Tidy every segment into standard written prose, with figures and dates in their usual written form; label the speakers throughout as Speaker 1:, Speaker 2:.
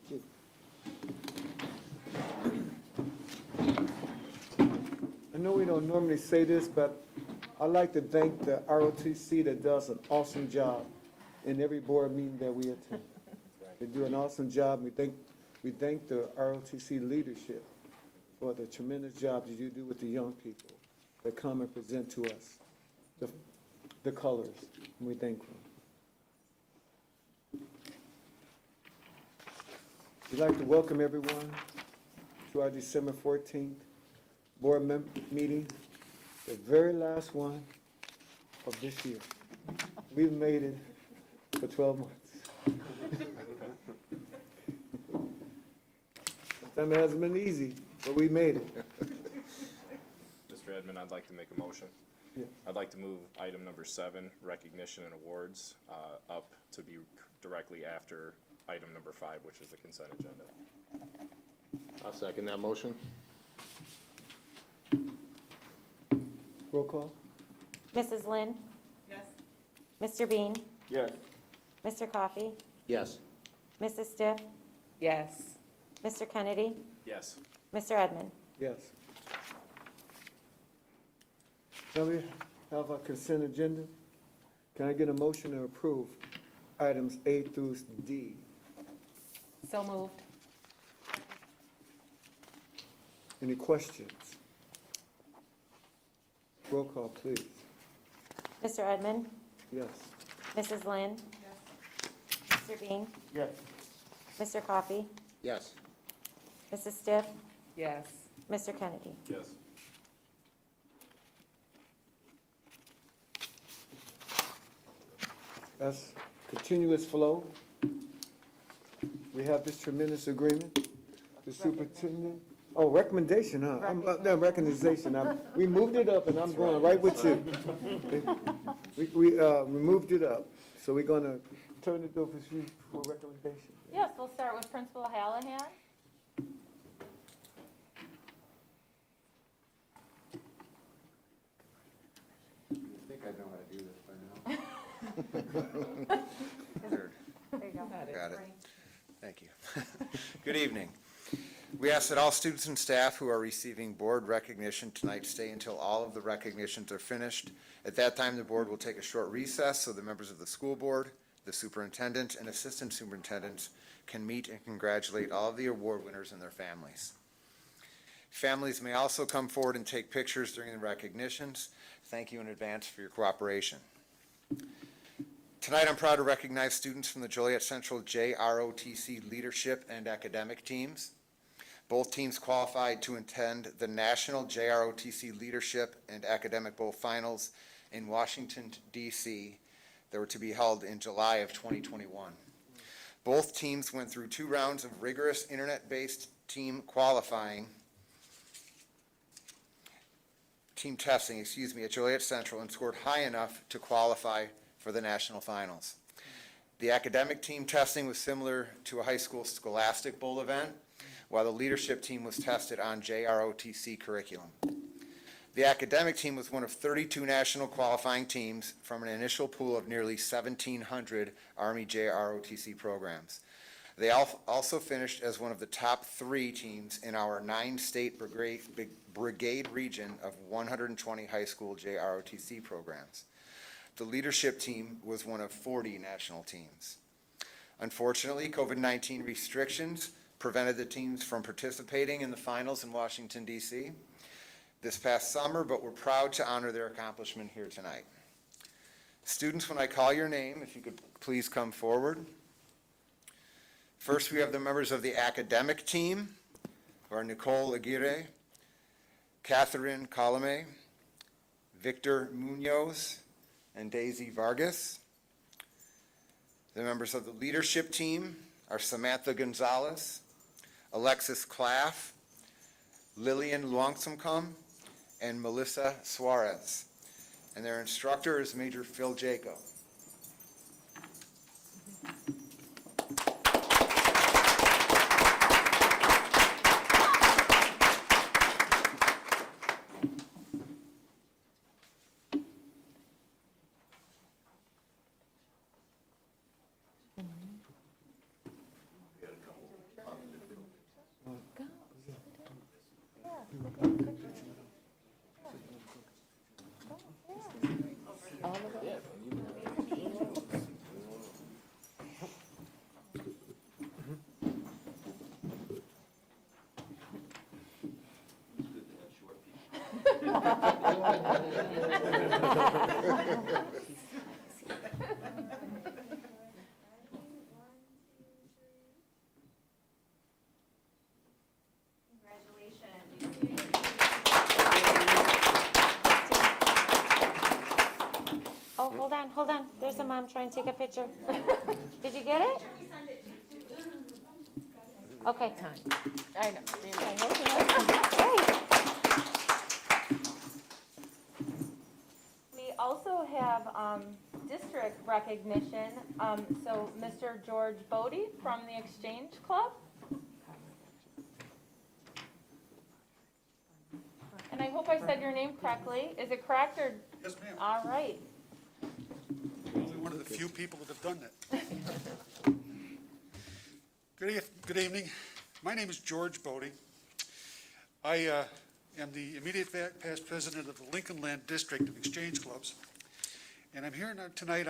Speaker 1: Thank you. I know we don't normally say this, but I'd like to thank the ROTC that does an awesome job in every board meeting that we attend. They do an awesome job. We thank the ROTC leadership for the tremendous job that you do with the young people that come and present to us the colors. And we thank them. We'd like to welcome everyone to our December 14th board meeting, the very last one of this year. We've made it for 12 months. Sometimes it hasn't been easy, but we made it.
Speaker 2: Mr. Edmond, I'd like to make a motion.
Speaker 1: Yeah.
Speaker 2: I'd like to move item number 7, recognition and awards, up to be directly after item number 5, which is the consent agenda.
Speaker 3: I'll second that motion.
Speaker 1: Roll call?
Speaker 4: Mrs. Lynn?
Speaker 5: Yes.
Speaker 4: Mr. Bean?
Speaker 3: Yes.
Speaker 4: Mr. Coffey?
Speaker 3: Yes.
Speaker 4: Mrs. Stiff?
Speaker 5: Yes.
Speaker 4: Mr. Kennedy?
Speaker 2: Yes.
Speaker 4: Mr. Edmond?
Speaker 1: Yes. Now we have our consent agenda. Can I get a motion to approve items A through D?
Speaker 5: So moved.
Speaker 1: Any questions? Roll call, please.
Speaker 4: Mr. Edmond?
Speaker 1: Yes.
Speaker 4: Mrs. Lynn? Mr. Bean?
Speaker 1: Yes.
Speaker 4: Mr. Coffey?
Speaker 3: Yes.
Speaker 4: Mrs. Stiff?
Speaker 5: Yes.
Speaker 4: Mr. Kennedy?
Speaker 2: Yes.
Speaker 1: That's continuous flow. We have this tremendous agreement. The superintendent, oh, recommendation, huh? No, recognition. We moved it up and I'm going right with you. We moved it up. So we're gonna turn it over to you for recommendation.
Speaker 6: Yes, we'll start with Principal Hallahan.
Speaker 3: I think I know how to do this by now.
Speaker 6: There you go.
Speaker 3: Got it. Thank you. Good evening. We ask that all students and staff who are receiving board recognition tonight stay until all of the recognitions are finished. At that time, the board will take a short recess so the members of the school board, the superintendent, and assistant superintendents can meet and congratulate all of the award winners and their families. Families may also come forward and take pictures during the recognitions. Thank you in advance for your cooperation. Tonight, I'm proud to recognize students from the Juliet Central JROTC leadership and academic teams. Both teams qualified to attend the National JROTC Leadership and Academic Bowl Finals in Washington, D.C. that were to be held in July of 2021. Both teams went through 2 rounds of rigorous internet-based team testing, at Juliet Central and scored high enough to qualify for the national finals. The academic team testing was similar to a high school scholastic bowl event, while the leadership team was tested on JROTC curriculum. The academic team was one of 32 national qualifying teams from an initial pool of nearly 1,700 Army JROTC programs. They also finished as one of the top 3 teams in our 9-state brigade region of 120 high school JROTC programs. The leadership team was one of 40 national teams. Unfortunately, COVID-19 restrictions prevented the teams from participating in the finals in Washington, D.C. this past summer, but we're proud to honor their accomplishment here tonight. Students, when I call your name, if you could please come forward. First, we have the members of the academic team, who are Nicole Aguirre, Catherine Colome, Victor Munoz, and Daisy Vargas. The members of the leadership team are Samantha Gonzalez, Alexis Claff, Lillian Luangsumcum, and Melissa Suarez. And their instructor is Major Phil Jaco.
Speaker 4: Oh, hold on. There's a mom trying to take a picture. Did you get it? Okay.
Speaker 5: I know.
Speaker 6: We also have district recognition. So Mr. George Bodie from the Exchange Club. And I hope I said your name correctly. Is it correct or?
Speaker 7: Yes, ma'am.
Speaker 6: All right.
Speaker 7: Only one of the few people that have done that. Good evening. My name is George Bodie. I am the immediate past president of the Lincoln Land District of Exchange Clubs. And I'm here tonight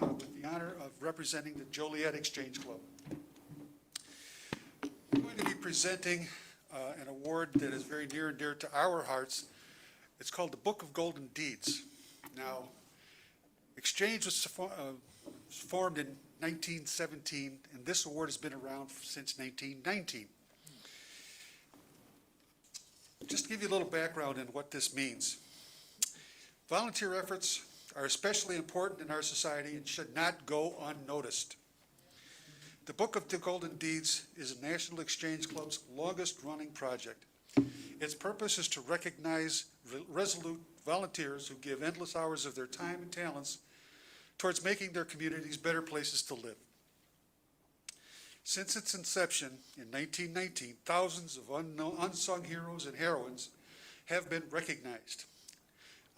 Speaker 7: with the honor of representing the Juliet Exchange Club. I'm going to be presenting an award that is very near and dear to our hearts. It's called the Book of Golden Deeds. Now, Exchange was formed in 1917, and this award has been around since 1919. Just to give you a little background on what this means. Volunteer efforts are especially important in our society and should not go unnoticed. The Book of the Golden Deeds is a National Exchange Club's longest-running project. Its purpose is to recognize resolute volunteers who give endless hours of their time and talents towards making their communities better places to live. Since its inception in 1919, thousands of unsung heroes and heroines have been recognized.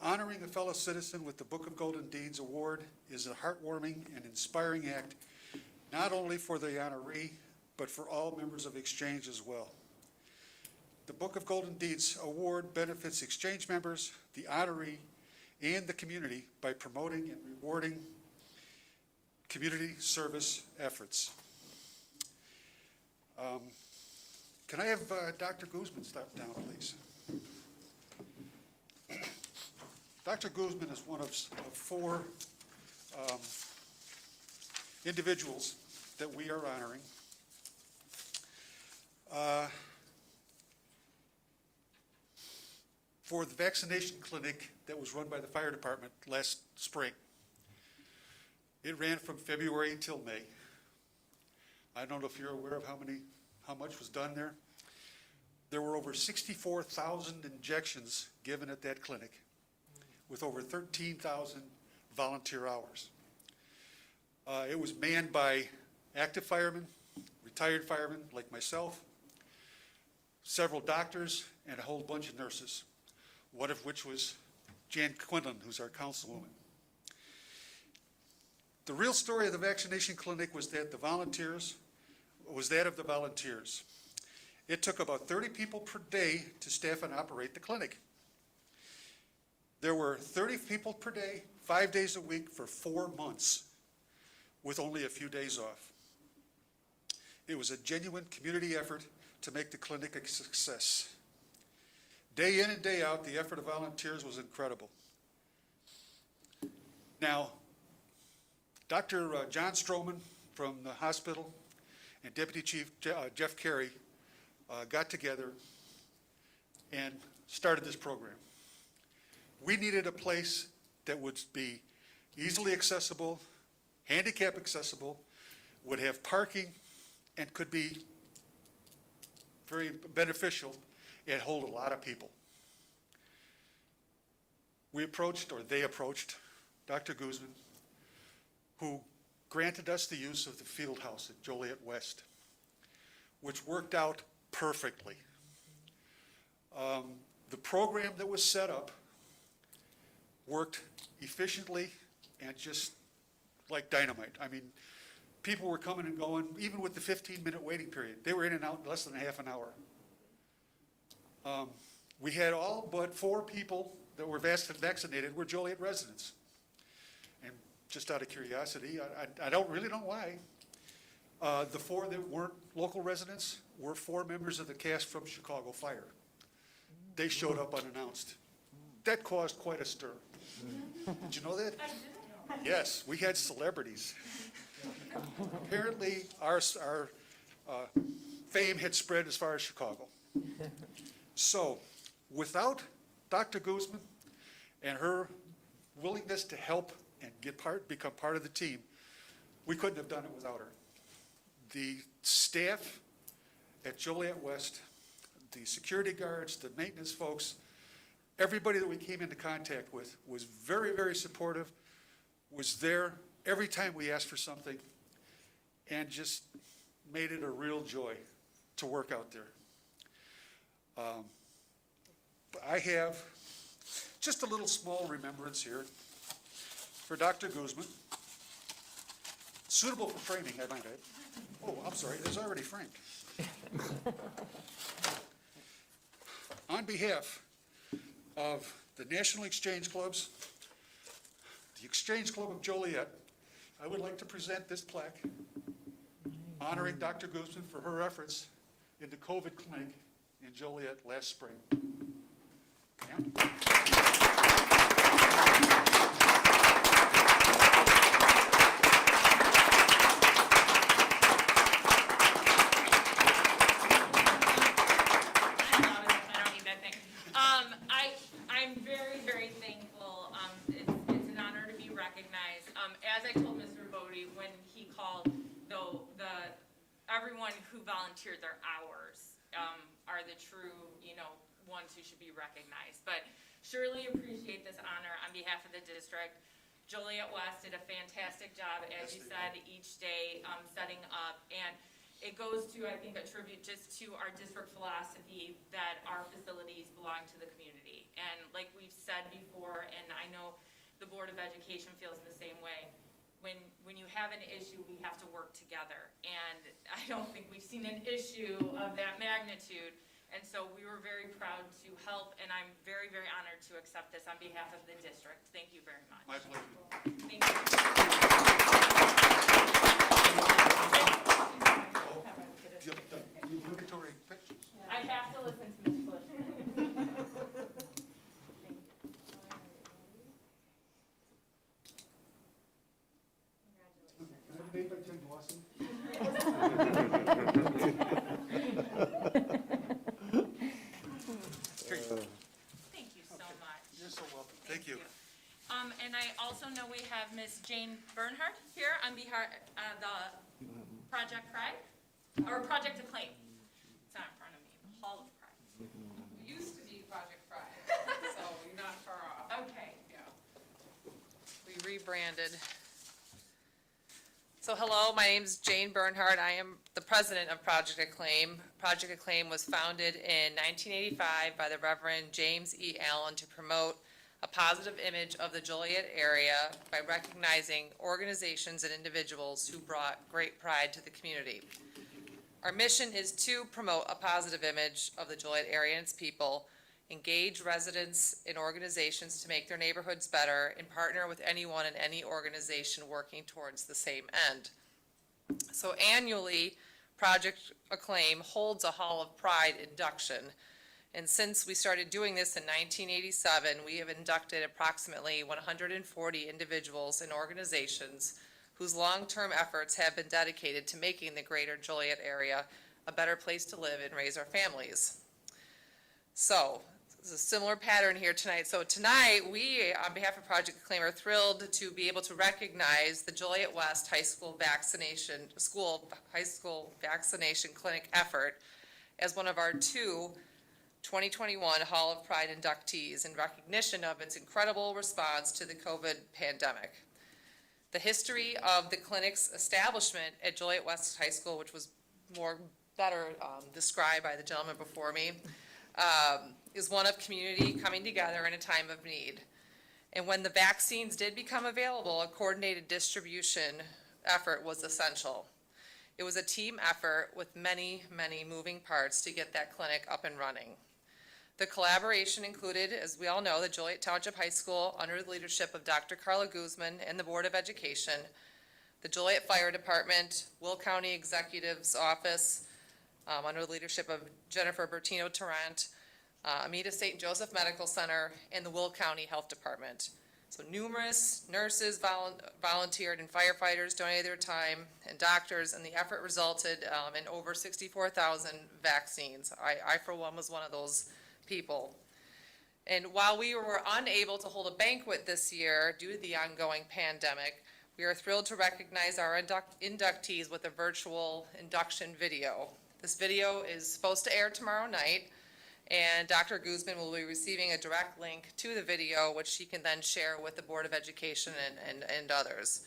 Speaker 7: Honoring a fellow citizen with the Book of Golden Deeds Award is a heartwarming and inspiring act, not only for the honoree, but for all members of Exchange as well. The Book of Golden Deeds Award benefits Exchange members, the honoree, and the community by promoting and rewarding community service efforts. Can I have Dr. Guzman step down, please? Dr. Guzman is one of four individuals that we are honoring. For the vaccination clinic that was run by the fire department last spring. It ran from February until May. I don't know if you're aware of how much was done there. There were over 64,000 injections given at that clinic with over 13,000 volunteer hours. It was manned by active firemen, retired firemen like myself, several doctors, and a whole bunch of nurses, one of which was Jan Quinlan, who's our councilwoman. The real story of the vaccination clinic was that of the volunteers. It took about 30 people per day to staff and operate the clinic. There were 30 people per day, 5 days a week for 4 months, with only a few days off. It was a genuine community effort to make the clinic a success. Day in and day out, the effort of volunteers was incredible. Now, Dr. John Stroman from the hospital and Deputy Chief Jeff Carey got together and started this program. We needed a place that would be easily accessible, handicap accessible, would have parking, and could be very beneficial and hold a lot of people. They approached Dr. Guzman, who granted us the use of the field house at Joliet West, which worked out perfectly. The program that was set up worked efficiently and just like dynamite. I mean, people were coming and going, even with the 15-minute waiting period. They were in and out in less than a half an hour. We had all but 4 people that were vaccinated were Joliet residents. And just out of curiosity, I don't really know why. The 4 that weren't local residents were 4 members of the cast from Chicago Fire. They showed up unannounced. that caused quite a stir. Did you know that? Yes, we had celebrities. Apparently, our fame had spread as far as Chicago. So, without Dr. Guzman and her willingness to help and become part of the team, we couldn't have done it without her. The staff at Joliet West, the security guards, the maintenance folks, everybody that we came into contact with was very, very supportive, was there every time we asked for something, and just made it a real joy to work out there. I have just a little small remembrance here for Dr. Guzman, suitable for framing, I might add. Oh, I'm sorry, it's already framed. On behalf of the National Exchange Clubs, the Exchange Club of Joliet, I would like to present this plaque honoring Dr. Guzman for her efforts in the COVID clinic in Joliet last spring. Ma'am?
Speaker 8: I'm very, very thankful. It's an honor to be recognized. As I told Mr. Bodie when he called, though, everyone who volunteered their hours are the true, ones who should be recognized. But surely appreciate this honor on behalf of the district. Joliet West did a fantastic job, as you said, each day setting up. And it goes to, I think, a tribute just to our district philosophy that our facilities belong to the community. And like we've said before, and I know the Board of Education feels the same way, when you have an issue, we have to work together. And I don't think we've seen an issue of that magnitude. And so we were very proud to help, and I'm very, very honored to accept this on behalf of the district. Thank you very much.
Speaker 7: My pleasure.
Speaker 8: Thank you.
Speaker 7: The obligatory pictures.
Speaker 8: I have to listen to Ms. Bush.
Speaker 7: Made by Tim Dawson.
Speaker 8: Thank you so much.
Speaker 7: You're so welcome. Thank you.
Speaker 8: And I also know we have Ms. Jane Bernhardt here on behalf of the Project Pride, or Project Acclaim. It's not in front of me, Hall of Pride.
Speaker 5: It used to be Project Pride, so you're not far off.
Speaker 8: Okay.
Speaker 5: Yeah. We rebranded. So hello, my name's Jane Bernhardt. I am the president of Project Acclaim. Project Acclaim was founded in 1985 by the Reverend James E. Allen to promote a positive image of the Joliet area by recognizing organizations and individuals who brought great pride to the community. Our mission is to promote a positive image of the Joliet area and its people, engage residents and organizations to make their neighborhoods better, and partner with anyone and any organization working towards the same end. So annually, Project Acclaim holds a Hall of Pride induction. And since we started doing this in 1987, we have inducted approximately 140 individuals and organizations whose long-term efforts have been dedicated to making the greater Joliet area a better place to live and raise our families. So, there's a similar pattern here tonight. So tonight, we, on behalf of Project Acclaim, are thrilled to be able to recognize the Joliet West High School Vaccination Clinic effort as one of our two 2021 Hall of Pride inductees in recognition of its incredible response to the COVID pandemic. The history of the clinic's establishment at Joliet West High School, which was better described by the gentleman before me, is one of community coming together in a time of need. And when the vaccines did become available, a coordinated distribution effort was essential. It was a team effort with many, many moving parts to get that clinic up and running. The collaboration included, as we all know, the Joliet Township High School under the leadership of Dr. Carla Guzman and the Board of Education, the Joliet Fire Department, Will County Executive's Office under the leadership of Jennifer Bertino-Tarrant, Amita St. Joseph Medical Center, and the Will County Health Department. So numerous nurses volunteered and firefighters donated their time, and doctors, and the effort resulted in over 64,000 vaccines. I, for one, was one of those people. And while we were unable to hold a banquet this year due to the ongoing pandemic, we are thrilled to recognize our inductees with a virtual induction video. This video is supposed to air tomorrow night, and Dr. Guzman will be receiving a direct link to the video, which she can then share with the Board of Education and others.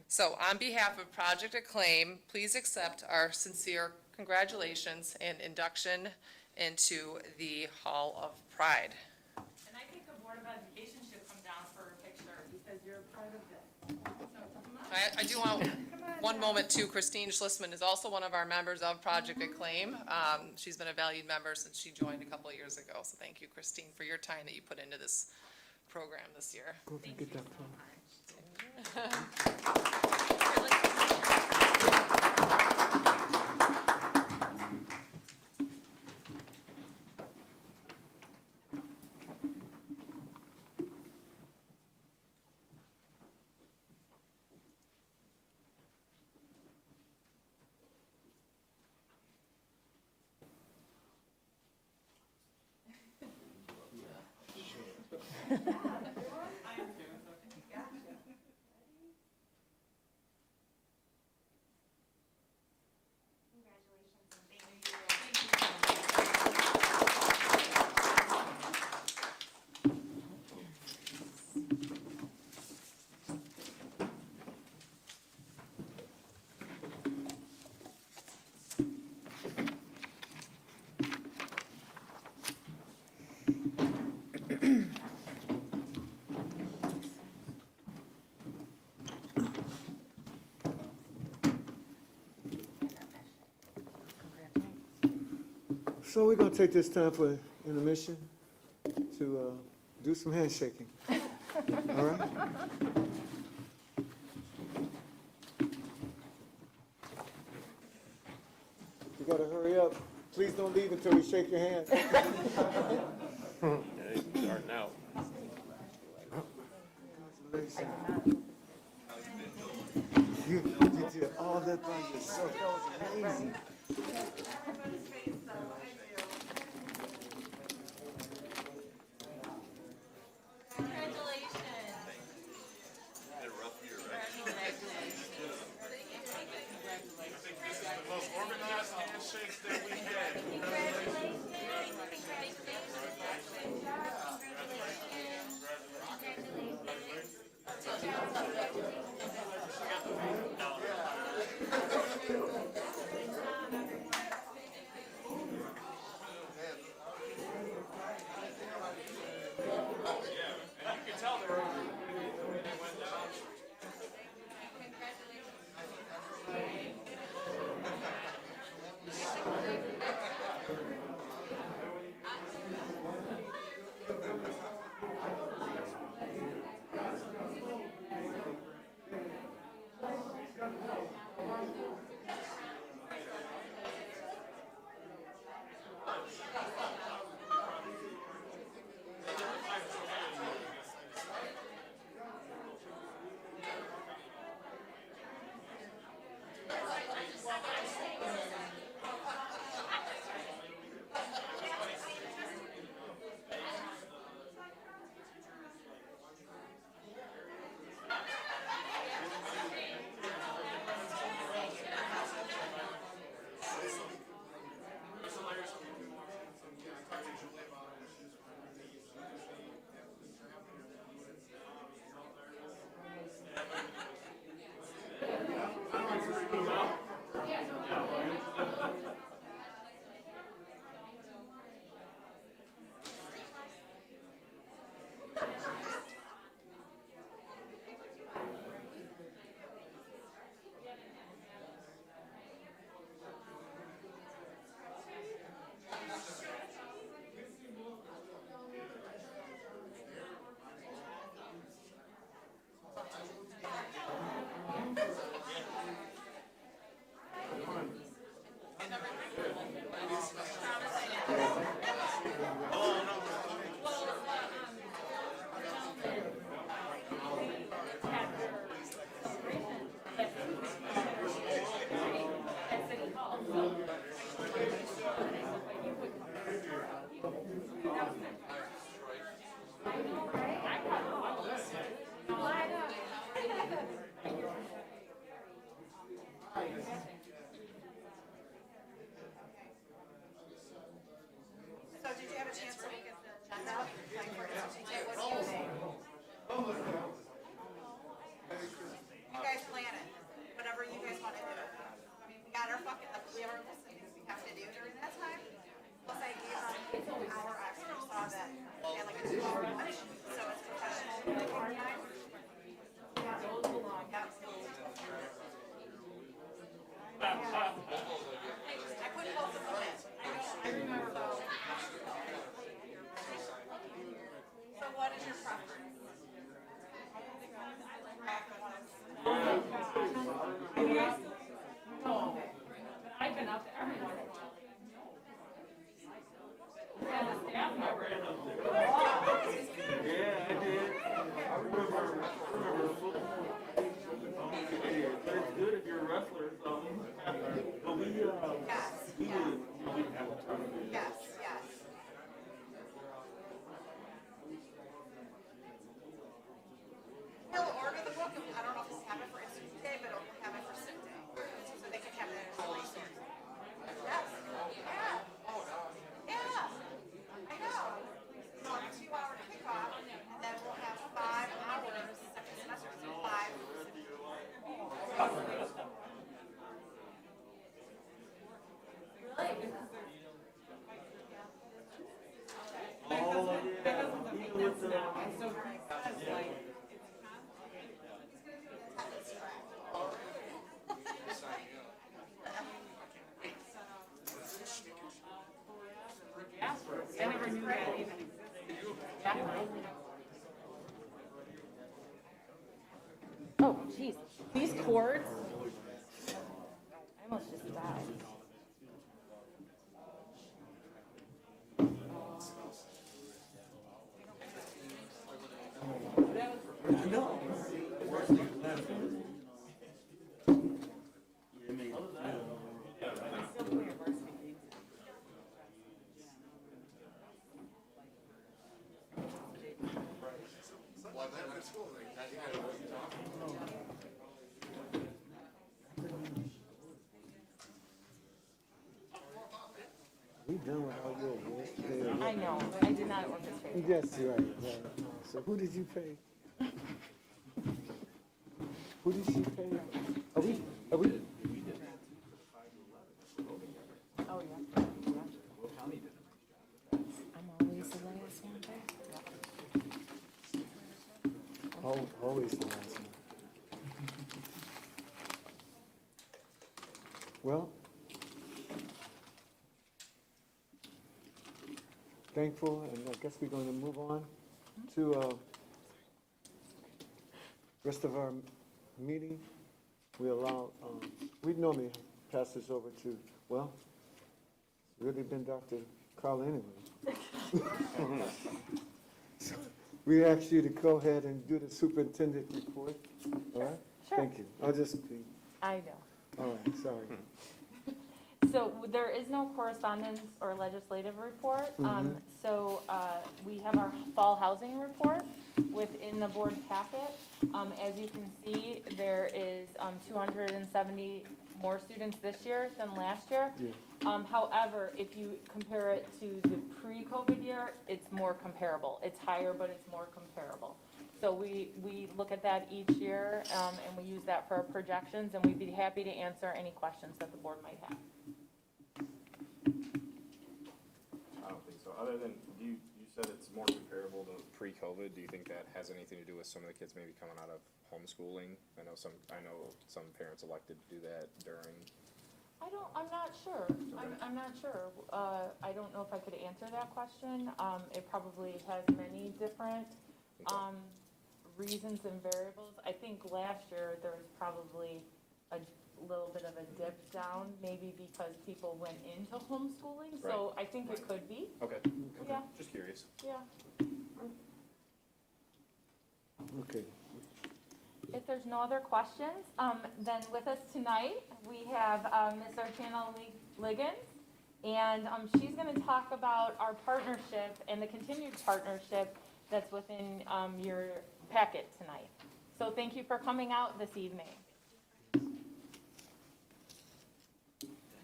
Speaker 5: So on behalf of Project Acclaim, please accept our sincere congratulations and induction into the Hall of Pride.
Speaker 8: And I think the Board of Education should come down for a picture because you're part of this. So come on.
Speaker 5: I do want one moment too. Christine Schlissman is also one of our members of Project Acclaim. She's been a valued member since she joined a couple of years ago. So thank you, Christine, for your time that you put into this program this year.
Speaker 1: Go and get that phone. So we're gonna take this time for intermission to do some handshaking. All right? You gotta hurry up. Please don't leave until we shake your hand.
Speaker 9: Starting out.
Speaker 1: You did all that by yourself. That was amazing.
Speaker 9: Most organized handshakes that we had.
Speaker 6: I've been up to everyone.
Speaker 9: Yeah, I did. I remember football. But it's good if you're a wrestler, so. But we would, we'd have a tournament.
Speaker 10: Yes. He'll order the book, I don't know if he'll have it for Institute Day, but he'll have it for Sick Day, so they can have it in the resource. Yes, yeah. I know. So a 2-hour kickoff, and then we'll have 5 hours, second semester, so 5.
Speaker 9: All of it, even with the.
Speaker 6: I never knew that even existed. Oh, jeez. These cords. I almost just died.
Speaker 1: We done with all your awards today?
Speaker 6: I know. I did not orchestrate.
Speaker 1: Yes, you're right. So who did you pay? Who did she pay? Are we?
Speaker 6: Oh, yeah. I'm always the last one there.
Speaker 1: Always the last one. Well, thankful, and I guess we're going to move on to rest of our meeting. We allow, we normally pass this over to, well, it's really been Dr. Carl anyway. So we ask you to go ahead and do the superintendent report, all right?
Speaker 6: Sure.
Speaker 1: Thank you. I'll just be,
Speaker 6: I know.
Speaker 1: all right, sorry.
Speaker 6: So there is no correspondence or legislative report. So we have our fall housing report within the board packet. As you can see, there is 270 more students this year than last year.
Speaker 1: Yeah.
Speaker 6: However, if you compare it to the pre-COVID year, it's more comparable. It's higher, but it's more comparable. So we look at that each year, and we use that for our projections, and we'd be happy to answer any questions that the board might have.
Speaker 2: I don't think so. Other than, you said it's more comparable to pre-COVID. Do you think that has anything to do with some of the kids maybe coming out of homeschooling? I know some parents elected to do that during.
Speaker 6: I'm not sure. I'm not sure. I don't know if I could answer that question. It probably has many different, reasons and variables. I think last year there was probably a little bit of a dip down, maybe because people went into homeschooling. So I think it could be.
Speaker 2: Okay.
Speaker 6: Yeah.
Speaker 2: Just curious.
Speaker 6: Yeah.
Speaker 1: Okay.
Speaker 6: If there's no other questions, then with us tonight, we have Ms. Archana Liggins, and she's going to talk about our partnership and the continued partnership that's within your packet tonight. So thank you for coming out this evening.
Speaker 11: I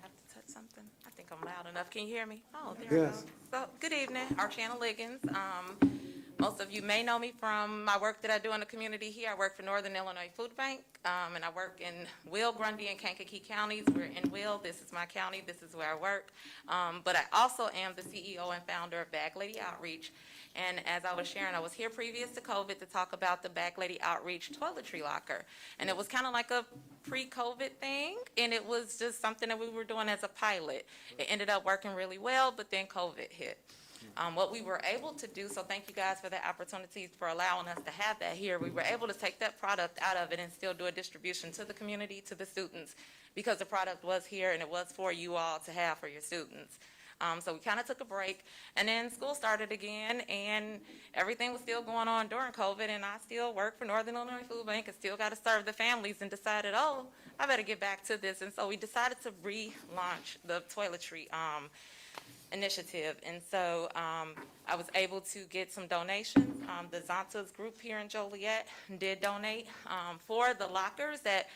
Speaker 11: have to touch something. I think I'm loud enough. Can you hear me? Oh, there we
Speaker 1: Yes.
Speaker 11: go. So, good evening, Archana Liggins. Most of you may know me from my work that I do in the community here. I work for Northern Illinois Food Bank, and I work in Will, Grundy, and Kankakee counties. We're in Will. This is my county. This is where I work. But I also am the CEO and founder of Bag Lady Outreach. And as I was sharing, I was here previous to COVID to talk about the Bag Lady Outreach toiletry locker. And it was kind of like a pre-COVID thing, and it was just something that we were doing as a pilot. It ended up working really well, but then COVID hit. What we were able to do, so thank you guys for the opportunities for allowing us to have that here. We were able to take that product out of it and still do a distribution to the community, to the students, because the product was here and it was for you all to have for your students. So we kind of took a break, and then school started again, and everything was still going on during COVID, and I still work for Northern Illinois Food Bank and still got to serve the families, and decided, oh, I better get back to this. And so we decided to relaunch the toiletry initiative. And so I was able to get some donations. The Zonta's group here in Joliet did donate for the lockers that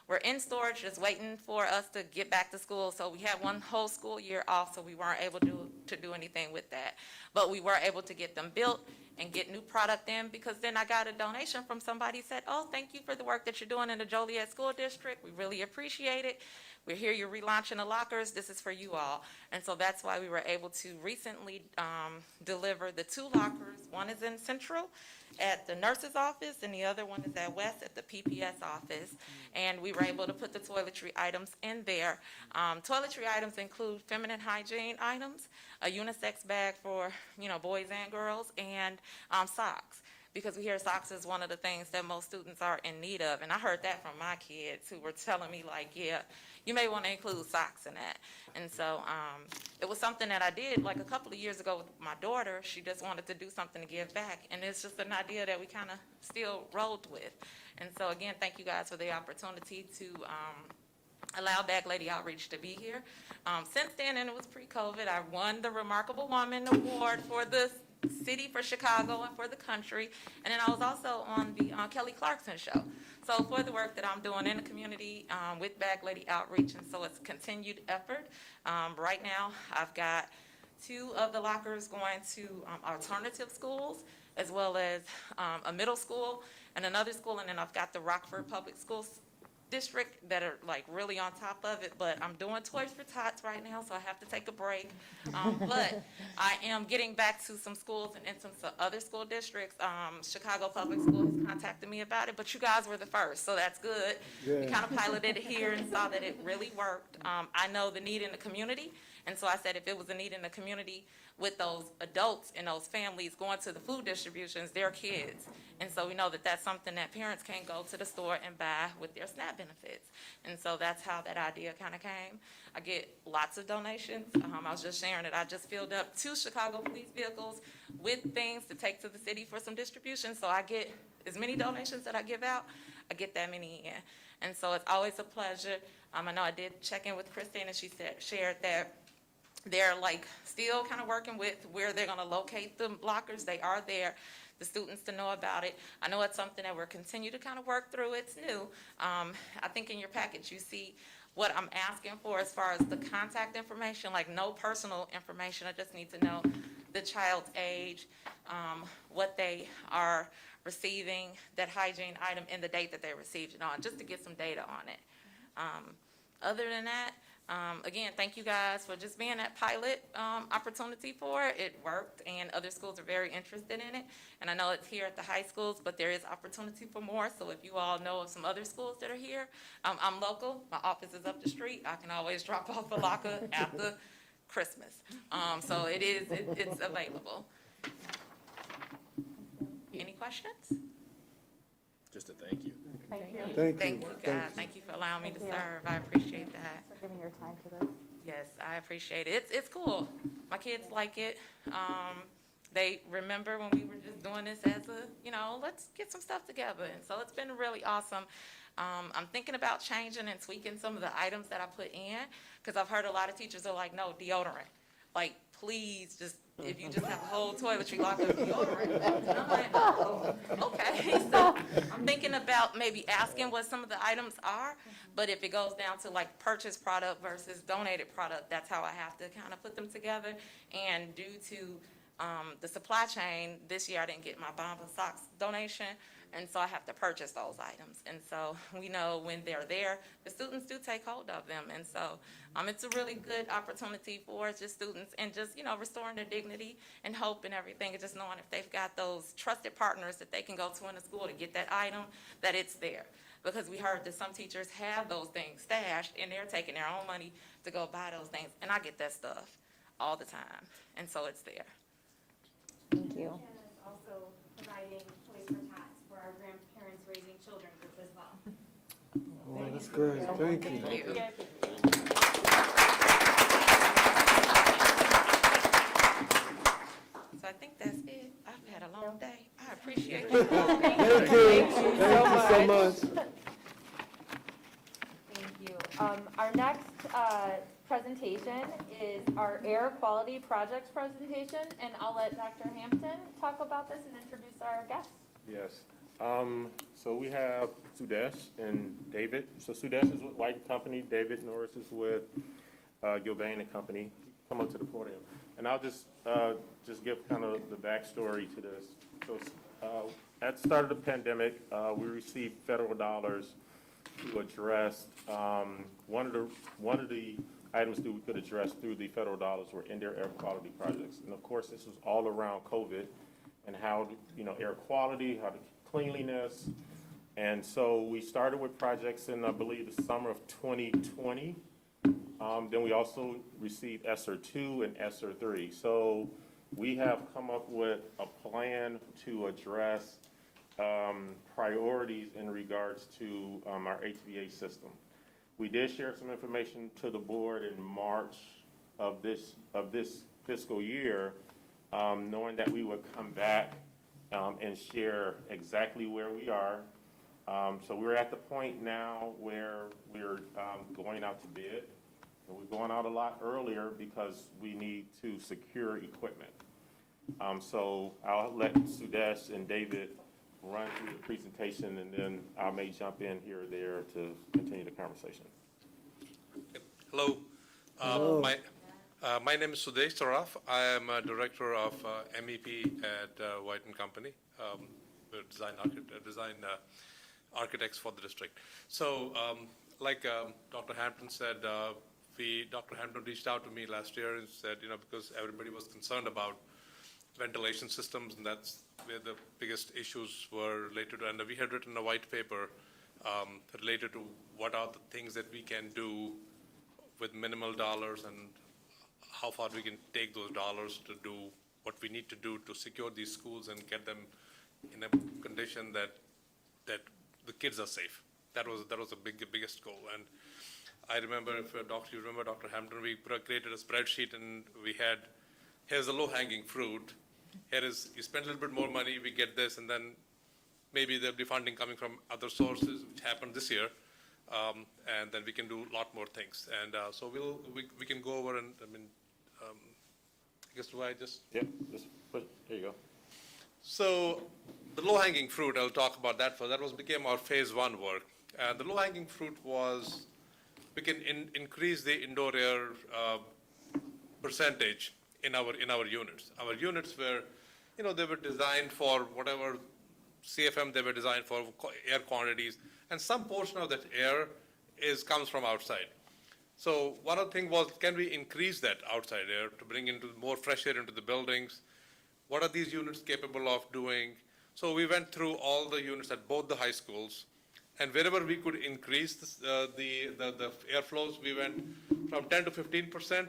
Speaker 11: were in storage, just waiting for us to get back to school. So we had one whole school year off, so we weren't able to do anything with that. But we were able to get them built and get new product in, because then I got a donation from somebody who said, oh, thank you for the work that you're doing in the Joliet School District. We really appreciate it. We're here, you're relaunching the lockers. This is for you all. And so that's why we were able to recently deliver the 2 lockers. One is in Central at the nurse's office, and the other one is at West at the PPS office. And we were able to put the toiletry items in there. Toiletry items include feminine hygiene items, a unisex bag for, boys and girls, and socks. Because we hear socks is one of the things that most students are in need of. And I heard that from my kids who were telling me, like, yeah, you may want to include socks in that. And so it was something that I did like a couple of years ago with my daughter. She just wanted to do something to give back. And it's just an idea that we kind of still rolled with. And so, again, thank you guys for the opportunity to allow Bag Lady Outreach to be here. Since then, and it was pre-COVID, I won the Remarkable Woman Award for the city, for Chicago, and for the country. And then I was also on the Kelly Clarkson show. So for the work that I'm doing in the community with Bag Lady Outreach, and so it's a continued effort. Right now, I've got 2 of the lockers going to alternative schools, as well as a middle school and another school, and then I've got the Rockford Public Schools District that are like really on top of it. But I'm doing Toys for Tots right now, so I have to take a break. But I am getting back to some schools and in some other school districts. Chicago Public School has contacted me about it, but you guys were the first, so that's good.
Speaker 1: Yeah.
Speaker 11: We kind of piloted it here and saw that it really worked. I know the need in the community, and so I said if it was a need in the community with those adults and those families going to the food distributions, their kids. And so we know that that's something that parents can go to the store and buy with their SNAP benefits. And so that's how that idea kind of came. I get lots of donations. I was just sharing it. I just filled up 2 Chicago police vehicles with things to take to the city for some distribution. So I get as many donations that I give out, I get that many in. And so it's always a pleasure. I know I did check in with Christine, and she shared that they're like still kind of working with where they're going to locate the lockers. They are there, the students to know about it. I know it's something that we're continue to kind of work through. It's new. I think in your package you see what I'm asking for as far as the contact information, like no personal information. I just need to know the child's age, what they are receiving, that hygiene item, and the date that they received it on, just to get some data on it. Other than that, again, thank you guys for just being that pilot opportunity for it. It worked, and other schools are very interested in it. And I know it's here at the high schools, but there is opportunity for more. So if you all know of some other schools that are here, I'm local. My office is up the street. I can always drop off a locker after Christmas. So it's available. Any questions?
Speaker 2: Just a thank you.
Speaker 6: Thank you.
Speaker 11: Thank you, guys. Thank you for allowing me to serve. I appreciate that.
Speaker 6: For giving your time to this.
Speaker 11: Yes, I appreciate it. It's cool. My kids like it. They remember when we were just doing this as a, let's get some stuff together. And so it's been really awesome. I'm thinking about changing and tweaking some of the items that I put in, because I've heard a lot of teachers are like, no, deodorant. Like, please, just, if you just have a whole toiletry locker of deodorant. And I'm like, oh, okay. So I'm thinking about maybe asking what some of the items are, but if it goes down to like purchased product versus donated product, that's how I have to kind of put them together. And due to The supply chain, this year I didn't get my Bomba socks donation, and so I have to purchase those items. And so we know when they're there, the students do take hold of them. And so it's a really good opportunity for just students and just, restoring their dignity and hope and everything, and just knowing if they've got those trusted partners that they can go to in the school to get that item, that it's there. Because we heard that some teachers have those things stashed and they're taking their own money to go buy those things. And I get that stuff all the time. And so it's there.
Speaker 4: Thank you.
Speaker 12: And is also providing toys for tots for our grandparents raising children group as well.
Speaker 1: Oh, that's good. Thank you.
Speaker 5: Thank you.
Speaker 11: So I think that's it. I've had a long day. I appreciate it.
Speaker 1: Thank you. Thank you so much.
Speaker 6: Thank you. Our next presentation is our air quality projects presentation, and I'll let Dr. Hampton talk about this and introduce our guests.
Speaker 9: Yes. So we have Sudesh and David. So Sudesh is with White Company. David Norris is with Gilbane and Company. Come up to the podium. And I'll just give kind of the backstory to this. So at the start of the pandemic, we received federal dollars to address one of the items that we could address through the federal dollars were indoor air quality projects. And of course, this was all around COVID and how, air quality, how the cleanliness. And so we started with projects in, I believe, the summer of 2020. Then we also received ESSER 2 and ESSER 3. So we have come up with a plan to address priorities in regards to our HVA system. We did share some information to the board in March of this fiscal year, knowing that we would come back and share exactly where we are. So we're at the point now where we're going out to bid. And we're going out a lot earlier because we need to secure equipment. So I'll let Sudesh and David run through the presentation, and then I may jump in here or there to continue the conversation.
Speaker 13: Hello. My name is Sudesh Saraf. I am a director of MEP at White & Company. We're design architects for the district. So like Dr. Hampton said, Dr. Hampton reached out to me last year and said, because everybody was concerned about ventilation systems, and that's where the biggest issues were related to, and we had written a white paper related to what are the things that we can do with minimal dollars and how far we can take those dollars to do what we need to do to secure these schools and get them in a condition that the kids are safe. That was the biggest goal. And I remember, if you remember Dr. Hampton, we created a spreadsheet, and we had, here's the low-hanging fruit. Here is, you spend a little bit more money, we get this, and then maybe there'll be funding coming from other sources, which happened this year, and then we can do a lot more things. And so we can go over and, I guess, do I just?
Speaker 9: Yep, just put, there you go.
Speaker 13: So the low-hanging fruit, I'll talk about that first. That became our phase 1 work. And the low-hanging fruit was, we can increase the indoor air percentage in our units. Our units were, they were designed for whatever CFM they were designed for, air quantities, and some portion of that air comes from outside. So one of the things was, can we increase that outside air to bring into more fresh air into the buildings? What are these units capable of doing? So we went through all the units at both the high schools, and wherever we could increase the airflows, we went from 10 to 15%.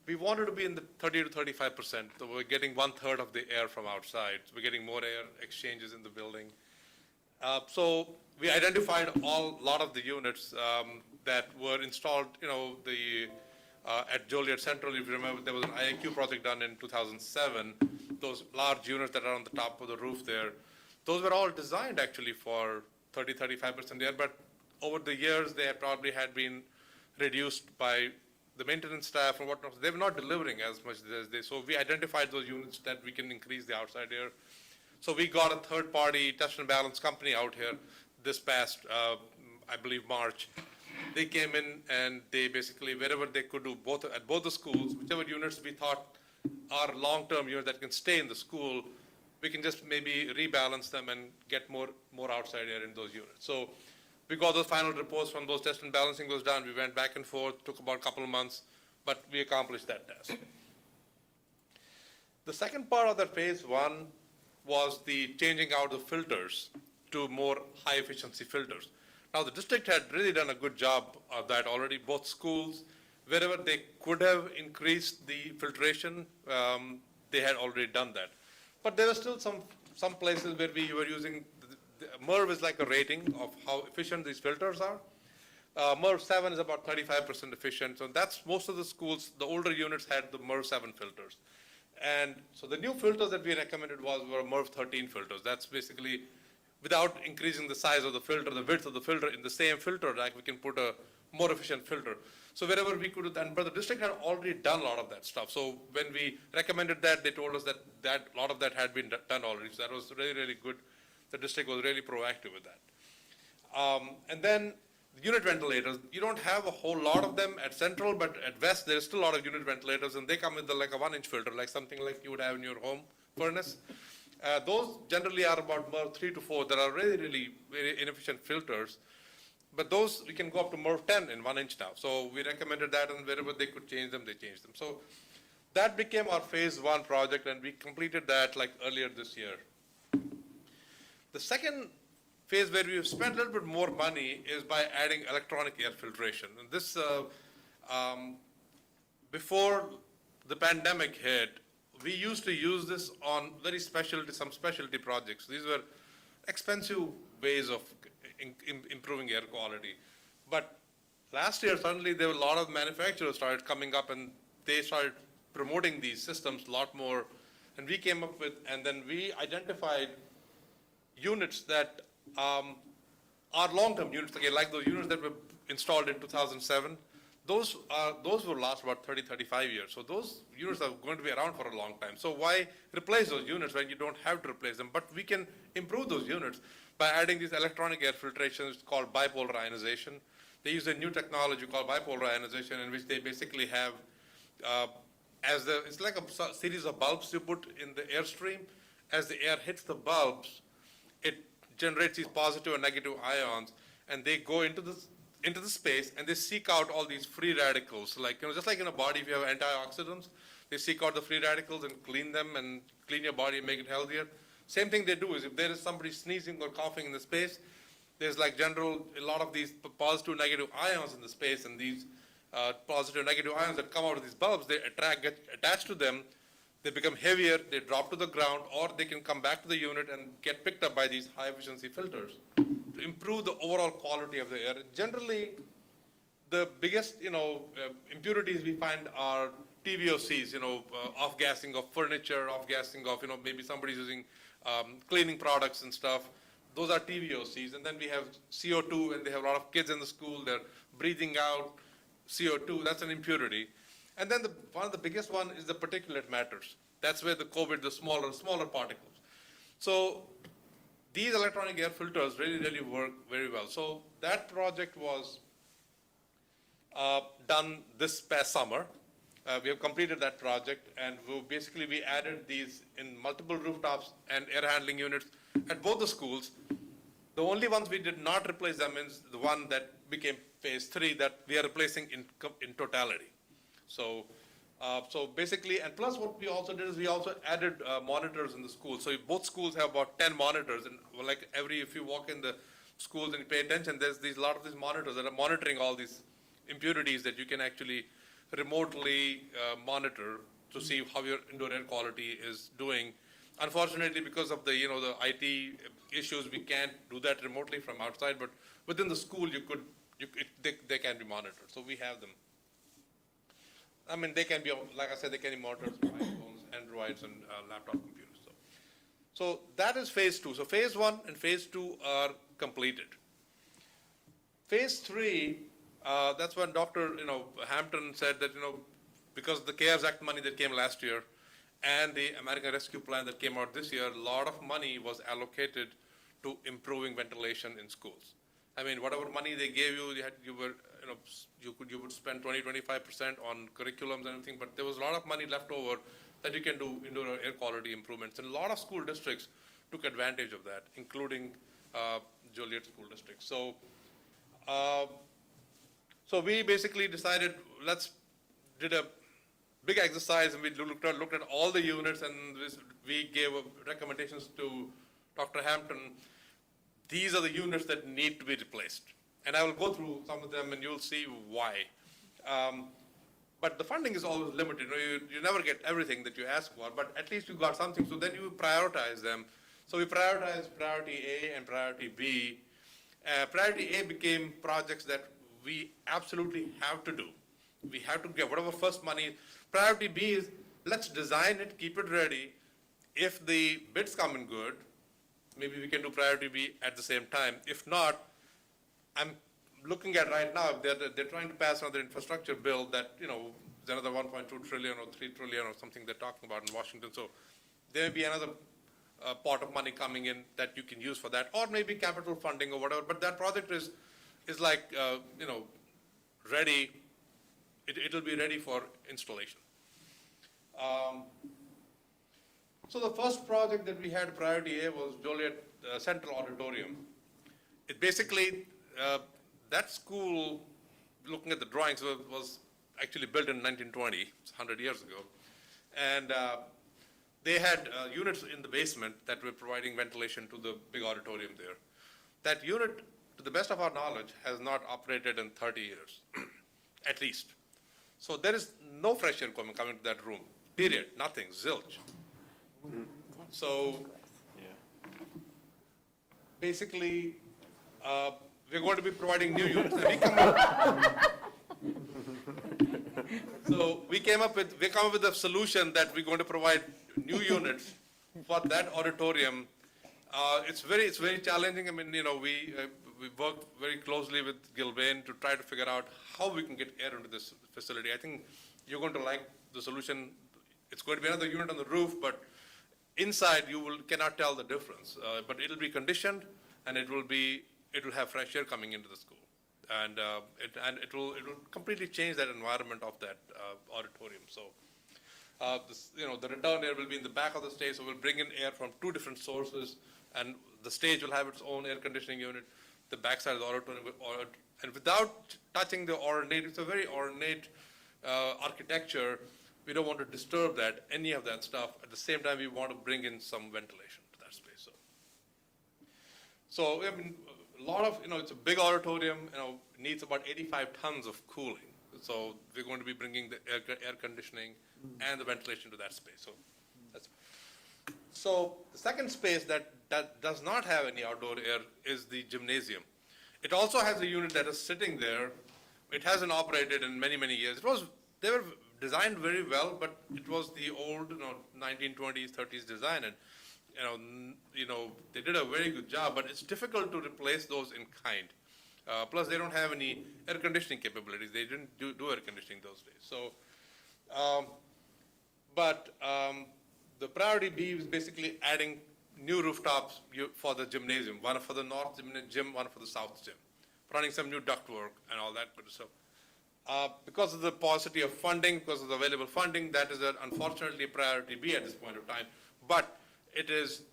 Speaker 13: We wanted to be in the 30 to 35%. So we're getting 1/3 of the air from outside. We're getting more air exchanges in the building. So we identified a lot of the units that were installed, at Juliet Central. If you remember, there was an IAQ project done in 2007. Those large units that are on the top of the roof there, those were all designed actually for 30, 35% air, but over the years, they probably had been reduced by the maintenance staff and whatnot. They were not delivering as much as they, so we identified those units that we can increase the outside air. So we got a third-party test and balance company out here this past, I believe, March. They came in and they basically, wherever they could do, at both the schools, whichever units we thought are long-term units that can stay in the school, we can just maybe rebalance them and get more outside air in those units. So we got those final reports from those tests and balancing was done. We went back and forth, took about a couple of months, but we accomplished that task. The second part of that phase one was the changing out the filters to more high efficiency filters. Now the district had really done a good job of that already. Both schools, wherever they could have increased the filtration, they had already done that. But there were still some places where we were using, MERV is like a rating of how efficient these filters are. MERV 7 is about 35% efficient. So that's most of the schools, the older units had the MERV 7 filters. And so the new filters that we recommended were MERV 13 filters. That's basically without increasing the size of the filter, the width of the filter in the same filter rack, we can put a more efficient filter. So wherever we could do that, but the district had already done a lot of that stuff. So when we recommended that, they told us that a lot of that had been done already. So that was really, really good. The district was really proactive with that. And then the unit ventilators, you don't have a whole lot of them at Central, but at West, there's still a lot of unit ventilators, and they come with like a 1-inch filter, like something like you would have in your home furnace. Those generally are about MERV 3 to 4. There are really, really very inefficient filters. But those, we can go up to MERV 10 in 1 inch now. So we recommended that, and wherever they could change them, they changed them. So that became our phase one project, and we completed that like earlier this year. The second phase where we have spent a little bit more money is by adding electronic air filtration. And this, before the pandemic hit, we used to use this on some specialty projects. These were expensive ways of improving air quality. But last year, suddenly there were a lot of manufacturers started coming up, and they started promoting these systems a lot more. And we came up with, and then we identified units that are long-term units, again, like those units that were installed in 2007. Those will last about 30, 35 years. So those units are going to be around for a long time. So why replace those units when you don't have to replace them? But we can improve those units by adding these electronic air filtrations called bipolar ionization. They use a new technology called bipolar ionization, in which they basically have, it's like a series of bulbs you put in the airstream. As the air hits the bulbs, it generates these positive and negative ions, and they go into the space, and they seek out all these free radicals. Like, just like in a body, if you have antioxidants, they seek out the free radicals and clean them and clean your body and make it healthier. Same thing they do is if there is somebody sneezing or coughing in the space, there's like a lot of these positive, negative ions in the space, and these positive, negative ions that come out of these bulbs, they get attached to them, they become heavier, they drop to the ground, or they can come back to the unit and get picked up by these high efficiency filters to improve the overall quality of the air. Generally, the biggest, impurities we find are TVOCs, off-gassing of furniture, off-gassing of, maybe somebody's using cleaning products and stuff. Those are TVOCs. And then we have CO2, and they have a lot of kids in the school, they're breathing out CO2, that's an impurity. And then one of the biggest one is the particulate matters. That's where the smaller particles. So these electronic air filters really, really work very well. So that project was done this past summer. We have completed that project, and we added these in multiple rooftops and air handling units at both the schools. The only ones we did not replace them is the one that became phase 3 that we are replacing in totality. So basically, and plus what we also did is we also added monitors in the school. So both schools have about 10 monitors, and like if you walk in the schools and you pay attention, there's a lot of these monitors that are monitoring all these impurities that you can actually remotely monitor to see how your indoor air quality is doing. Unfortunately, because of the IT issues, we can't do that remotely from outside, but within the school they can be monitored. So we have them. I mean, they can be, like I said, they can be monitored from iPhones, Androids, and laptop computers. So that is phase 2. So phase 1 and phase 2 are completed. Phase 3, that's when Dr. Hampton said that, because of the CARES Act money that came last year and the American Rescue Plan that came out this year, a lot of money was allocated to improving ventilation in schools. I mean, whatever money they gave you, you would spend 20-25% on curriculums and everything, but there was a lot of money left over that you can do indoor air quality improvements. And a lot of school districts took advantage of that, including Juliet School District. So, so we basically decided, did a big exercise, and we looked at all the units, and we gave recommendations to Dr. Hampton. These are the units that need to be replaced. And I will go through some of them, and you'll see why. But the funding is always limited. You never get everything that you ask for, but at least you got something. So then you prioritize them. So we prioritized priority A and priority B. Priority A became projects that we absolutely have to do. We have to get whatever first money. Priority B is, let's design it, keep it ready. If the bids come in good, maybe we can do priority B at the same time. If not, I'm looking at right now, they're trying to pass another infrastructure bill that, you know, is another 1.2 trillion or 3 trillion or something they're talking about in Washington. So there may be another pot of money coming in that you can use for that, or maybe capital funding or whatever. But that project is like, you know, ready. It'll be ready for installation. So the first project that we had priority A was Juliet Central Auditorium. It basically, that school, looking at the drawings, was actually built in 1920, it's 100 years ago. And they had units in the basement that were providing ventilation to the big auditorium there. That unit, to the best of our knowledge, has not operated in 30 years, at least. So there is no fresh air coming to that room, period, nothing, zilch. So basically, we're going to be providing new units. So we come up with a solution that we're going to provide new units for that auditorium. It's very challenging. I mean, you know, we worked very closely with Gilbane to try to figure out how we can get air into this facility. I think you're going to like the solution. It's going to be another unit on the roof, but inside you cannot tell the difference. But it'll be conditioned, and it will have fresh air coming into the school, and it will completely change that environment of that auditorium. So, you know, the return air will be in the back of the stage, so we'll bring in air from two different sources, and the stage will have its own air conditioning unit. The backside of the auditorium, and without touching the ornate, it's a very ornate architecture. We don't want to disturb any of that stuff. At the same time, we want to bring in some ventilation to that space. So I mean, a lot of, you know, it's a big auditorium, you know, needs about 85 tons of cooling. So we're going to be bringing the air conditioning and the ventilation to that space. So the second space that does not have any outdoor air is the gymnasium. It also has a unit that is sitting there. It hasn't operated in many, many years. They were designed very well, but it was the old, you know, 1920s, 30s design, and you know, they did a very good job. But it's difficult to replace those in kind. Plus, they don't have any air conditioning capabilities. They didn't do air conditioning those days. So, the priority B is basically adding new rooftops for the gymnasium, one for the north gym, one for the south gym, running some new ductwork and all that good stuff. Because of the paucity of funding, because of the available funding, that is unfortunately a priority B at this point of time. But it is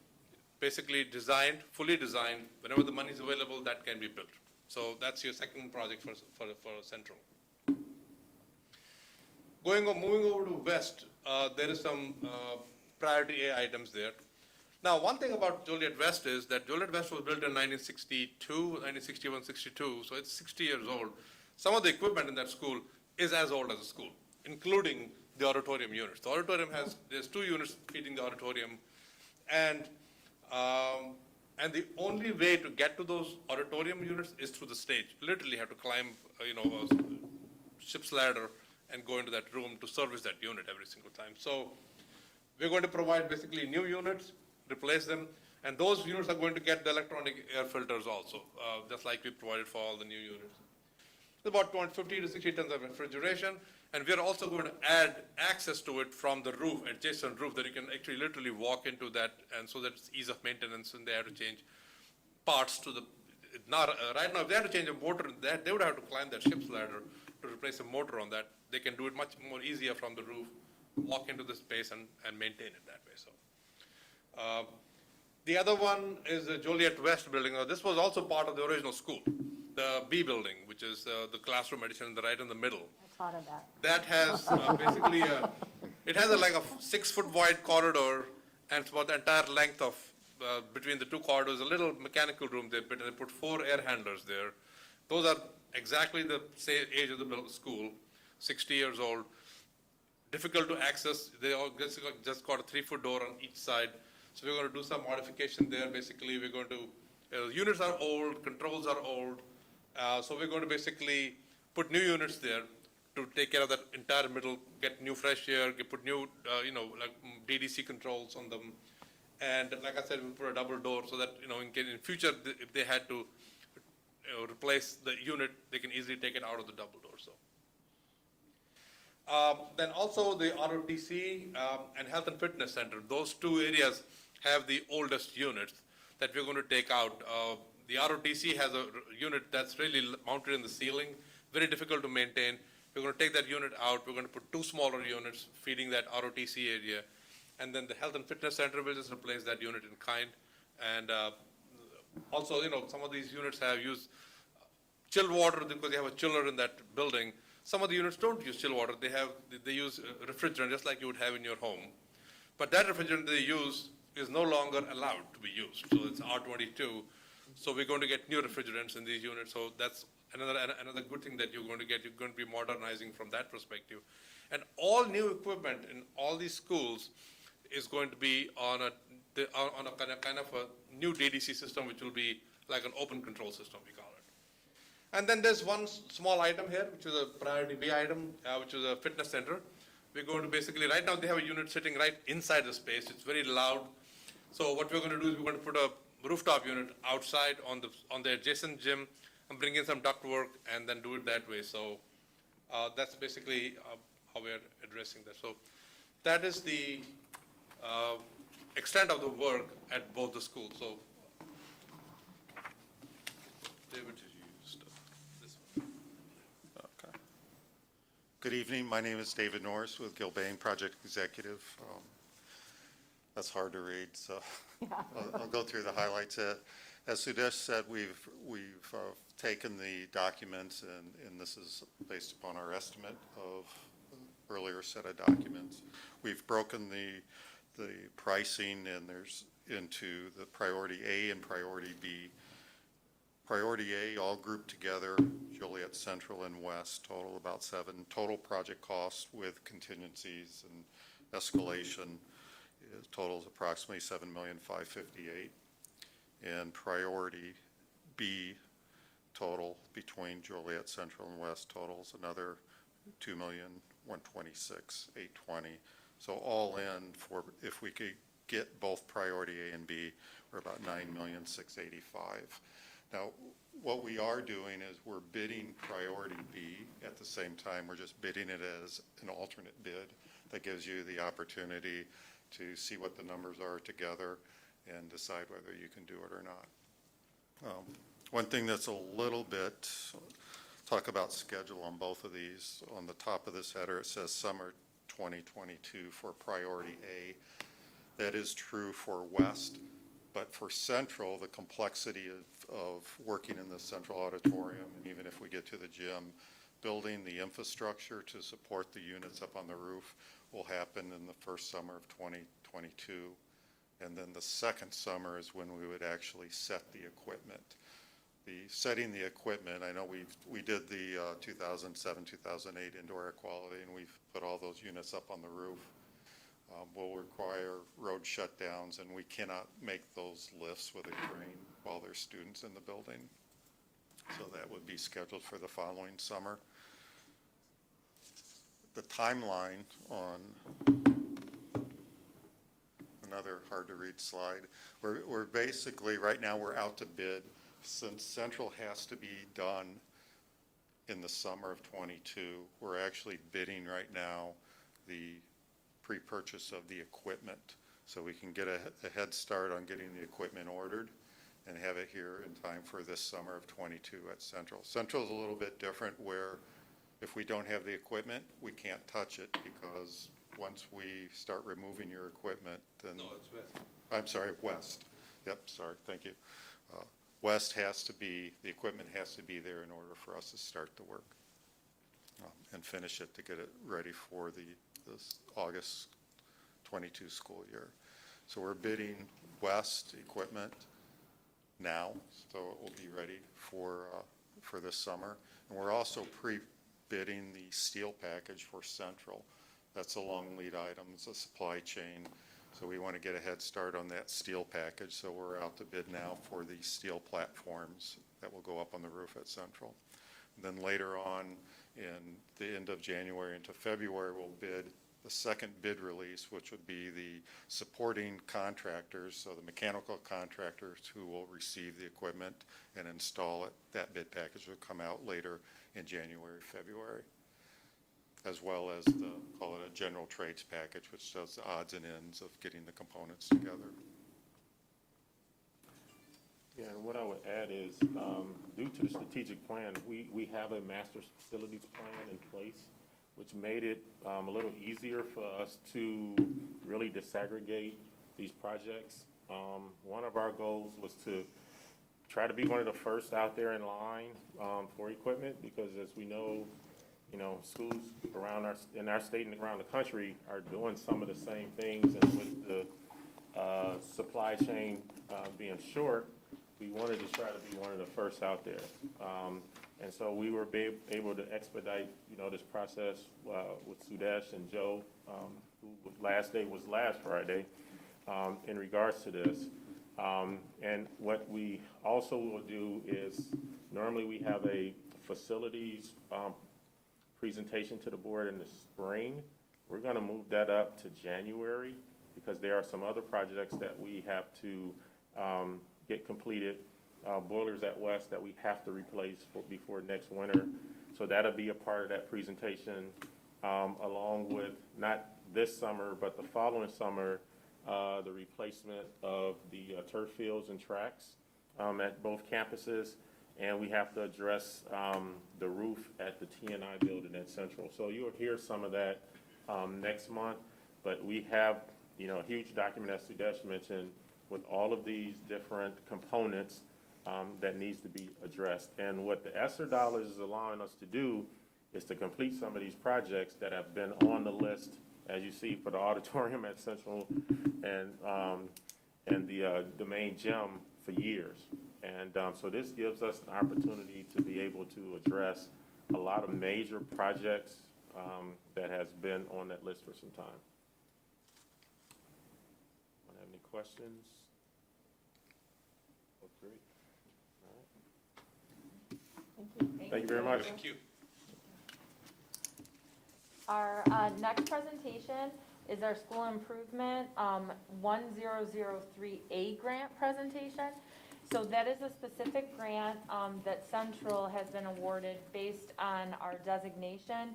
Speaker 13: basically designed, fully designed. Whenever the money is available, that can be built. So that's your second project for Central. Moving over to West, there is some priority A items there. Now, one thing about Juliet West is that Juliet West was built in 1961, 62, so it's 60 years old. Some of the equipment in that school is as old as the school, including the auditorium units. The auditorium there's 2 units feeding the auditorium, and the only way to get to those auditorium units is through the stage. Literally, you have to climb, you know, a ship's ladder and go into that room to service that unit every single time. So we're going to provide basically new units, replace them, and those units are going to get the electronic air filters also, just like we provided for all the new units. About 50 to 60 tons of refrigeration, and we're also going to add access to it from the roof, adjacent roof, that you can actually literally walk into that, and so that it's ease of maintenance, and they have to change parts to the, right now, if they have to change a motor, they would have to climb that ship's ladder to replace a motor on that. They can do it much more easier from the roof walk into the space and maintain it that way, so. The other one is the Juliet West building. Now, this was also part of the original school, the B building, which is the classroom addition right in the middle.
Speaker 4: I thought of that.
Speaker 13: That has basically, it has like a 6-foot wide corridor, and it's about the entire length of, between the two corridors, a little mechanical room there, but they put 4 air handlers there. Those are exactly the same age of the school, 60 years old, difficult to access. They all just got a 3-foot door on each side. So we're going to do some modification there. Basically, we're going to, units are old, controls are old. So we're going to basically put new units there to take care of that entire middle, get new fresh air, put new, like DDC controls on them. And like I said, we'll put a double door so that, in future, if they had to replace the unit, they can easily take it out of the double door, so. Then also the ROTC and Health and Fitness Center, those 2 areas have the oldest units that we're going to take out. The ROTC has a unit that's really mounted in the ceiling, very difficult to maintain. We're going to take that unit out. We're going to put 2 smaller units feeding that ROTC area. And then the Health and Fitness Center will just replace that unit in kind. And also, some of these units have used chilled water because they have a chiller in that building. Some of the units don't use chilled water. They use refrigerant just like you would have in your home. But that refrigerant they use is no longer allowed to be used. So it's R22. So we're going to get new refrigerants in these units. So that's another good thing that you're going to get. You're going to be modernizing from that perspective. And all new equipment in all these schools is going to be on a kind of a new DDC system, which will be like an open control system, we call it. And then there's one small item here, which is a priority B item, which is a fitness center. We're going to basically, right now they have a unit sitting right inside the space. It's very loud. So what we're going to do is we're going to put a rooftop unit outside on the adjacent gym and bring in some duct work and then do it that way. So that's basically how we're addressing that. So that is the extent of the work at both the schools. So David has used this one.
Speaker 14: Okay. Good evening. My name is David Norris with Gilbane, Project Executive. That's hard to read, so I'll go through the highlights. As Sudesh said, we've taken the documents, and this is based upon our estimate of earlier set of documents. We've broken the pricing and there's into the priority A and priority B. Priority A all grouped together, Juliet Central and West, total about 7. Total project cost with contingencies and escalation totals approximately $7,558,000. And priority B total between Juliet Central and West totals another $2,126,820. So all in, for if we could get both priority A and B, we're about $9,685,000. Now, what we are doing is we're bidding priority B at the same time. We're just bidding it as an alternate bid that gives you the opportunity to see what the numbers are together and decide whether you can do it or not. One thing that's a little bit, talk about schedule on both of these. On the top of this header, it says summer 2022 for priority A. That is true for West, but for Central, the complexity of working in the Central Auditorium, and even if we get to the gym, building the infrastructure to support the units up on the roof will happen in the first summer of 2022. And then the second summer is when we would actually set the equipment. Setting the equipment, I know we did the 2007, 2008 indoor air quality, and we've put all those units up on the roof. Will require road shutdowns, and we cannot make those lifts with a crane while there's students in the building. So that would be scheduled for the following summer. The timeline on another hard to read slide. We're basically, right now we're out to bid. Since Central has to be done in the summer of 22, we're actually bidding right now the pre-purchase of the equipment so we can get a head start on getting the equipment ordered and have it here in time for this summer of 22 at Central. Central is a little bit different where if we don't have the equipment, we can't touch it because once we start removing your equipment, then.
Speaker 13: No, it's west.
Speaker 14: I'm sorry, west. Yep, sorry, thank you. West has to be, the equipment has to be there in order for us to start the work and finish it to get it ready for this August 22 school year. So we're bidding west equipment now, so it will be ready for this summer. And we're also pre-bidding the steel package for Central. That's a long lead item, it's a supply chain. So we want to get a head start on that steel package. So we're out to bid now for the steel platforms that will go up on the roof at Central. And then later on in the end of January into February, we'll bid the second bid release, which would be the supporting contractors, so the mechanical contractors who will receive the equipment and install it. That bid package will come out later in January, February, as well as the, call it a general trades package, which does the odds and ends of getting the components together.
Speaker 9: Yeah, and what I would add is, due to the strategic plan, we have a master facilities plan in place, which made it a little easier for us to really disaggregate these projects. One of our goals was to try to be one of the first out there in line for equipment, because as we know, schools in our state and around the country are doing some of the same things, and with the supply chain being short, we wanted to try to be one of the first out there. And so we were able to expedite, this process with Sudesh and Joe, who last day was last Friday, in regards to this. And what we also will do is, normally we have a facilities presentation to the board in the spring. We're going to move that up to January, because there are some other projects that we have to get completed, boilers at West that we have to replace before next winter. So that'll be a part of that presentation, along with, not this summer, but the following summer, the replacement of the turf fields and tracks at both campuses. And we have to address the roof at the T&I building at Central. So you'll hear some of that next month. But we have, a huge document, as Sudesh mentioned, with all of these different components that needs to be addressed. And what the ESSER dollars is allowing us to do is to complete some of these projects that have been on the list, as you see, for the auditorium at Central and the main gym for years. And so this gives us an opportunity to be able to address a lot of major projects that has been on that list for some time. Have any questions? Oh, great. All right. Thank you very much.
Speaker 13: Thank you.
Speaker 6: Our next presentation is our school improvement 1003A grant presentation. So that is a specific grant that Central has been awarded based on our designation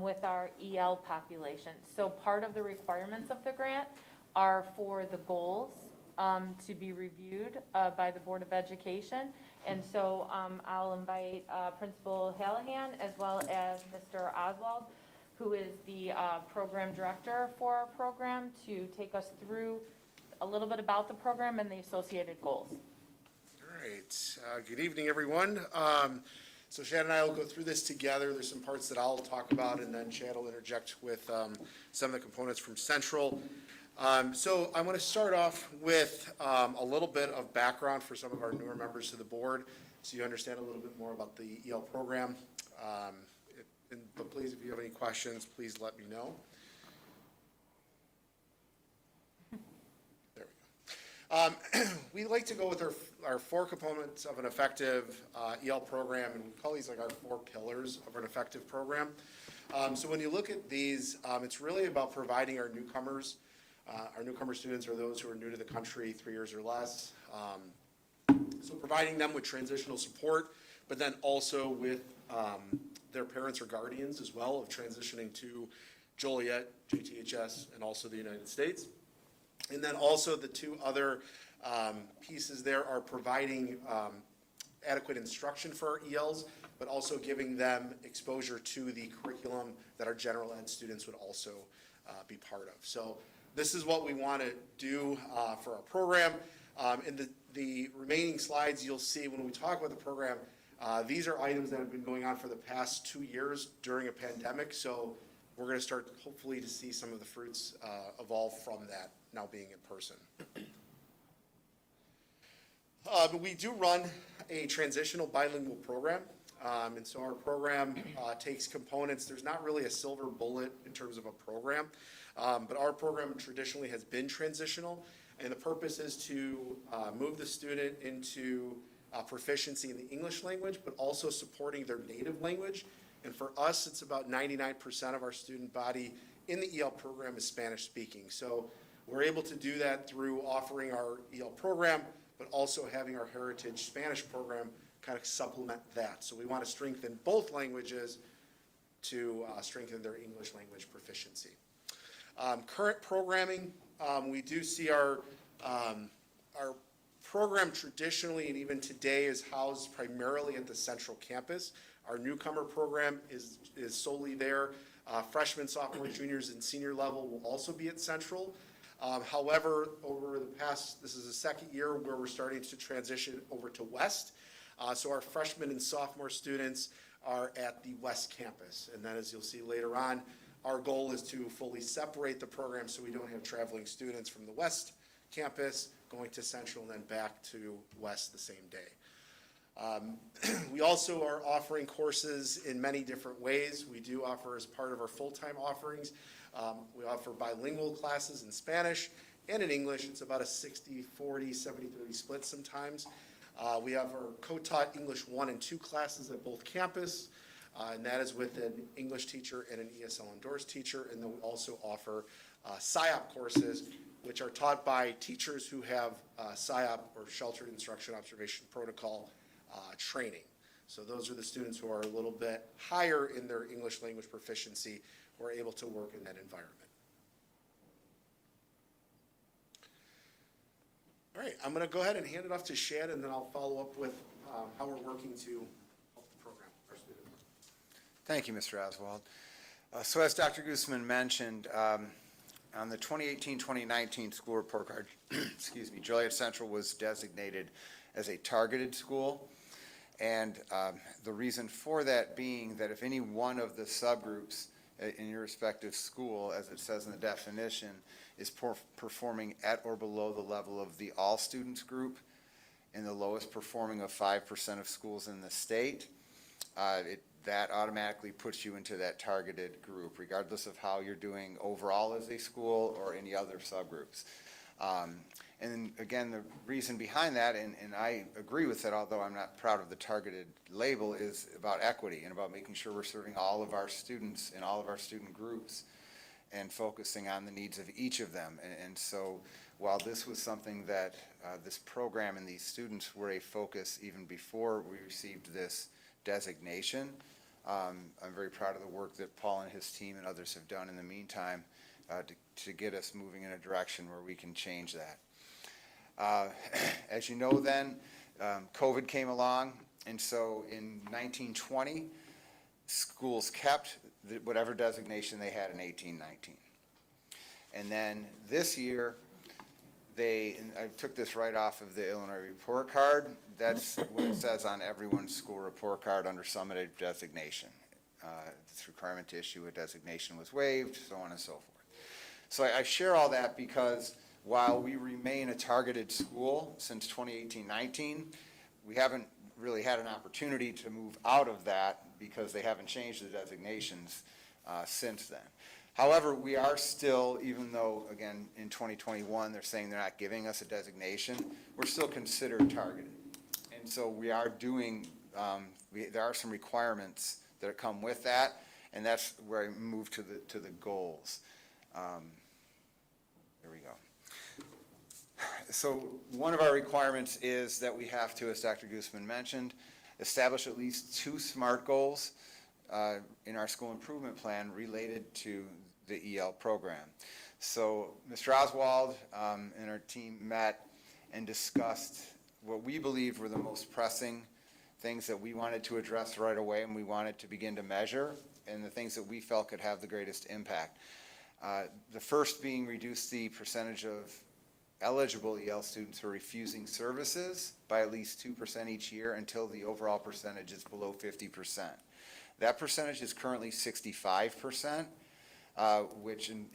Speaker 6: with our EL population. So part of the requirements of the grant are for the goals to be reviewed by the Board of Education. And so I'll invite Principal Hallahan as well as Mr. Oswald, who is the program director for our program, to take us through a little bit about the program and the associated goals.
Speaker 15: All right. Good evening, everyone. So Chad and I will go through this together. There's some parts that I'll talk about, and then Chad will interject with some of the components from Central. So I want to start off with a little bit of background for some of our newer members to the board, so you understand a little bit more about the EL program. But please, if you have any questions, please let me know. There we go. We like to go with our four components of an effective EL program, and we call these like our four pillars of an effective program. So when you look at these, it's really about providing our newcomers. Our newcomer students are those who are new to the country 3 years or less. So providing them with transitional support, but then also with their parents or guardians as well of transitioning to Juliet, JTHS, and also the United States. And then also the two other pieces there are providing adequate instruction for our ELs, but also giving them exposure to the curriculum that our general ed students would also be part of. So this is what we want to do for our program. In the remaining slides, you'll see when we talk about the program, these are items that have been going on for the past 2 years during a pandemic. So we're going to start hopefully to see some of the fruits evolve from that now being in person. We do run a transitional bilingual program. And so our program takes components. There's not really a silver bullet in terms of a program, but our program traditionally has been transitional. And the purpose is to move the student into proficiency in the English language, but also supporting their native language. And for us, it's about 99% of our student body in the EL program is Spanish speaking. So we're able to do that through offering our EL program, but also having our Heritage Spanish program kind of supplement that. So we want to strengthen both languages to strengthen their English language proficiency. Current programming, we do see our program traditionally and even today is housed primarily at the Central Campus. Our newcomer program is solely there. Freshmen, sophomore, juniors, and senior level will also be at Central. However, over the past, this is the second year where we're starting to transition over to West. So our freshmen and sophomore students are at the West Campus. And then as you'll see later on, our goal is to fully separate the program so we don't have traveling students from the West Campus going to Central and then back to West the same day. We also are offering courses in many different ways. We do offer as part of our full-time offerings. We offer bilingual classes in Spanish and in English. It's about a 60-40, 70-30 split sometimes. We have our co-taught English 1 and 2 classes at both campus, and that is with an English teacher and an ESL endorsed teacher. And then we also offer SIOP courses, which are taught by teachers who have SIOP or Sheltered Instruction Observation Protocol training. So those are the students who are a little bit higher in their English language proficiency who are able to work in that environment. All right, I'm going to go ahead and hand it off to Shad, and then I'll follow up with how we're working to help the program, our students.
Speaker 3: Thank you, Mr. Oswald. So as Dr. Guzman mentioned, on the 2018-2019 school report card, excuse me, Juliet Central was designated as a targeted school. And the reason for that being that if any one of the subgroups in your respective school, as it says in the definition, is performing at or below the level of the all students group and the lowest performing of 5% of schools in the state, that automatically puts you into that targeted group, regardless of how you're doing overall as a school or any other subgroups. And again, the reason behind that, and I agree with it, although I'm not proud of the targeted label, is about equity and about making sure we're serving all of our students in all of our student groups and focusing on the needs of each of them. And so while this was something that this program and these students were a focus even before we received this designation, I'm very proud of the work that Paul and his team and others have done in the meantime to get us moving in a direction where we can change that. As you know then, COVID came along, and so in 1920, schools kept whatever designation they had in 1819. And then this year, and I took this right off of the Illinois report card, that's what it says on everyone's school report card under summative designation. This requirement to issue a designation was waived, so on and so forth. So I share all that because while we remain a targeted school since 2018-19, we haven't really had an opportunity to move out of that because they haven't changed the designations since then. However, we are still, even though, again, in 2021, they're saying they're not giving us a designation, we're still considered targeted. And so we are doing, there are some requirements that come with that, and that's where I move to the goals. There we go. So one of our requirements is that we have to, as Dr. Guzman mentioned, establish at least 2 SMART goals in our school improvement plan related to the EL program. So Mr. Oswald and our team met and discussed what we believe were the most pressing things that we wanted to address right away and we wanted to begin to measure, and the things that we felt could have the greatest impact. The first being reduce the percentage of eligible EL students who are refusing services by at least 2% each year until the overall percentage is below 50%. That percentage is currently 65%, which, and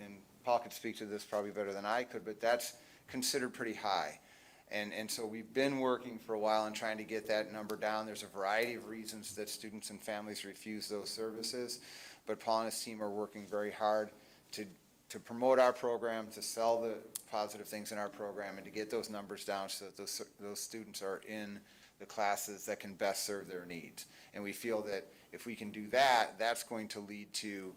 Speaker 3: Paul could speak to this probably better than I could, but that's considered pretty high. And so we've been working for a while on trying to get that number down. There's a variety of reasons that students and families refuse those services, but Paul and his team are working very hard to promote our program, to sell the positive things in our program, and to get those numbers down so that those students are in the classes that can best serve their needs. And we feel that if we can do that, that's going to lead to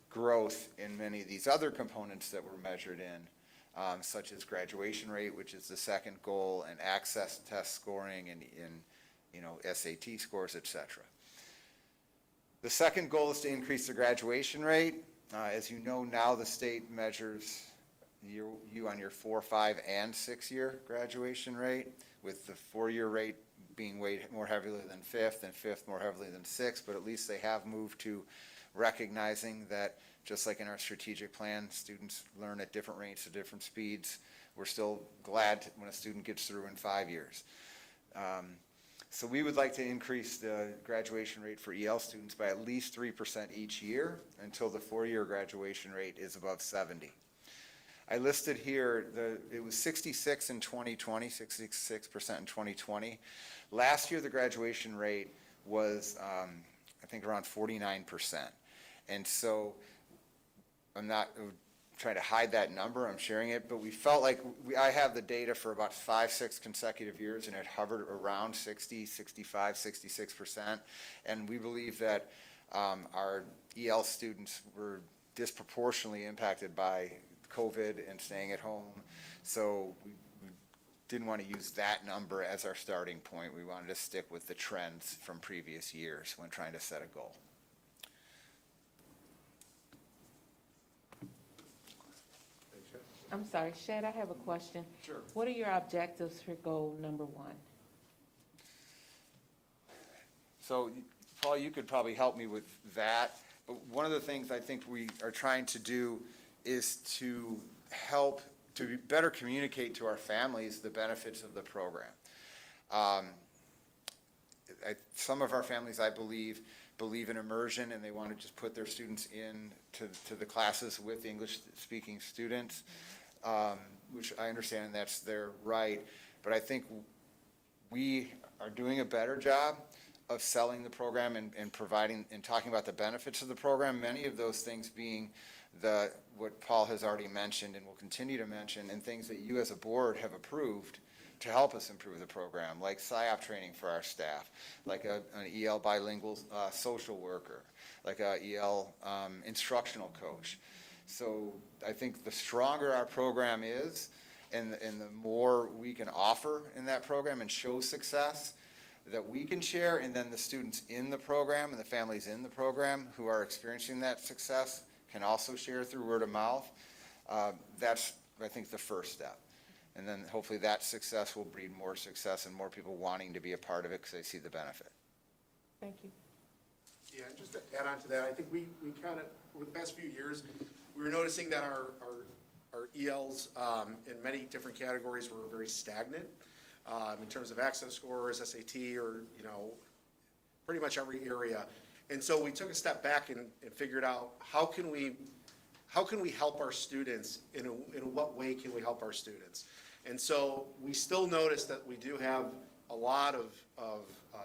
Speaker 3: growth in many of these other components that were measured in, such as graduation rate, which is the second goal, and access test scoring, and SAT scores, et cetera. The second goal is to increase the graduation rate. As you know, now the state measures you on your 4-, 5-, and 6-year graduation rate, with the 4-year rate being weighed more heavily than 5th, and 5th more heavily than 6th, but at least they have moved to recognizing that, just like in our strategic plan, students learn at different rates at different speeds. We're still glad when a student gets through in 5 years. So we would like to increase the graduation rate for EL students by at least 3% each year until the 4-year graduation rate is above 70. I listed here, it was 66 in 2020, 66% in 2020. Last year, the graduation rate was, I think, around 49%. And so I'm not trying to hide that number, I'm sharing it, but we felt like, I have the data for about 5, 6 consecutive years, and it hovered around 60, 65, 66%. And we believe that our EL students were disproportionately impacted by COVID and staying at home. So we didn't want to use that number as our starting point. We wanted to stick with the trends from previous years when trying to set a goal.
Speaker 16: I'm sorry, Shad, I have a question.
Speaker 3: Sure.
Speaker 16: What are your objectives for goal number 1?
Speaker 3: So, Paul, you could probably help me with that. But one of the things I think we are trying to do is to help to better communicate to our families the benefits of the program. Some of our families, I believe in immersion, and they want to just put their students in to the classes with English-speaking students, which I understand that's their right. But I think we are doing a better job of selling the program and providing and talking about the benefits of the program, many of those things being what Paul has already mentioned and will continue to mention, and things that you as a board have approved to help us improve the program, like PSYOP training for our staff, like an EL bilingual social worker, like a EL instructional coach. So I think the stronger our program is, and the more we can offer in that program and show success that we can share, and then the students in the program and the families in the program who are experiencing that success can also share through word of mouth. That's, I think, the first step. And then hopefully that success will breed more success and more people wanting to be a part of it because they see the benefit.
Speaker 16: Thank you.
Speaker 15: Yeah, and just to add on to that, I think we kind of, over the past few years, we were noticing that our ELs in many different categories were very stagnant in terms of access scores, SAT, or, pretty much every area. And so we took a step back and figured out how can we help our students, in what way can we help our students? And so we still notice that we do have a lot of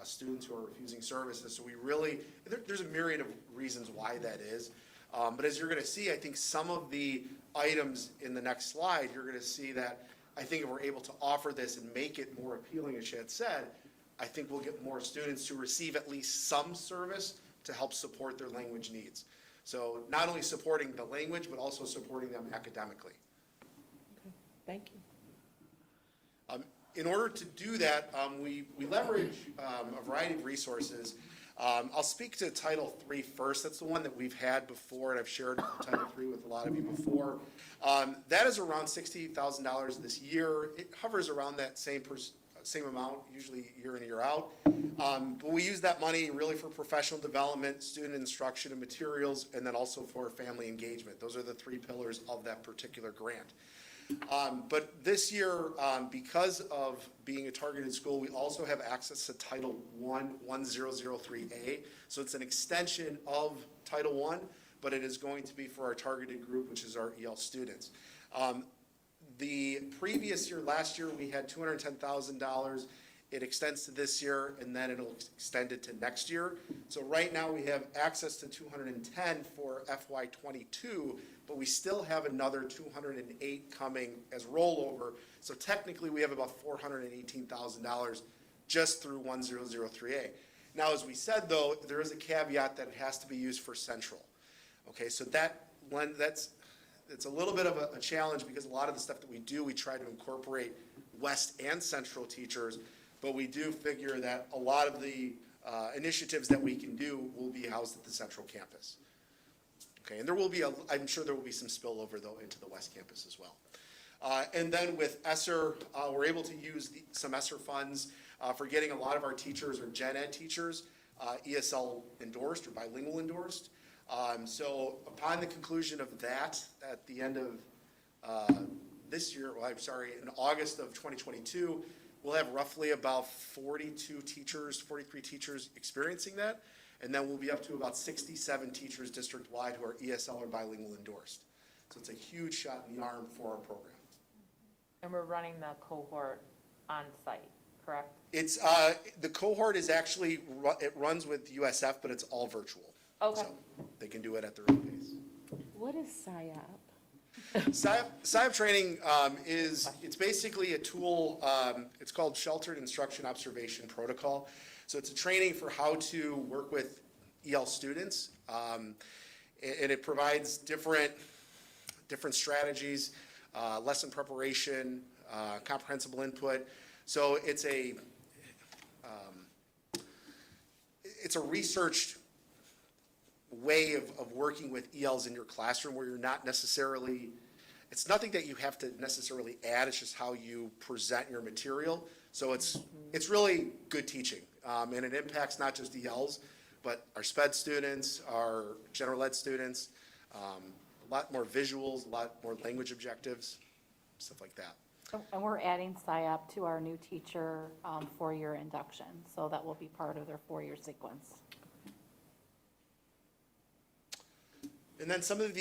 Speaker 15: students who are refusing services. So we really, there's a myriad of reasons why that is. But as you're going to see, I think some of the items in the next slide, you're going to see that I think if we're able to offer this and make it more appealing, as Shad said, I think we'll get more students to receive at least some service to help support their language needs. So not only supporting the language, but also supporting them academically.
Speaker 16: Okay. Thank you.
Speaker 15: In order to do that, we leverage a variety of resources. I'll speak to Title III first. That's the one that we've had before, and I've shared Title III with a lot of you before. That is around $60,000 this year. It hovers around that same same amount, usually year in, year out. But we use that money really for professional development, student instruction and materials, and then also for family engagement. Those are the three pillars of that particular grant. But this year, because of being a targeted school, we also have access to Title I 1003A. So it's an extension of Title I, but it is going to be for our targeted group, which is our EL students. The previous year, last year, we had $210,000. It extends to this year, and then it'll extend it to next year. So right now, we have access to 210 for FY '22, but we still have another 208 coming as rollover. So technically, we have about $418,000 just through 1003A. Now, as we said, though, there is a caveat that it has to be used for central. Okay, so it's a little bit of a challenge because a lot of the stuff that we do, we try to incorporate West and Central teachers, but we do figure that a lot of the initiatives that we can do will be housed at the Central campus. Okay, and there will be, I'm sure there will be some spillover though into the West campus as well. And then with ESSER, we're able to use some ESSER funds for getting a lot of our teachers or gen ed teachers ESL endorsed or bilingual endorsed. So upon the conclusion of that, at the end of this year, well, I'm sorry, in August of 2022, we'll have roughly about 42 teachers, 43 teachers experiencing that. And then we'll be up to about 67 teachers district-wide who are ESL or bilingual endorsed. So it's a huge shot in the arm for our program.
Speaker 6: And we're running the cohort on site, correct?
Speaker 15: It's, the cohort is actually, it runs with USF, but it's all virtual.
Speaker 6: Okay.
Speaker 15: So they can do it at their own pace.
Speaker 16: What is PSYOP?
Speaker 15: PSYOP training it's basically a tool, it's called Sheltered Instruction Observation Protocol. So it's a training for how to work with EL students, and it provides different strategies, lesson preparation, comprehensible input. So it's a researched way of working with ELs in your classroom where you're not necessarily, it's nothing that you have to necessarily add, it's just how you present your material. So it's really good teaching, and it impacts not just ELs, but our SPED students, our general ed students, a lot more visuals, a lot more language objectives, stuff like that.
Speaker 6: And we're adding PSYOP to our new teacher 4-year induction, so that will be part of their 4-year sequence.
Speaker 15: And then some of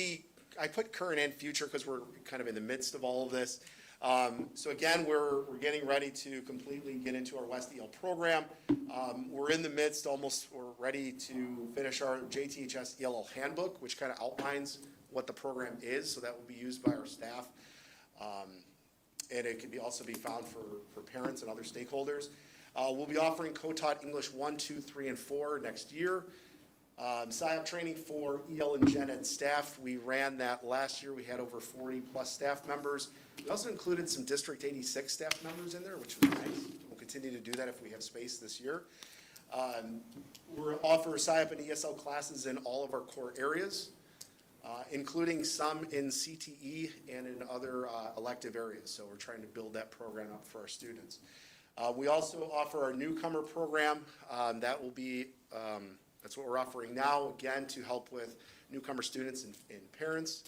Speaker 15: I put current and future because we're kind of in the midst of all of this. So again, we're getting ready to completely get into our West EL program. We're in the midst, we're ready to finish our JTHS ELL handbook, which kind of outlines what the program is, so that will be used by our staff. And it can also be found for parents and other stakeholders. We'll be offering co-taught English 1, 2, 3, and 4 next year. PSYOP training for EL and Gen Ed staff. We ran that last year. We had over 40 plus staff members. We also included some District 86 staff members in there, which was nice. We'll continue to do that if we have space this year. We'll offer PSYOP and ESL classes in all of our core areas, including some in CTE and in other elective areas. So we're trying to build that program up for our students. We also offer our newcomer program. That will be that's what we're offering now, again, to help with newcomer students and parents.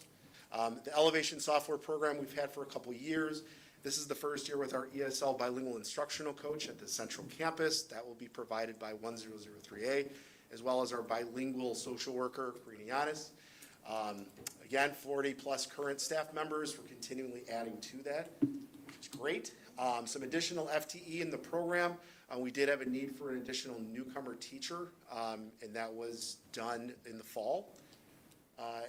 Speaker 15: The Elevation software program we've had for a couple years. This is the first year with our ESL bilingual instructional coach at the Central campus. That will be provided by 1003A, as well as our bilingual social worker, Rotc. Again, 40 plus current staff members. We're continually adding to that, which is great. Some additional FTE in the program. We did have a need for an additional newcomer teacher, and that was done in the fall.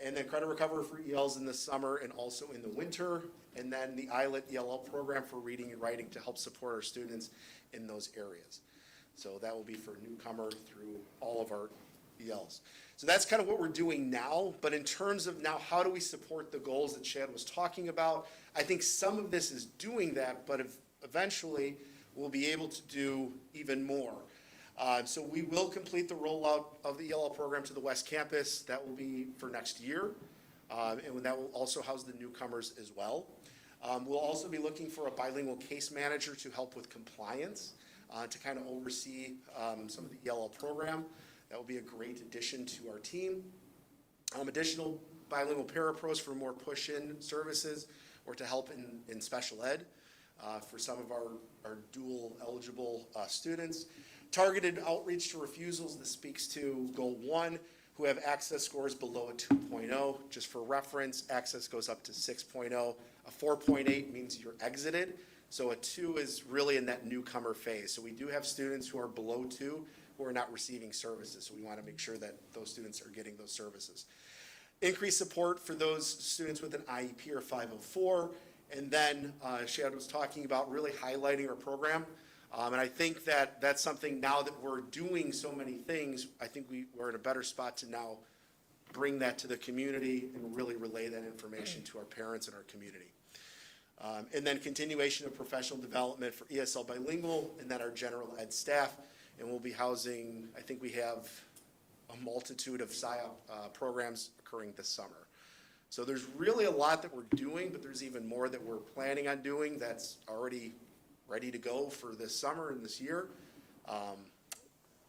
Speaker 15: And then credit recovery for ELs in the summer and also in the winter. And then the ILET ELL program for reading and writing to help support our students in those areas. So that will be for newcomer through all of our ELs. So that's kind of what we're doing now. But in terms of now, how do we support the goals that Chad was talking about? I think some of this is doing that, but eventually we'll be able to do even more. So we will complete the rollout of the ELL program to the West Campus. That will be for next year. And that will also house the newcomers as well. We'll also be looking for a bilingual case manager to help with compliance, to kind of oversee some of the ELL program. That will be a great addition to our team. Additional bilingual parapros for more push-in services or to help in special ed for some of our dual eligible students. Targeted outreach to refusals. This speaks to goal 1, who have access scores below a 2.0. Just for reference, access goes up to 6.0. A 4.8 means you're exited. So a 2 is really in that newcomer phase. So we do have students who are below 2 who are not receiving services. So we want to make sure that those students are getting those services. Increased support for those students with an IEP or 504. And then Shad was talking about really highlighting our program. And I think that that's something now that we're doing so many things, I think we're in a better spot to now bring that to the community and really relay that information to our parents and our community. And then continuation of professional development for ESL Bilingual and then our general ed staff. And we'll be housing, I think we have a multitude of SIOP programs occurring this summer. So there's really a lot that we're doing, but there's even more that we're planning on doing that's already ready to go for this summer and this year.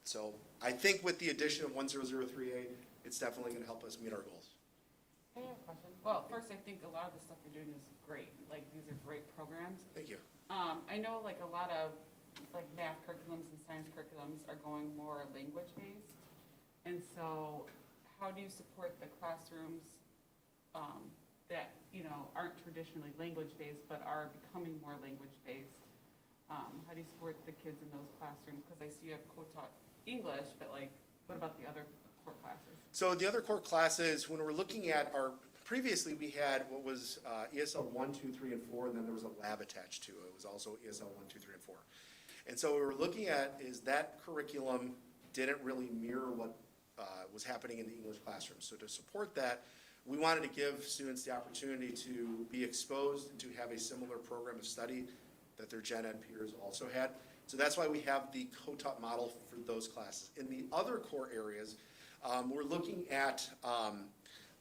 Speaker 15: So I think with the addition of 10038, it's definitely going to help us meet our goals.
Speaker 16: I have a question. Well, first, I think a lot of the stuff you're doing is great. Like, these are great programs.
Speaker 15: Thank you.
Speaker 16: I know like a lot of like math curriculums and science curriculums are going more language-based. And so how do you support the classrooms that, you know, aren't traditionally language-based but are becoming more language-based? How do you support the kids in those classrooms? Because I see you have co-taught English, but like, what about the other core classes?
Speaker 15: So the other core classes, when we're looking at previously we had what was ESL 1, 2, 3, and 4, and then there was a lab attached to it. It was also ESL 1, 2, 3, and 4. And so what we were looking at is that curriculum didn't really mirror what was happening in the English classroom. So to support that, we wanted to give students the opportunity to be exposed and to have a similar program of study that their gen ed peers also had. So that's why we have the co-taught model for those classes. In the other core areas, we're looking at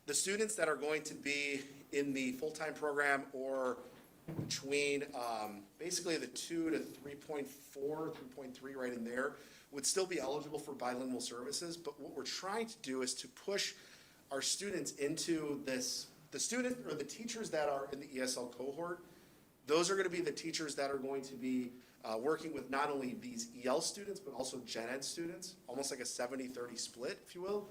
Speaker 15: the students that are going to be in the full-time program or between basically the 2 to 3.4, 3.3 right in there would still be eligible for bilingual services. But what we're trying to do is to push our students into this, the student or the teachers that are in the ESL cohort, those are going to be the teachers that are going to be working with not only these EL students, but also gen ed students, almost like a 70-30 split, if you will.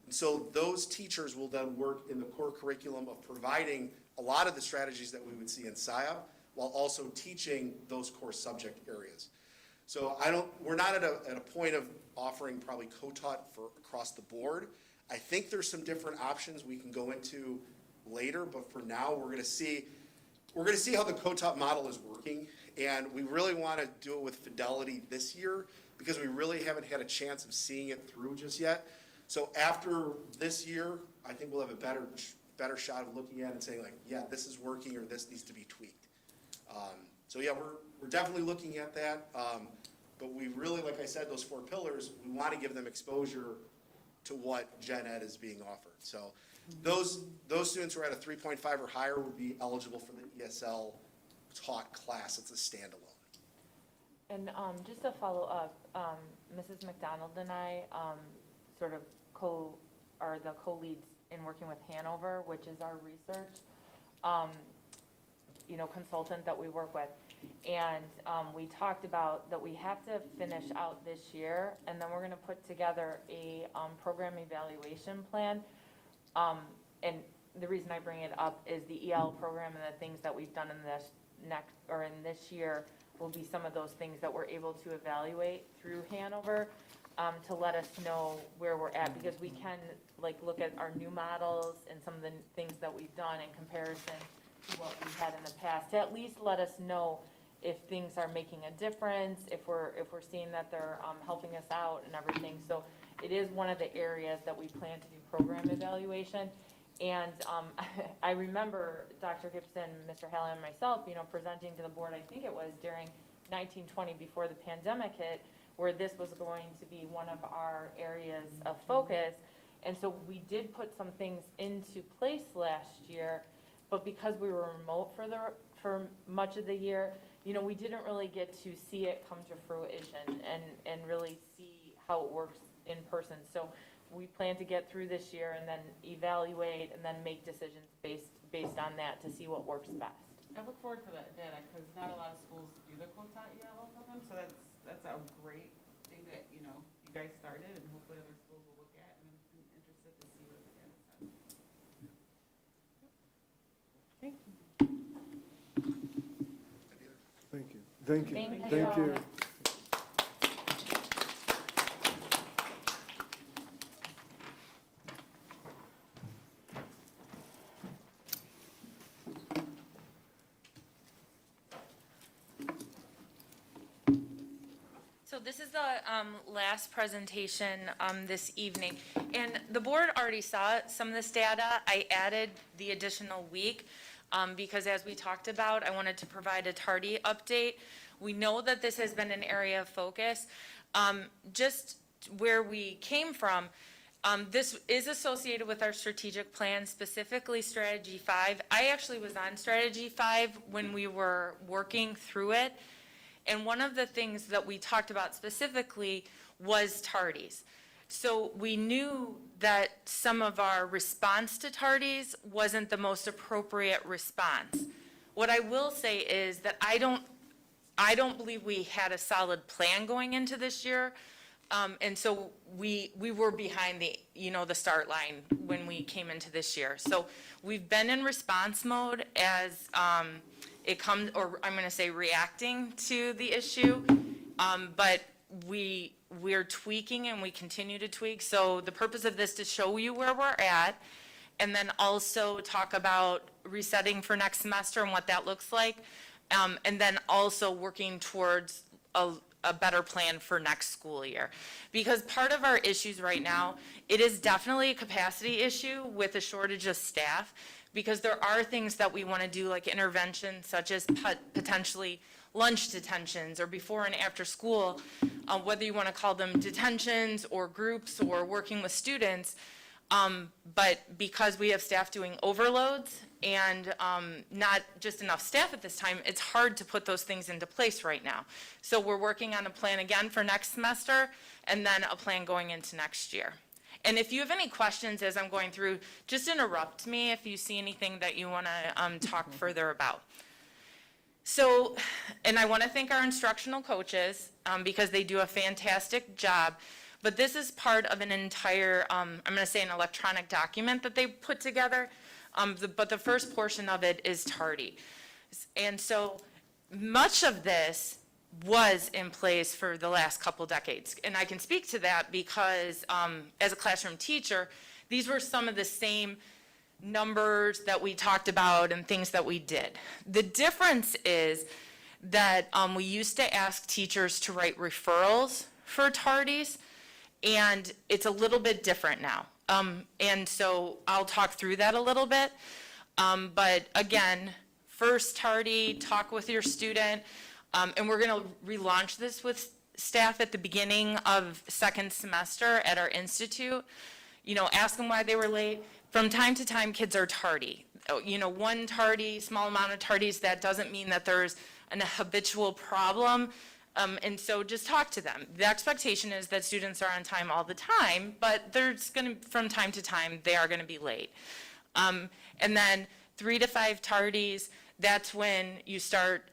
Speaker 15: So those teachers will then work in the core curriculum of providing a lot of the strategies that we would see in SIOP, while also teaching those core subject areas. So we're not at a point of offering probably co-taught for across the board. I think there's some different options we can go into later, but for now, we're gonna see how the co-taught model is working, and we really want to do it with fidelity this year because we really haven't had a chance of seeing it through just yet. So after this year, I think we'll have a better shot of looking at it and saying like, yeah, this is working or this needs to be tweaked. So yeah, we're definitely looking at that, but we really, like I said, those 4 pillars, we want to give them exposure to what gen ed is being offered. So those students who are at a 3.5 or higher would be eligible for the ESL taught class. It's a standalone.
Speaker 6: And just to follow up, Mrs. McDonald and I sort of are the co-leads in working with Hanover, which is our research consultant that we work with. And we talked about that we have to finish out this year, and then we're going to put together a program evaluation plan. And the reason I bring it up is the EL program and the things that we've done in this year will be some of those things that we're able to evaluate through Hanover to let us know where we're at, because we can look at our new models and some of the things that we've done in comparison to what we've had in the past, to at least let us know if things are making a difference, if we're seeing that they're helping us out and everything. So it is one of the areas that we plan to do program evaluation. And I remember Dr. Gibson, Mr. Hallam, and myself, presenting to the board, I think it was during 1920 before the pandemic hit, where this was going to be one of our areas of focus. And so we did put some things into place last year, but because we were remote for much of the year, you know, we didn't really get to see it come to fruition and really see how it works in person. So we plan to get through this year and then evaluate and then make decisions based on that to see what works best.
Speaker 16: I look forward to that data, because not a lot of schools do the quota ELL program, so that's a great thing that, you know, you guys started, and hopefully other schools will look at, and I'm interested to see what the data says.
Speaker 6: Thank you.
Speaker 1: Thank you. Thank you.
Speaker 6: Thank you.
Speaker 1: Thank you.
Speaker 5: So this is the last presentation this evening, and the board already saw some of this data. I added the additional week because, as we talked about, I wanted to provide a tardy update. We know that this has been an area of focus. Just where we came from, this is associated with our strategic plan, specifically Strategy 5. I actually was on Strategy 5 when we were working through it. And one of the things that we talked about specifically was tardies. So we knew that some of our response to tardies wasn't the most appropriate response. What I will say is that I don't believe we had a solid plan going into this year. And so we were behind the start line when we came into this year. So we've been in response mode as it comes, or I'm going to say reacting to the issue, but we're tweaking and we continue to tweak. So the purpose of this is to show you where we're at, and then also talk about resetting for next semester and what that looks like, and then also working towards a better plan for next school year. Because part of our issues right now, it is definitely a capacity issue with a shortage of staff, because there are things that we want to do, like interventions such as potentially lunch detentions or before and after school, whether you want to call them detentions or groups or working with students. But because we have staff doing overloads and not just enough staff at this time, it's hard to put those things into place right now. So we're working on a plan again for next semester, and then a plan going into next year. And if you have any questions as I'm going through, just interrupt me if you see anything that you want to talk further about. So, and I want to thank our instructional coaches because they do a fantastic job. But this is part of an entire, I'm going to say an electronic document that they put together. But the first portion of it is tardy. And so much of this was in place for the last couple decades. And I can speak to that because as a classroom teacher, these were some of the same numbers that we talked about and things that we did. The difference is that we used to ask teachers to write referrals for tardies, and it's a little bit different now. And so I'll talk through that a little bit. But again, first tardy, talk with your student. And we're going to relaunch this with staff at the beginning of second semester at our institute. You know, ask them why they were late. From time to time, kids are tardy. You know, one tardy, small amount of tardies, that doesn't mean that there's an habitual problem. And so just talk to them. The expectation is that students are on time all the time, but there's going to, from time to time, they are going to be late. And then 3 to 5 tardies, that's when you start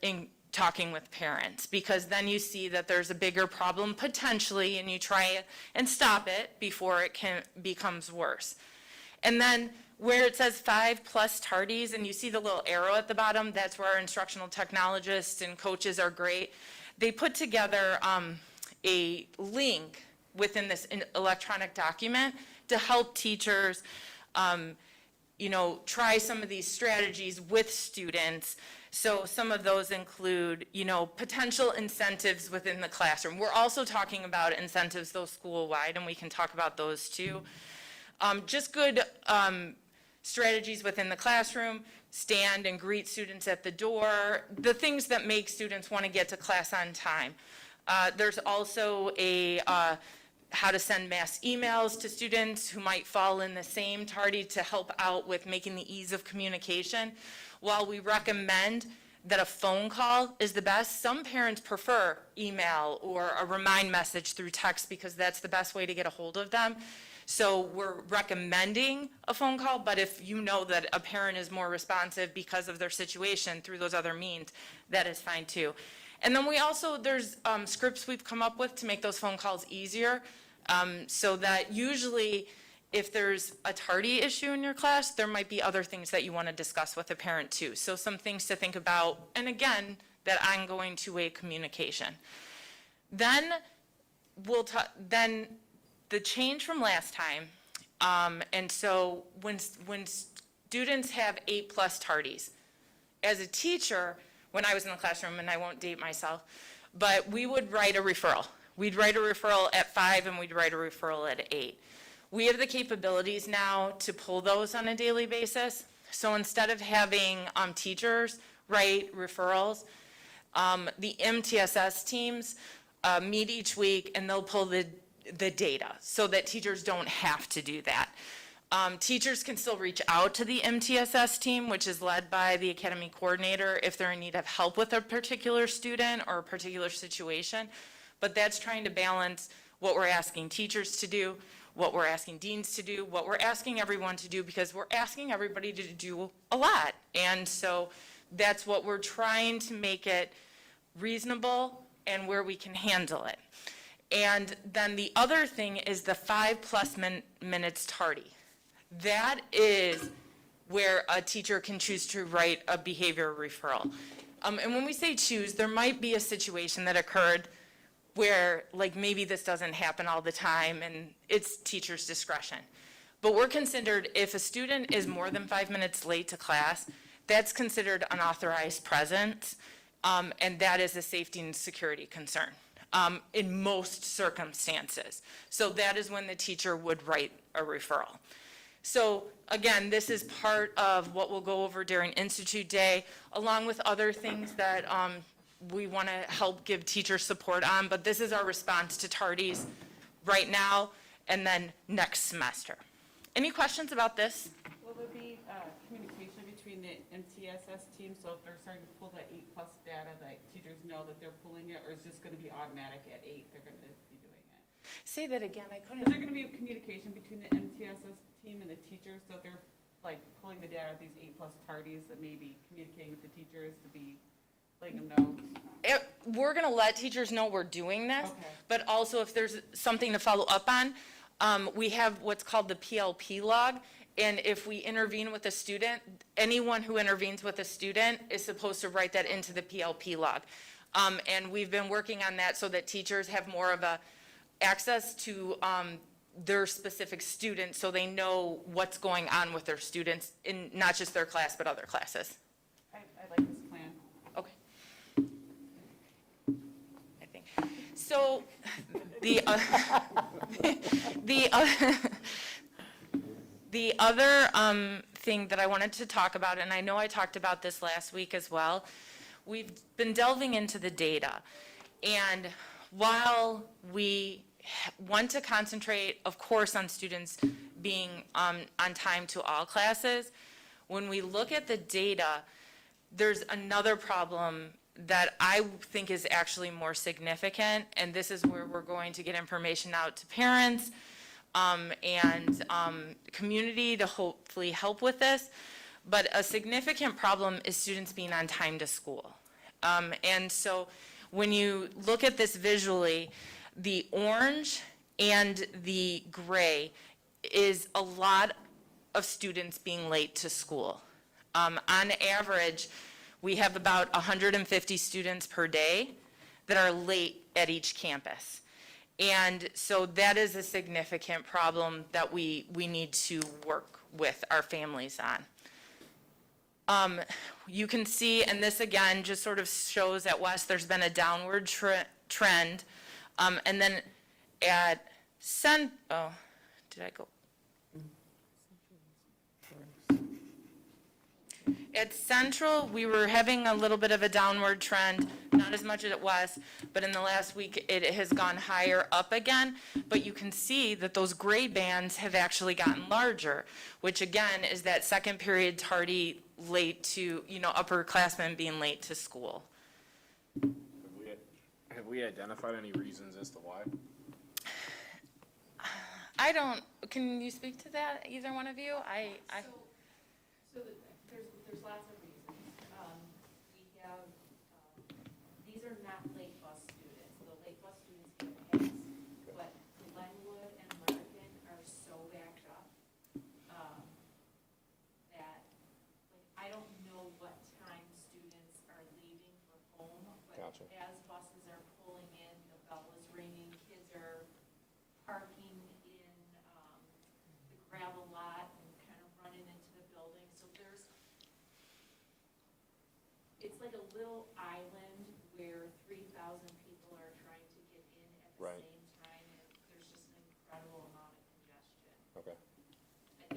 Speaker 5: talking with parents, because then you see that there's a bigger problem potentially, and you try and stop it before it becomes worse. And then where it says 5+ tardies, and you see the little arrow at the bottom, that's where our instructional technologists and coaches are great. They put together a link within this electronic document to help teachers, you know, try some of these strategies with students. So some of those include, you know, potential incentives within the classroom. We're also talking about incentives, though, school-wide, and we can talk about those too. Just good strategies within the classroom, stand and greet students at the door, the things that make students want to get to class on time. There's also a
Speaker 11: how to send mass emails to students who might fall in the same tardy to help out with making the ease of communication. While we recommend that a phone call is the best, some parents prefer email or a remind message through text because that's the best way to get a hold of them. So we're recommending a phone call, but if you know that a parent is more responsive because of their situation through those other means, that is fine too. And then we also, there's scripts we've come up with to make those phone calls easier, so that usually if there's a tardy issue in your class, there might be other things that you want to discuss with a parent too. So some things to think about, and again, that ongoing two-way communication. Then then the change from last time, and so when students have 8+ tardies, as a teacher, when I was in the classroom, and I won't date myself, but we would write a referral. We'd write a referral at 5 and we'd write a referral at 8. We have the capabilities now to pull those on a daily basis. So instead of having teachers write referrals, the MTSS teams meet each week and they'll pull the data so that teachers don't have to do that. Teachers can still reach out to the MTSS team, which is led by the academy coordinator, if they're in need of help with a particular student or a particular situation. But that's trying to balance what we're asking teachers to do, what we're asking deans to do, what we're asking everyone to do, because we're asking everybody to do a lot. And so that's what we're trying to make it reasonable and where we can handle it. And then the other thing is the 5+ minutes tardy. That is where a teacher can choose to write a behavior referral. And when we say choose, there might be a situation that occurred where, like, maybe this doesn't happen all the time and it's teacher's discretion. But we're considered, if a student is more than 5 minutes late to class, that's considered unauthorized presence, and that is a safety and security concern in most circumstances. So that is when the teacher would write a referral. So again, this is part of what we'll go over during Institute Day, along with other things that we want to help give teacher support on, but this is our response to tardies right now and then next semester. Any questions about this?
Speaker 16: Will there be communication between the MTSS team, so if they're starting to pull that 8+ data, that teachers know that they're pulling it, or is this going to be automatic at 8, they're going to be doing it?
Speaker 11: Say that again, I couldn't.
Speaker 16: Is there going to be a communication between the MTSS team and the teachers, so they're like pulling the data of these 8+ tardies, that maybe communicating with the teachers to be letting them know?
Speaker 11: We're going to let teachers know we're doing this,
Speaker 16: Okay.
Speaker 11: but also if there's something to follow up on, we have what's called the PLP log, and if we intervene with a student, anyone who intervenes with a student is supposed to write that into the PLP log. And we've been working on that so that teachers have more of a access to their specific students, so they know what's going on with their students in not just their class, but other classes.
Speaker 16: I like this plan.
Speaker 11: Okay. I think. So the other thing that I wanted to talk about, and I know I talked about this last week as well, we've been delving into the data. And while we want to concentrate, of course, on students being on time to all classes, when we look at the data, there's another problem that I think is actually more significant, and this is where we're going to get information out to parents and community to hopefully help with this. But a significant problem is students being on time to school. And so when you look at this visually, the orange and the gray is a lot of students being late to school. On average, we have about 150 students per day that are late at each campus. And so that is a significant problem that we need to work with our families on. You can see, and this again just sort of shows at West there's been a downward trend. And then at At Central, we were having a little bit of a downward trend, not as much as it was, but in the last week, it has gone higher up again. But you can see that those gray bands have actually gotten larger, which again is that second period tardy, late to, upperclassmen being late to school.
Speaker 2: Have we identified any reasons as to why?
Speaker 11: Can you speak to that, either one of you?
Speaker 17: So there's lots of reasons. We have, these are not late bus students. The late bus students get a pass, but Glenwood and Larkin are so backed up, that, I don't know what time students are leaving for home, but
Speaker 2: Gotcha.
Speaker 17: as buses are pulling in, the bell is ringing, kids are parking in, the gravel lot and kind of running into the building. So it's like a little island where 3,000 people are trying to get in at the
Speaker 2: Right.
Speaker 17: same time, and there's just an incredible amount of congestion.
Speaker 2: Okay.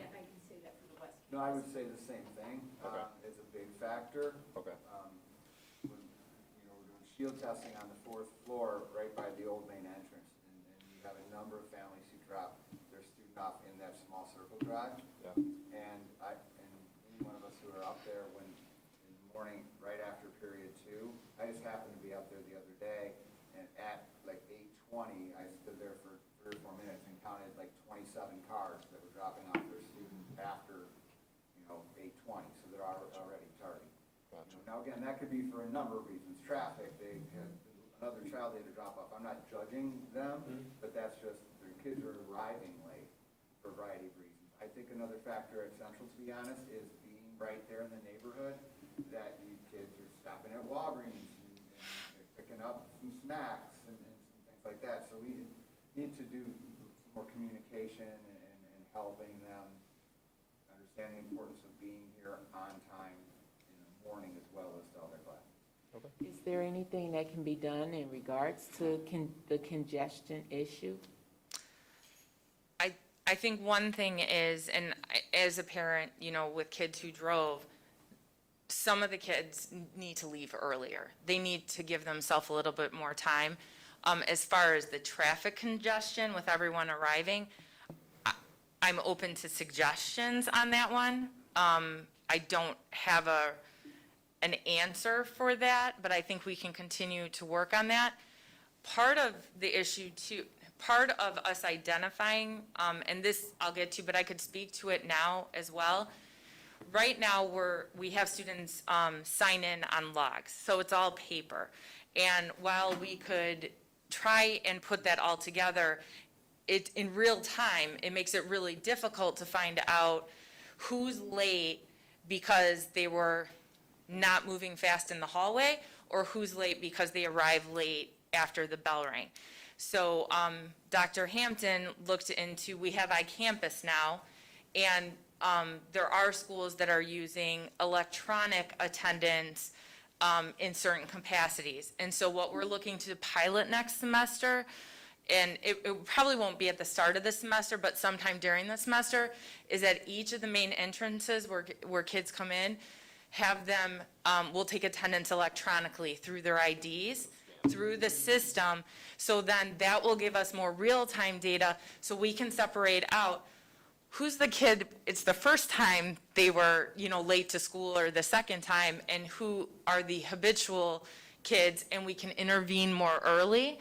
Speaker 17: I can say that for the West.
Speaker 18: No, I would say the same thing.
Speaker 2: Okay.
Speaker 18: It's a big factor.
Speaker 2: Okay.
Speaker 18: When, we're doing shield testing on the 4th floor, right by the old main entrance, and you have a number of families who drop their student off in that small circle drive.
Speaker 2: Yeah.
Speaker 18: And any one of us who are up there when, in the morning, right after period 2, I just happened to be up there the other day, and at like 8:20, I stood there for 3 or 4 minutes and counted like 27 cars that were dropping off their students after, 8:20, so they're already tardy.
Speaker 2: Gotcha.
Speaker 18: Now, again, that could be for a number of reasons. Traffic, they had another child they had to drop off. I'm not judging them, but that's just, their kids are arriving late for a variety of reasons. I think another factor at Central, to be honest, is being right there in the neighborhood, that you kids are stopping at Walgreens and picking up some snacks and some things like that. So we need to do some more communication and helping them understand the importance of being here on time in the morning as well as to other classes.
Speaker 19: Is there anything that can be done in regards to the congestion issue?
Speaker 11: I think one thing is, and as a parent, with kids who drove, some of the kids need to leave earlier. They need to give themselves a little bit more time. As far as the traffic congestion with everyone arriving, I'm open to suggestions on that one. I don't have an answer for that, but I think we can continue to work on that. Part of the issue too, part of us identifying, and this I'll get to, but I could speak to it now as well. Right now, we have students sign in on logs, so it's all paper. And while we could try and put that all together, in real time, it makes it really difficult to find out who's late because they were not moving fast in the hallway, or who's late because they arrived late after the bell rang. So Dr. Hampton looked into, we have iCampus now, and there are schools that are using electronic attendance in certain capacities. And so what we're looking to pilot next semester, and it probably won't be at the start of the semester, but sometime during the semester, is at each of the main entrances where kids come in, have them, we'll take attendance electronically through their IDs, through the system, so then that will give us more real-time data so we can separate out who's the kid, it's the first time they were, late to school, or the second time, and who are the habitual kids, and we can intervene more early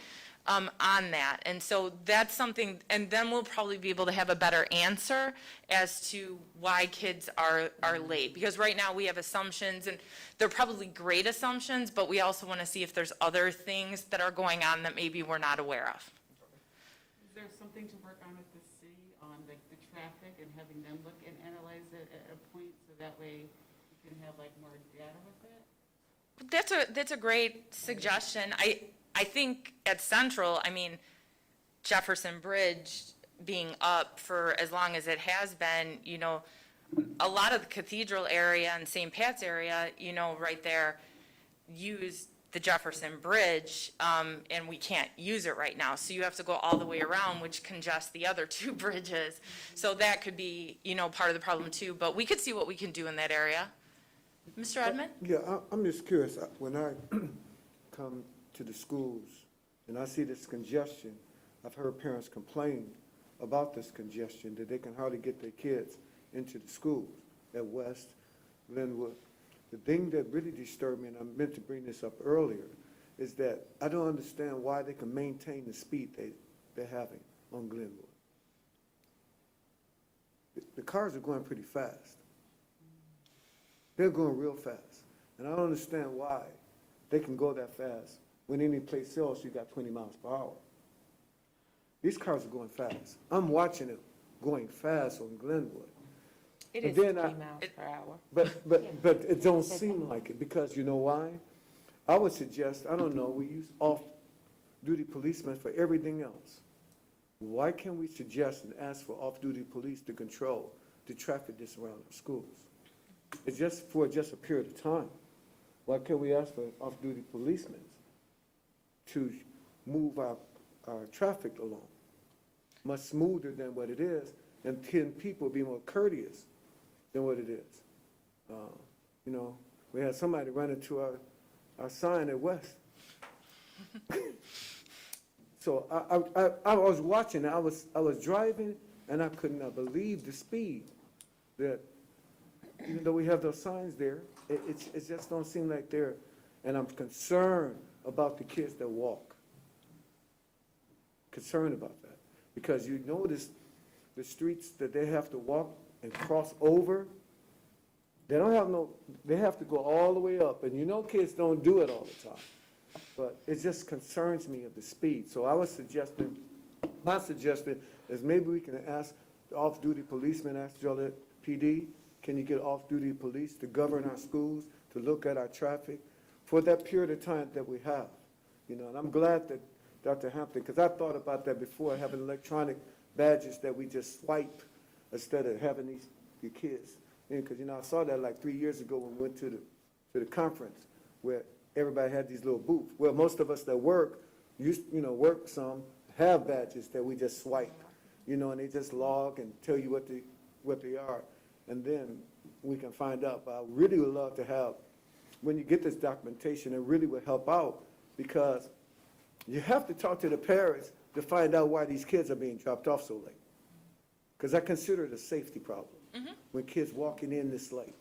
Speaker 11: on that. And so that's something, and then we'll probably be able to have a better answer as to why kids are late. Because right now we have assumptions, and they're probably great assumptions, but we also want to see if there's other things that are going on that maybe we're not aware of.
Speaker 16: Is there something to work on with the city on the traffic and having them look and analyze it at a point, so that way you can have more data with it?
Speaker 11: That's a great suggestion. I think at Central, Jefferson Bridge being up for as long as it has been, a lot of the Cathedral area and St. Pat's area, right there, use the Jefferson Bridge, and we can't use it right now. So you have to go all the way around, which congests the other 2 bridges. So that could be, part of the problem too. But we could see what we can do in that area.
Speaker 5: Mr. Edmond?
Speaker 1: Yeah, I'm just curious. When I come to the schools and I see this congestion, I've heard parents complain about this congestion, that they can hardly get their kids into the schools at West, Glenwood. The thing that really disturbed me, and I meant to bring this up earlier, is that I don't understand why they can maintain the speed they're having on Glenwood. The cars are going pretty fast. They're going real fast. And I don't understand why they can go that fast when any place else you got 20 miles per hour. These cars are going fast. I'm watching it going fast on Glenwood.
Speaker 19: It
Speaker 1: But
Speaker 19: is
Speaker 1: then
Speaker 19: 50 miles per hour.
Speaker 1: But it don't seem like it, because you know why? I would suggest, I don't know, we use off-duty policemen for everything else. Why can't we suggest and ask for off-duty police to control the traffic that's around our schools? It's just for a period of time. Why can't we ask for off-duty policemen to move our traffic along much smoother than what it is, and can people be more courteous than what it is? You know, we had somebody run into our sign at West. So I was watching, I was driving, and I could not believe the speed that, even though we have those signs there, it just don't seem like they're, and I'm concerned about the kids that walk. Concerned about that, because you notice the streets that they have to walk and cross over, they have to go all the way up, and you know kids don't do it all the time. But it just concerns me of the speed. So my suggestion is maybe we can ask the off-duty policemen, ask Juliet PD, can you get off-duty police to govern our schools, to look at our traffic for that period of time that we have? You know, and I'm glad that Dr. Hampton, because I thought about that before, having electronic badges that we just swipe instead of having the kids. Because, you know, I saw that like 3 years ago when we went to the conference where everybody had these little booths. Well, most of us that work, work some, have badges that we just swipe, and they just log and tell you what they are. And then we can find out. But I really would love to have, when you get this documentation, it really would help out, because you have to talk to the parents to find out why these kids are being dropped off so late. Because I consider it a safety problem when kids walking in this late.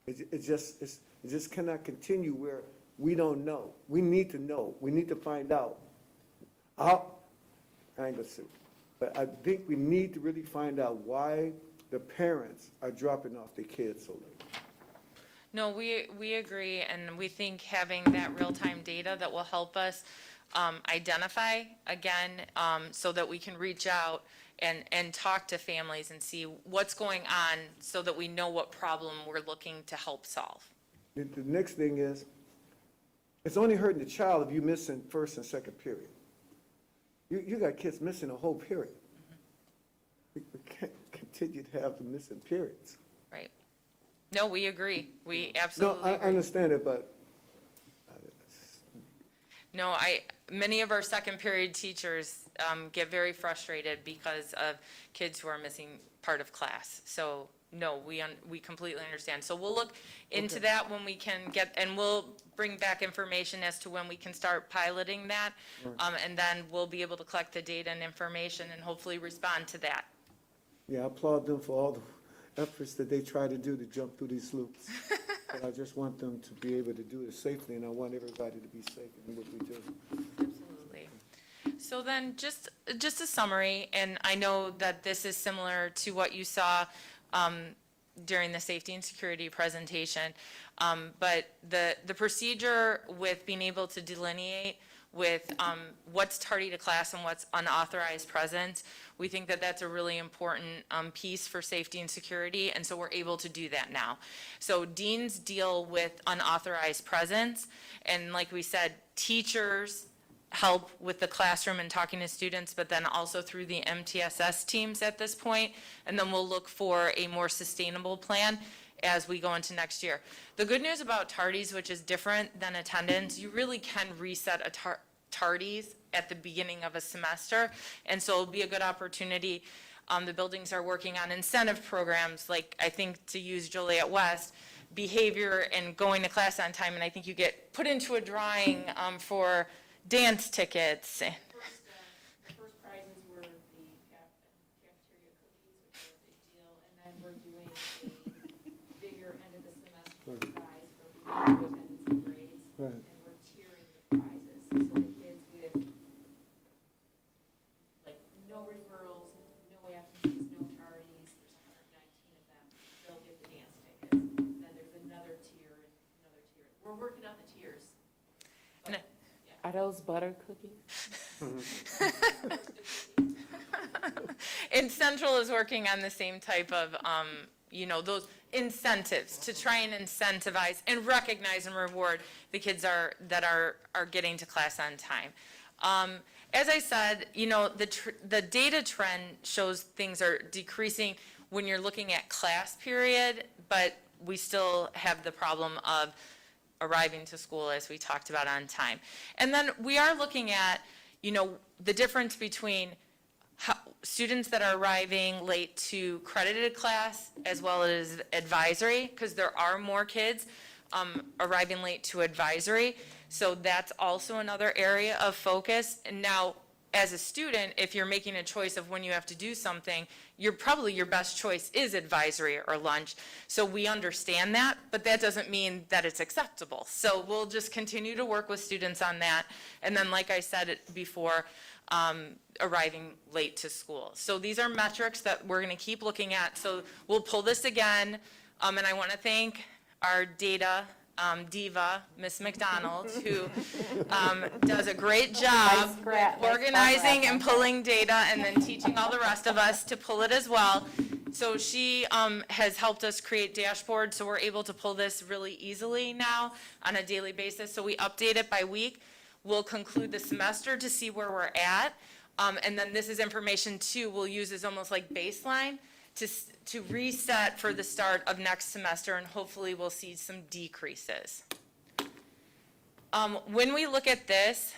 Speaker 1: It just cannot continue where we don't know. We need to know. We need to find out. I ain't gonna say, but I think we need to really find out why the parents are dropping off their kids so late.
Speaker 5: No, we agree, and we think having that real-time data that will help us identify, again, so that we can reach out and talk to families and see what's going on so that we know what problem we're looking to help solve.
Speaker 1: The next thing is, it's only hurting the child if you missing first and second period. You got kids missing a whole period. We can't continue to have the missing periods.
Speaker 5: Right. No, we agree. We absolutely
Speaker 1: No, I understand it, but.
Speaker 5: No, many of our second period teachers get very frustrated because of kids who are missing part of class. So, no, we completely understand. So we'll look into that when we can get, and we'll bring back information as to when we can start piloting that. And then we'll be able to collect the data and information and hopefully respond to that.
Speaker 1: Yeah, I applaud them for all the efforts that they try to do to jump through these loops. But I just want them to be able to do it safely, and I want everybody to be safe in what we do.
Speaker 5: Absolutely. So then, just a summary, and I know that this is similar to what you saw during the safety and security presentation, but the procedure with being able to delineate with what's tardy to class and what's unauthorized presence, we think that that's a really important piece for safety and security, and so we're able to do that now. So deans deal with unauthorized presence, and like we said, teachers help with the classroom and talking to students, but then also through the MTSS teams at this point, and then we'll look for a more sustainable plan as we go into next year. The good news about tardies, which is different than attendance, you really can reset a tardies at the beginning of a semester, and so it'll be a good opportunity. The buildings are working on incentive programs, like I think to use Juliet West, behavior and going to class on time, and I think you get put into a drawing for dance tickets.
Speaker 12: The first prizes were the cafeteria cookies, which are a big deal, and then we're doing a bigger end of the semester prize for people who attended some grades.
Speaker 1: Right.
Speaker 12: And we're tiering the prizes, so the kids with, like, no referrals, no absences, no tardies, there's 119 of them, they'll get the dance tickets. Then there's another tier, another tier. We're working on the tiers. But,
Speaker 19: Are those butter cookies?
Speaker 5: And Central is working on the same type of, those incentives to try and incentivize and recognize and reward the kids that are getting to class on time. As I said, the data trend shows things are decreasing when you're looking at class period, but we still have the problem of arriving to school, as we talked about, on time. And then we are looking at, the difference between students that are arriving late to credited class as well as advisory, because there are more kids arriving late to advisory. So that's also another area of focus. And now, as a student, if you're making a choice of when you have to do something, probably your best choice is advisory or lunch. So we understand that, but that doesn't mean that it's acceptable. So we'll just continue to work with students on that. And then, like I said before, arriving late to school. So these are metrics that we're going to keep looking at. So we'll pull this again. And I want to thank our data diva, Miss McDonald, who does a great job organizing and pulling data and then teaching all the rest of us to pull it as well. So she has helped us create dashboards, so we're able to pull this really easily now on a daily basis. So we update it by week. We'll conclude the semester to see where we're at. And then this is information, too, we'll use as almost like baseline to reset for the start of next semester, and hopefully we'll see some decreases. When we look at this,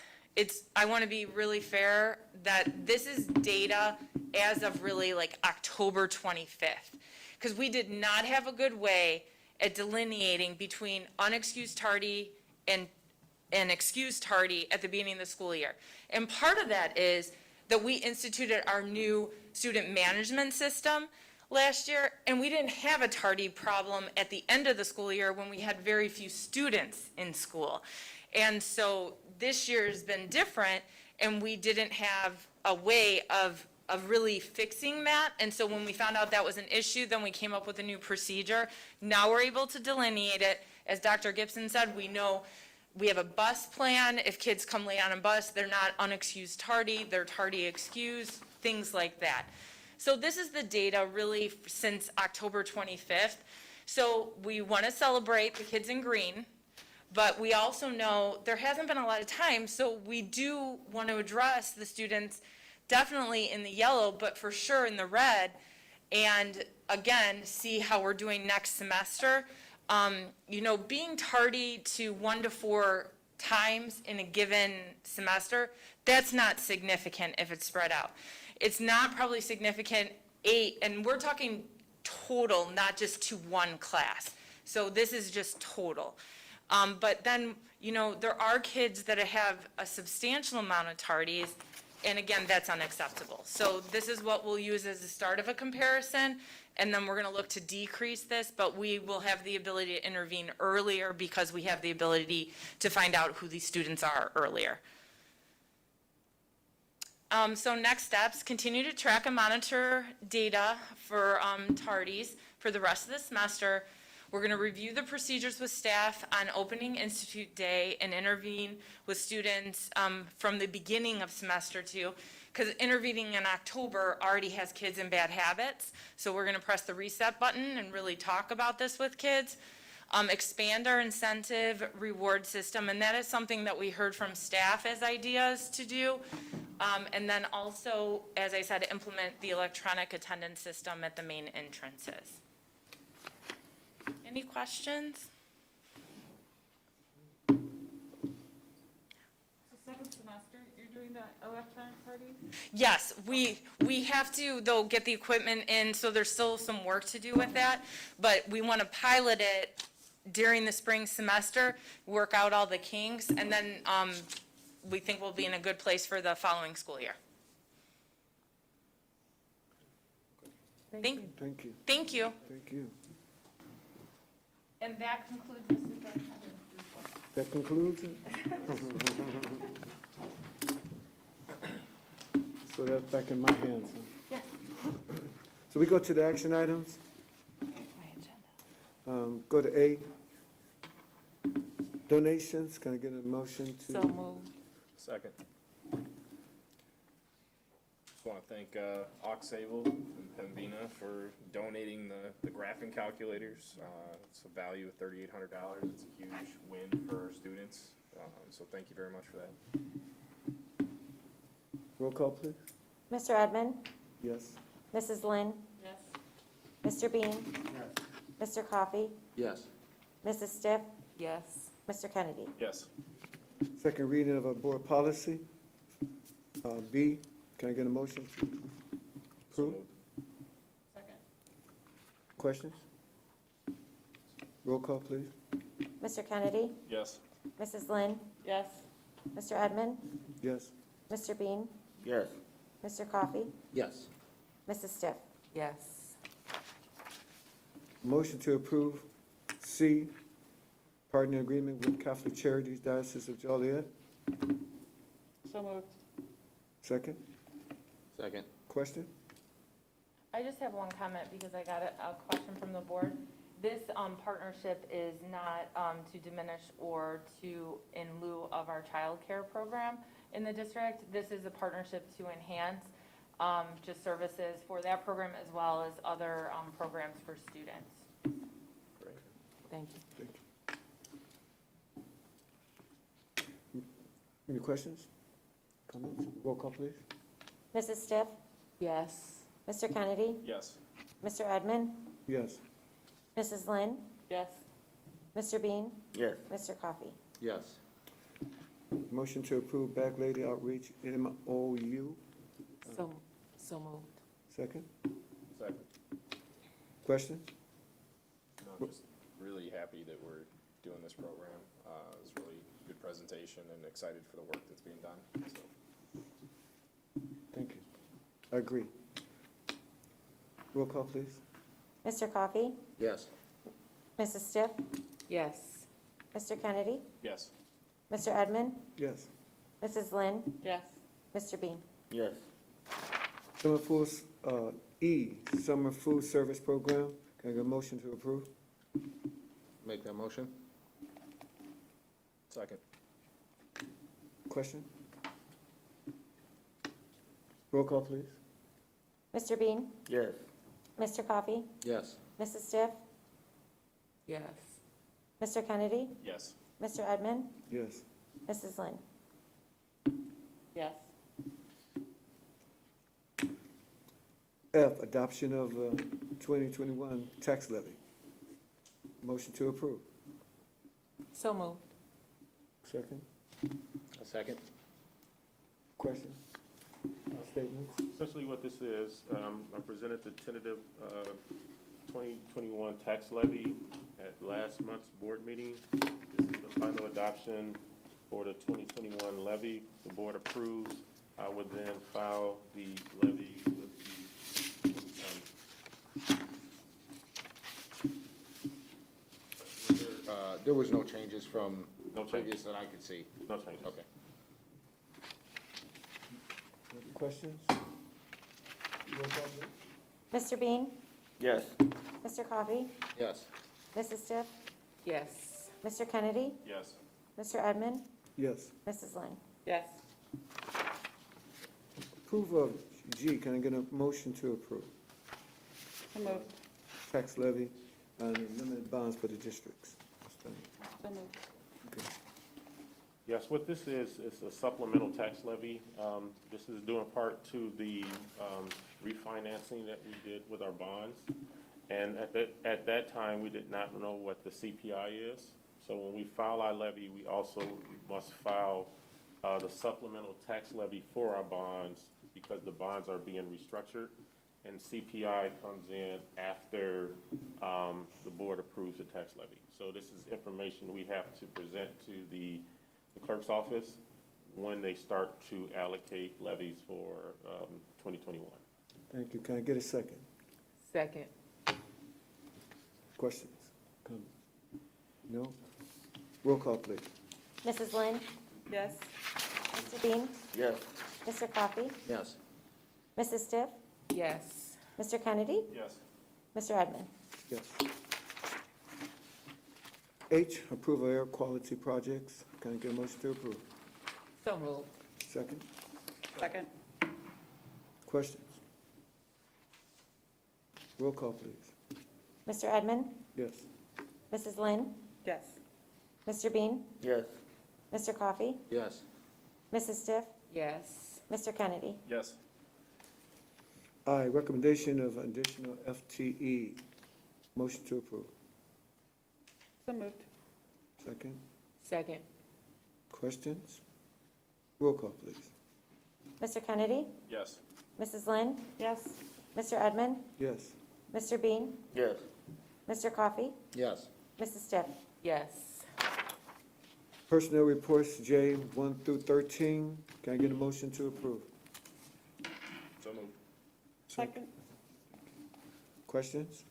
Speaker 5: I want to be really fair that this is data as of really like October 25th, because we did not have a good way at delineating between unexcused tardy and excused tardy at the beginning of the school year. And part of that is that we instituted our new student management system last year, and we didn't have a tardy problem at the end of the school year when we had very few students in school. And so this year has been different, and we didn't have a way of really fixing that. And so when we found out that was an issue, then we came up with a new procedure. Now we're able to delineate it. As Dr. Gibson said, we know we have a bus plan. If kids come late on a bus, they're not unexcused tardy, they're tardy excused, things like that. So this is the data really since October 25th. So we want to celebrate the kids in green, but we also know there hasn't been a lot of time, so we do want to address the students definitely in the yellow, but for sure in the red, and again, see how we're doing next semester. Being tardy to 1 to 4 times in a given semester, that's not significant if it's spread out. It's not probably significant 8, and we're talking total, not just to one class. So this is just total. But then, there are kids that have a substantial amount of tardies, and again, that's unacceptable. So this is what we'll use as the start of a comparison, and then we're going to look to decrease this, but we will have the ability to intervene earlier because we have the ability to find out who these students are earlier. So next steps, continue to track and monitor data for tardies for the rest of the semester. We're going to review the procedures with staff on opening institute day and intervene with students from the beginning of semester 2, because intervening in October already has kids in bad habits. So we're going to press the reset button and really talk about this with kids. Expand our incentive reward system, and that is something that we heard from staff as ideas to do. And then also, as I said, implement the electronic attendance system at the main entrances. Any questions?
Speaker 16: So second semester, you're doing the electronic parties?
Speaker 5: Yes, we have to, though, get the equipment in, so there's still some work to do with that, but we want to pilot it during the spring semester, work out all the kinks, and then we think we'll be in a good place for the following school year.
Speaker 1: Thank you.
Speaker 5: Thank you.
Speaker 1: Thank you.
Speaker 6: And that concludes Mr. Superintendent's report.
Speaker 1: That concludes it? So that's back in my hands. Huh?
Speaker 6: Yes.
Speaker 1: So we go to the action items. Go to A. Donations, can I get a motion to?
Speaker 19: So moved.
Speaker 2: Second. Just want to thank Oxable and Pembina for donating the graphing calculators. It's a value of $3,800. It's a huge win for our students. So thank you very much for that.
Speaker 1: Roll call, please.
Speaker 4: Mr. Edmond?
Speaker 1: Yes.
Speaker 4: Mrs. Lynn?
Speaker 16: Yes.
Speaker 4: Mr. Bean? Mr. Coffey?
Speaker 9: Yes.
Speaker 4: Mrs. Stiff?
Speaker 19: Yes.
Speaker 4: Mr. Kennedy?
Speaker 2: Yes.
Speaker 1: Second reading of a board policy. B, can I get a motion to approve?
Speaker 16: Second.
Speaker 1: Questions? Roll call, please.
Speaker 4: Mr. Kennedy?
Speaker 2: Yes.
Speaker 4: Mrs. Lynn?
Speaker 16: Yes.
Speaker 4: Mr. Edmond?
Speaker 1: Yes.
Speaker 4: Mr. Bean?
Speaker 9: Yes.
Speaker 4: Mr. Coffey?
Speaker 9: Yes.
Speaker 4: Mrs. Stiff?
Speaker 19: Yes.
Speaker 1: Motion to approve C, partner agreement with Catholic Charities Diocese of Joliet.
Speaker 16: So moved.
Speaker 1: Second.
Speaker 9: Second.
Speaker 1: Question?
Speaker 6: I just have one comment because I got a question from the board. This partnership is not to diminish or to in lieu of our child care program in the district. This is a partnership to enhance just services for that program as well as other programs for students.
Speaker 2: Great.
Speaker 19: Thank you.
Speaker 1: Any questions? Comments? Roll call, please.
Speaker 4: Mrs. Stiff?
Speaker 19: Yes.
Speaker 4: Mr. Kennedy?
Speaker 2: Yes.
Speaker 4: Mr. Edmond?
Speaker 1: Yes.
Speaker 4: Mrs. Lynn?
Speaker 16: Yes.
Speaker 4: Mr. Bean?
Speaker 9: Yes.
Speaker 4: Mr. Coffey?
Speaker 9: Yes.
Speaker 1: Motion to approve Back Lady Outreach MOU.
Speaker 19: So moved.
Speaker 1: Second.
Speaker 2: Second.
Speaker 1: Questions?
Speaker 2: No, just really happy that we're doing this program. It was really good presentation and excited for the work that's being done. So.
Speaker 1: Thank you. I agree. Roll call, please.
Speaker 4: Mr. Coffey?
Speaker 9: Yes.
Speaker 4: Mrs. Stiff?
Speaker 19: Yes.
Speaker 4: Mr. Kennedy?
Speaker 2: Yes.
Speaker 4: Mr. Edmond?
Speaker 1: Yes.
Speaker 4: Mrs. Lynn?
Speaker 16: Yes.
Speaker 4: Mr. Bean?
Speaker 9: Yes.
Speaker 1: Summer food, E, Summer Food Service Program. Can I get a motion to approve?
Speaker 9: Make that motion?
Speaker 2: Second.
Speaker 1: Question? Roll call, please.
Speaker 4: Mr. Bean?
Speaker 9: Yes.
Speaker 4: Mr. Coffey?
Speaker 9: Yes.
Speaker 4: Mrs. Stiff?
Speaker 19: Yes.
Speaker 4: Mr. Kennedy?
Speaker 2: Yes.
Speaker 4: Mr. Edmond?
Speaker 1: Yes.
Speaker 4: Mrs. Lynn?
Speaker 16: Yes.
Speaker 1: F, adoption of 2021 tax levy. Motion to approve.
Speaker 19: So moved.
Speaker 1: Second.
Speaker 9: A second.
Speaker 1: Question? Statements?
Speaker 9: Essentially what this is, I presented the tentative 2021 tax levy at last month's board meeting. This is the final adoption for the 2021 levy. The board approves. I would then file the levy with the
Speaker 20: There was no changes from
Speaker 9: No changes.
Speaker 20: previous that I could see.
Speaker 9: no changes.
Speaker 20: Okay.
Speaker 1: Questions? Roll call, please.
Speaker 4: Mr. Bean?
Speaker 9: Yes.
Speaker 4: Mr. Coffey?
Speaker 20: Yes.
Speaker 4: Mrs. Stiff?
Speaker 19: Yes.
Speaker 4: Mr. Kennedy?
Speaker 2: Yes.
Speaker 4: Mr. Edmond?
Speaker 1: Yes.
Speaker 4: Mrs. Lynn?
Speaker 16: Yes.
Speaker 1: Approve of G, can I get a motion to approve?
Speaker 16: So moved.
Speaker 1: Tax levy and limited bonds for the districts.
Speaker 16: So moved.
Speaker 1: Okay.
Speaker 9: Yes, what this is a supplemental tax levy. This is due in part to the refinancing that we did with our bonds. And at that time, we did not know what the CPI is. So when we file our levy, we also must file the supplemental tax levy for our bonds because the bonds are being restructured. and CPI comes in after the board approves the tax levy. So this is information we have to present to the clerk's office when they start to allocate levies for 2021.
Speaker 1: Thank you. Can I get a second?
Speaker 19: Second.
Speaker 1: Questions? Comments? No? Roll call, please.
Speaker 4: Mrs. Lynn?
Speaker 16: Yes.
Speaker 4: Mr. Bean?
Speaker 20: Yes.
Speaker 4: Mr. Coffey?
Speaker 20: Yes.
Speaker 4: Mrs. Stiff?
Speaker 19: Yes.
Speaker 4: Mr. Kennedy?
Speaker 2: Yes.
Speaker 4: Mr. Edmond?
Speaker 1: Yes. H, approve of air quality projects. Can I get a motion to approve?
Speaker 19: So moved.
Speaker 1: Second.
Speaker 16: Second.
Speaker 1: Questions? Roll call, please.
Speaker 4: Mr. Edmond?
Speaker 1: Yes.
Speaker 4: Mrs. Lynn?
Speaker 16: Yes.
Speaker 4: Mr. Bean?
Speaker 20: Yes.
Speaker 4: Mr. Coffey?
Speaker 20: Yes.
Speaker 4: Mrs. Stiff?
Speaker 19: Yes.
Speaker 4: Mr. Kennedy?
Speaker 2: Yes.
Speaker 1: I, recommendation of additional FTE. Motion to approve.
Speaker 16: So moved.
Speaker 1: Second.
Speaker 19: Second.
Speaker 1: Questions? Roll call, please.
Speaker 4: Mr. Kennedy?
Speaker 2: Yes.
Speaker 4: Mrs. Lynn?
Speaker 16: Yes.
Speaker 4: Mr. Edmond?
Speaker 1: Yes.
Speaker 4: Mr. Bean?
Speaker 20: Yes.
Speaker 4: Mr. Coffey?
Speaker 20: Yes.
Speaker 4: Mrs. Stiff?
Speaker 19: Yes.
Speaker 1: Personnel reports, J, 1 through 13. Can I get a motion to approve?
Speaker 2: So moved.
Speaker 16: Second.
Speaker 1: Questions?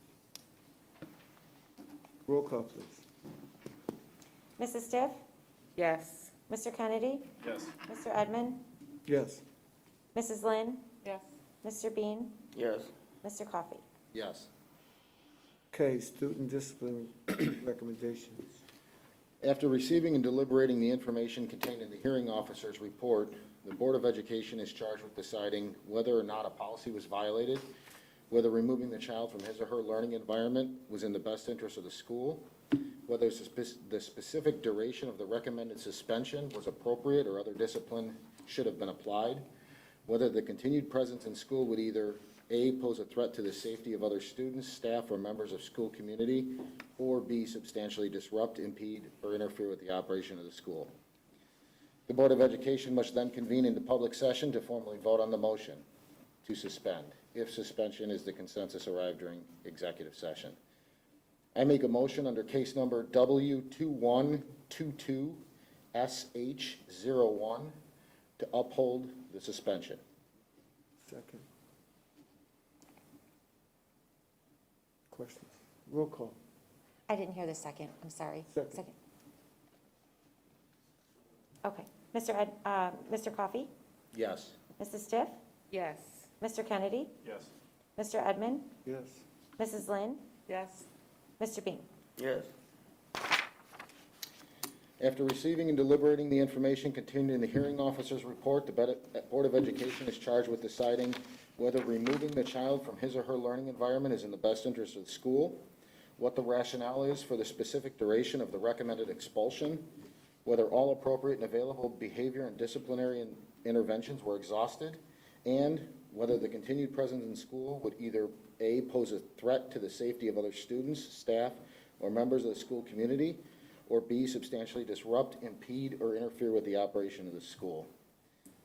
Speaker 1: Roll call, please.
Speaker 4: Mrs. Stiff?
Speaker 19: Yes.
Speaker 4: Mr. Kennedy?
Speaker 2: Yes.
Speaker 4: Mr. Edmond?
Speaker 1: Yes.
Speaker 4: Mrs. Lynn?
Speaker 16: Yes.
Speaker 4: Mr. Bean?
Speaker 20: Yes.
Speaker 4: Mr. Coffey?
Speaker 20: Yes.
Speaker 1: K, student discipline recommendations.
Speaker 20: After receiving and deliberating the information contained in the hearing officer's report, the Board of Education is charged with deciding whether or not a policy was violated, whether removing the child from his or her learning environment was in the best interest of the school, whether the specific duration of the recommended suspension was appropriate or other discipline should have been applied, whether the continued presence in school would either A, pose a threat to the safety of other students, staff, or members of school community, or B, substantially disrupt, impede, or interfere with the operation of the school. The Board of Education must then convene into public session to formally vote on the motion to suspend, if suspension is the consensus arrived during executive session. I make a motion under case number W2122SH01 to uphold the suspension.
Speaker 1: Second. Questions? Roll call.
Speaker 4: I didn't hear the second, I'm sorry.
Speaker 1: Second.
Speaker 4: Okay. Mr. Coffey?
Speaker 20: Yes.
Speaker 4: Mrs. Stiff?
Speaker 19: Yes.
Speaker 4: Mr. Kennedy?
Speaker 2: Yes.
Speaker 4: Mr. Edmond?
Speaker 1: Yes.
Speaker 4: Mrs. Lynn?
Speaker 16: Yes.
Speaker 4: Mr. Bean?
Speaker 20: Yes. After receiving and deliberating the information contained in the hearing officer's report, the Board of Education is charged with deciding whether removing the child from his or her learning environment is in the best interest of the school, what the rationale is for the specific duration of the recommended expulsion, whether all appropriate and available behavior and disciplinary interventions were exhausted, and whether the continued presence in school would either A, pose a threat to the safety of other students, staff, or members of the school community, or B, substantially disrupt, impede, or interfere with the operation of the school.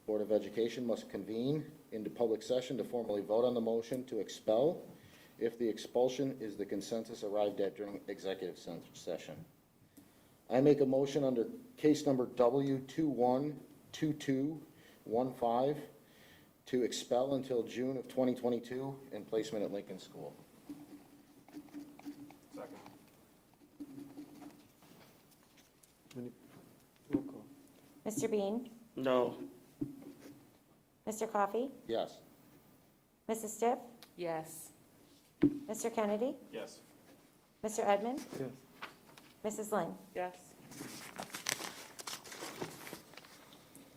Speaker 20: Board of Education must convene into public session to formally vote on the motion to expel if the expulsion is the consensus arrived at during executive session. I make a motion under case number W212215 to expel until June of 2022 and placement at Lincoln School.
Speaker 2: Second.
Speaker 1: Roll call.
Speaker 4: Mr. Bean?
Speaker 20: No.
Speaker 4: Mr. Coffey?
Speaker 20: Yes.
Speaker 4: Mrs. Stiff?
Speaker 19: Yes.
Speaker 4: Mr. Kennedy?
Speaker 2: Yes.
Speaker 4: Mr. Edmond?
Speaker 1: Yes.
Speaker 4: Mrs. Lynn?
Speaker 16: Yes.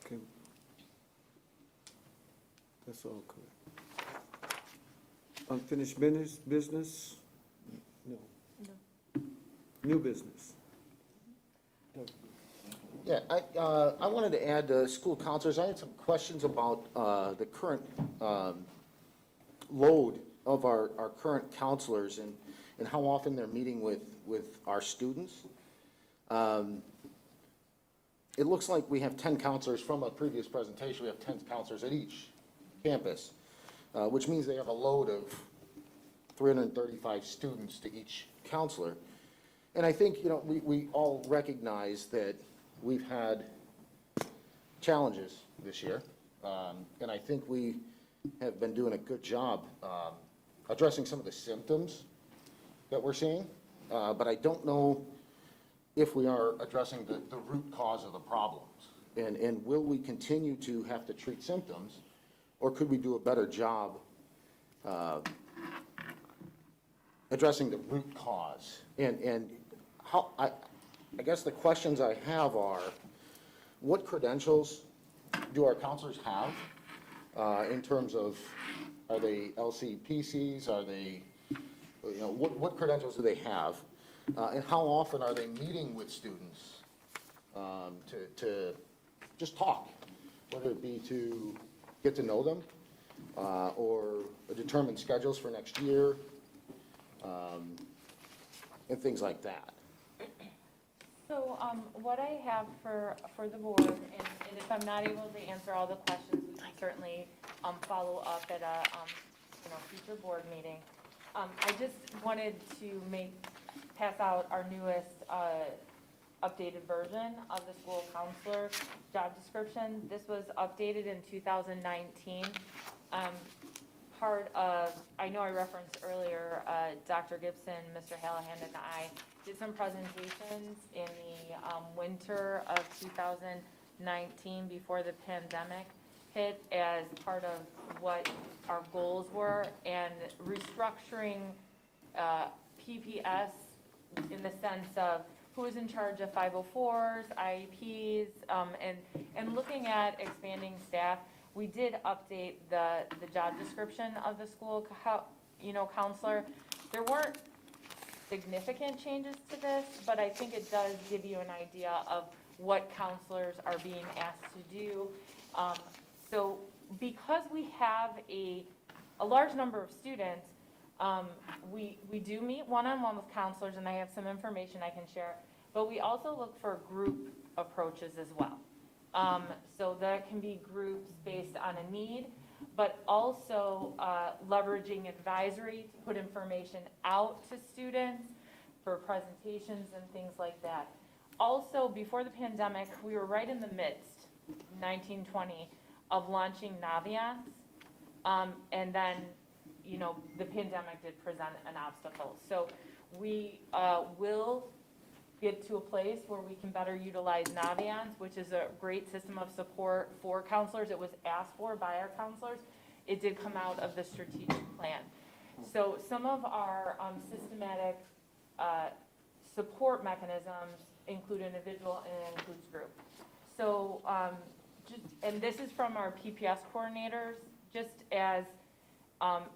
Speaker 1: Okay. That's all correct. Unfinished business? No. New business?
Speaker 20: Yeah, I wanted to add school counselors. I had some questions about the current load of our current counselors and how often they're meeting with our students. It looks like we have 10 counselors from a previous presentation. We have 10 counselors at each campus. which means they have a load of 335 students to each counselor. And I think, we all recognize that we've had challenges this year. And I think we have been doing a good job addressing some of the symptoms that we're seeing. But I don't know if we are addressing the root cause of the problems. And will we continue to have to treat symptoms, or could we do a better job addressing the root cause? And how, I guess the questions I have are, what credentials do our counselors have in terms of, are they LCPCs, are they, what credentials do they have? And how often are they meeting with students to just talk, whether it be to get to know them or determine schedules for next year and things like that?
Speaker 6: So what I have for the board, and if I'm not able to answer all the questions, we can certainly follow up at a future board meeting. I just wanted to pass out our newest updated version of the school counselor job description. This was updated in 2019. Part of, I know I referenced earlier, Dr. Gibson, Mr. Hallahan, and I did some presentations in the winter of 2019 before the pandemic hit as part of what our goals were, and restructuring PPS in the sense of who is in charge of 504s, IEPs, and looking at expanding staff. We did update the job description of the school counselor. There weren't significant changes to this, but I think it does give you an idea of what counselors are being asked to do. So because we have a large number of students, we do meet one-on-one with counselors, and I have some information I can share, but we also look for group approaches as well. So that can be groups based on a need, but also leveraging advisory to put information out to students for presentations and things like that. Also, before the pandemic, we were right in the midst, 1920, of launching Naviance, and then, the pandemic did present an obstacle. So we will get to a place where we can better utilize Naviance, which is a great system of support for counselors. It was asked for by our counselors. It did come out of the strategic plan. So some of our systematic support mechanisms include individual and it includes group. So, and this is from our PPS coordinators, just as,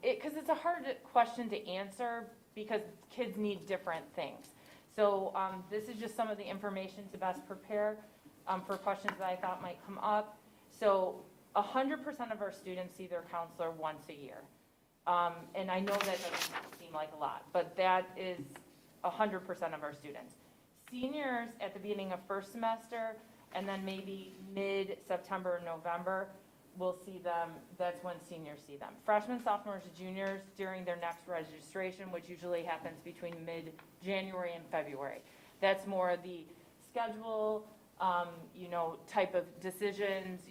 Speaker 6: because it's a hard question to answer because kids need different things. So this is just some of the information to best prepare for questions that I thought might come up. So 100% of our students see their counselor once a year. And I know that doesn't seem like a lot, but that is 100% of our students. Seniors at the beginning of first semester, and then maybe mid-September or November, we'll see them, that's when seniors see them. Freshmen, sophomores, juniors during their next registration, which usually happens between mid-January and February. That's more the schedule, type of decisions,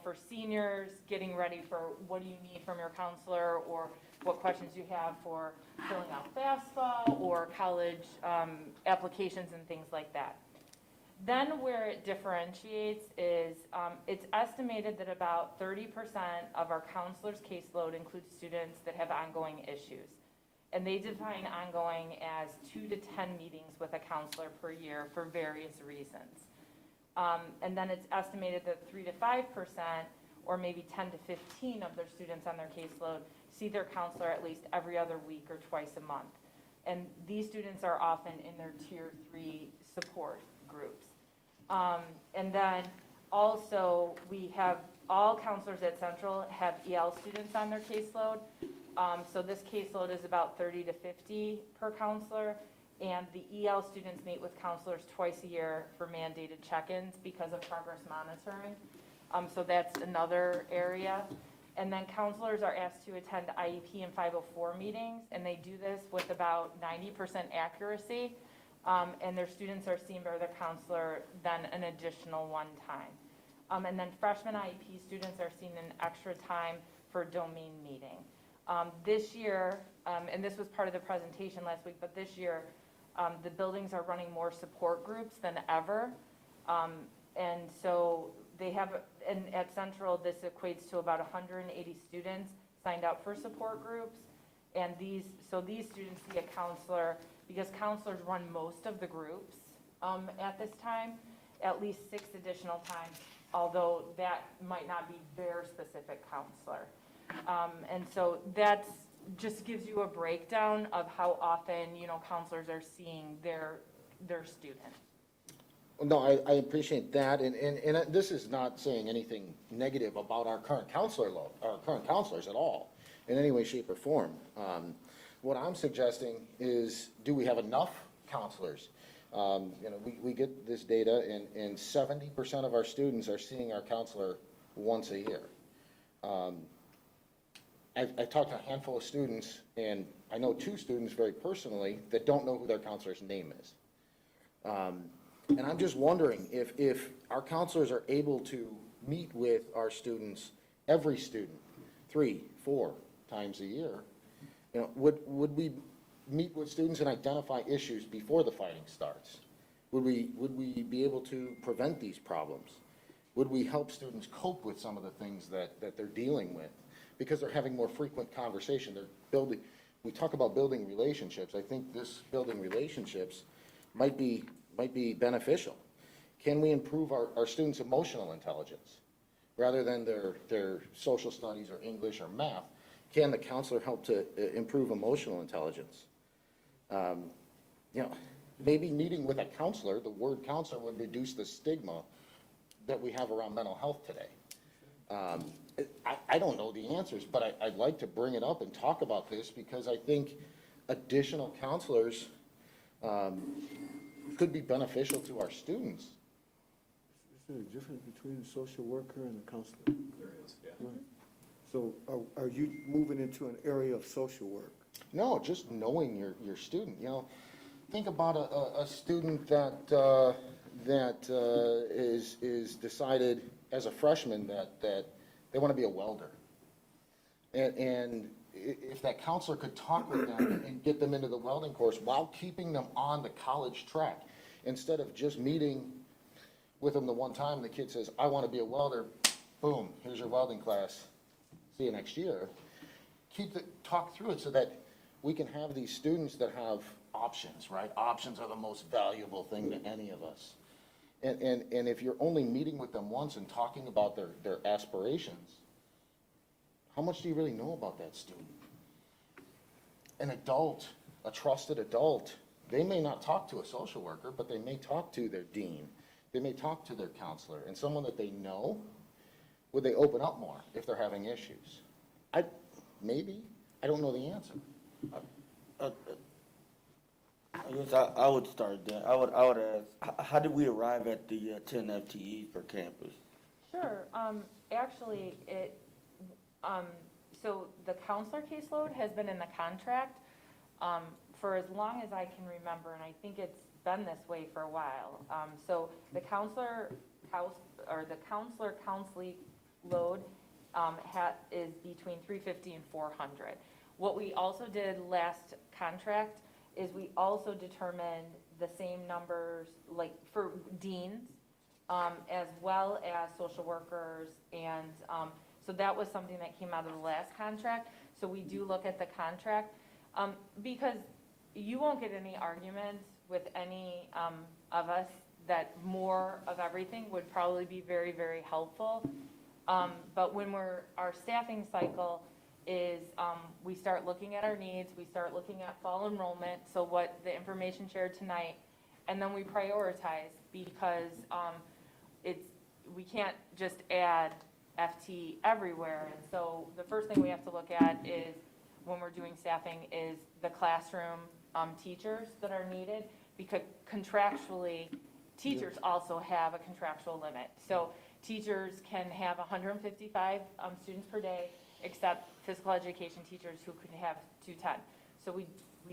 Speaker 6: for seniors, getting ready for what do you need from your counselor, or what questions you have for filling out FAFSA or college applications and things like that. Then where it differentiates is it's estimated that about 30% of our counselors' caseload includes students that have ongoing issues. And they define ongoing as 2 to 10 meetings with a counselor per year for various reasons. And then it's estimated that 3 to 5%, or maybe 10 to 15 of their students on their caseload see their counselor at least every other week or twice a month. And these students are often in their tier 3 support groups. And then also we have all counselors at Central have EL students on their caseload. So this caseload is about 30 to 50 per counselor. And the EL students meet with counselors twice a year for mandated check-ins because of progress monitoring. So that's another area. And then counselors are asked to attend IEP and 504 meetings, and they do this with about 90% accuracy. And their students are seen by their counselor then an additional one time. And then freshman IEP students are seen an extra time for domain meeting. This year, and this was part of the presentation last week, but this year, the buildings are running more support groups than ever. And so they have, and at Central, this equates to about 180 students signed up for support groups. And these students see a counselor, because counselors run most of the groups at this time, at least 6 additional times, although that might not be their specific counselor. And so that's just gives you a breakdown of how often, counselors are seeing their student.
Speaker 20: No, I appreciate that, and this is not saying anything negative about our current counselors at all, in any way, shape, or form. What I'm suggesting is, do we have enough counselors? We get this data, and 70% of our students are seeing our counselor once a year. I talked to a handful of students, and I know 2 students very personally that don't know who their counselor's name is. And I'm just wondering if our counselors are able to meet with our students, every student, 3-4 times a year, would we meet with students and identify issues before the fighting starts? Would we be able to prevent these problems? Would we help students cope with some of the things that they're dealing with? Because they're having more frequent conversation, we talk about building relationships. I think this building relationships might be beneficial. Can we improve our students' emotional intelligence? Rather than their social studies or English or math, can the counselor help to improve emotional intelligence? Maybe meeting with a counselor, the word counselor would reduce the stigma that we have around mental health today. I don't know the answers, but I'd like to bring it up and talk about this, because I think additional counselors could be beneficial to our students.
Speaker 1: Is there a difference between a social worker and a counselor?
Speaker 2: There is, yeah.
Speaker 1: Right. So are you moving into an area of social work?
Speaker 20: No, just knowing your student. Think about a student that is decided as a freshman that they want to be a welder. And if that counselor could talk with them and get them into the welding course while keeping them on the college track, instead of just meeting with them the one time, the kid says, I want to be a welder, boom, here's your welding class, see you next year. Talk through it so that we can have these students that have options, right? Options are the most valuable thing to any of us. And if you're only meeting with them once and talking about their aspirations, how much do you really know about that student? An adult, a trusted adult, they may not talk to a social worker, but they may talk to their dean. They may talk to their counselor, and someone that they know. Would they open up more if they're having issues? Maybe. I don't know the answer.
Speaker 21: I guess I would start there. I would ask, how did we arrive at the 10 FTEs per campus?
Speaker 6: Sure. Actually, so the counselor caseload has been in the contract for as long as I can remember, and I think it's been this way for a while. So the counselor counseling load is between 350 and 400. What we also did last contract is we also determined the same numbers, like for deans, as well as social workers, and so that was something that came out of the last contract. So we do look at the contract, because you won't get any arguments with any of us that more of everything would probably be very, very helpful. But when our staffing cycle is, we start looking at our needs, we start looking at fall enrollment, so what the information shared tonight, and then we prioritize, because we can't just add FT everywhere. And so the first thing we have to look at is, when we're doing staffing, is the classroom teachers that are needed, because contractually, teachers also have a contractual limit. So teachers can have 155 students per day, except physical education teachers who could have 210. So we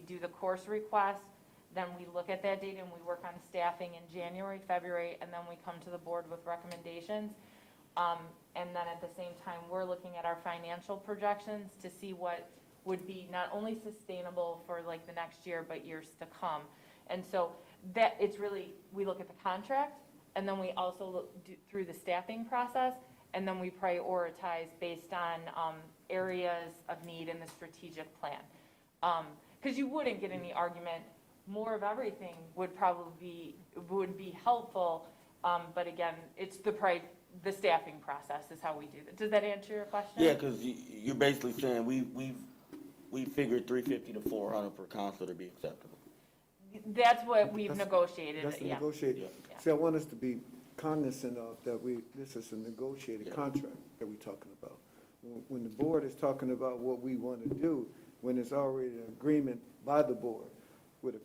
Speaker 6: do the course request, then we look at that data and we work on staffing in January, February, and then we come to the board with recommendations. And then at the same time, we're looking at our financial projections to see what would be not only sustainable for like the next year, but years to come. And so that, it's really, we look at the contract, and then we also look through the staffing process, and then we prioritize based on areas of need in the strategic plan. Because you wouldn't get any argument, more of everything would probably be helpful, but again, it's the staffing process is how we do that. Does that answer your question?
Speaker 21: Yeah, because you're basically saying we figured 350 to 400 per counselor to be acceptable.
Speaker 6: That's what we've negotiated,
Speaker 1: That's the
Speaker 6: yeah.
Speaker 1: negotiated.
Speaker 6: Yeah.
Speaker 1: See, I want us to be cognizant of that this is a negotiated contract that we're talking about. When the board is talking about what we want to do, when it's already an agreement by the board with a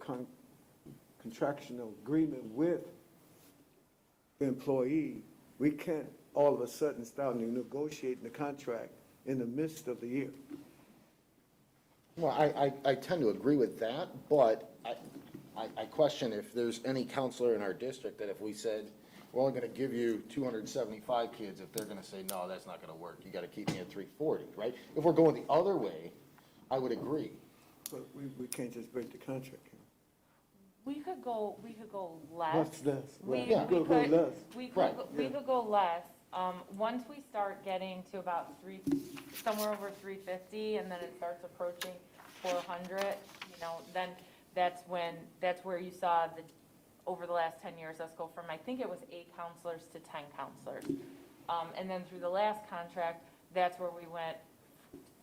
Speaker 1: contractual agreement with the employee, we can't all of a sudden start negotiating the contract in the midst of the year.
Speaker 20: Well, I tend to agree with that, but I question if there's any counselor in our district that if we said, we're only gonna give you 275 kids, if they're gonna say, no, that's not gonna work, you gotta keep me at 340, right? If we're going the other way, I would agree.
Speaker 1: But we can't just break the contract.
Speaker 6: We could go less.
Speaker 1: What's less?
Speaker 6: We
Speaker 1: Right.
Speaker 6: could
Speaker 1: We could go less.
Speaker 6: We could,
Speaker 1: Right,
Speaker 6: we
Speaker 1: yeah.
Speaker 6: could go less. Once we start getting to about somewhere over 350, and then it starts approaching 400, then that's where you saw over the last 10 years, us go from, I think it was 8 counselors to 10 counselors. And then through the last contract, that's where we went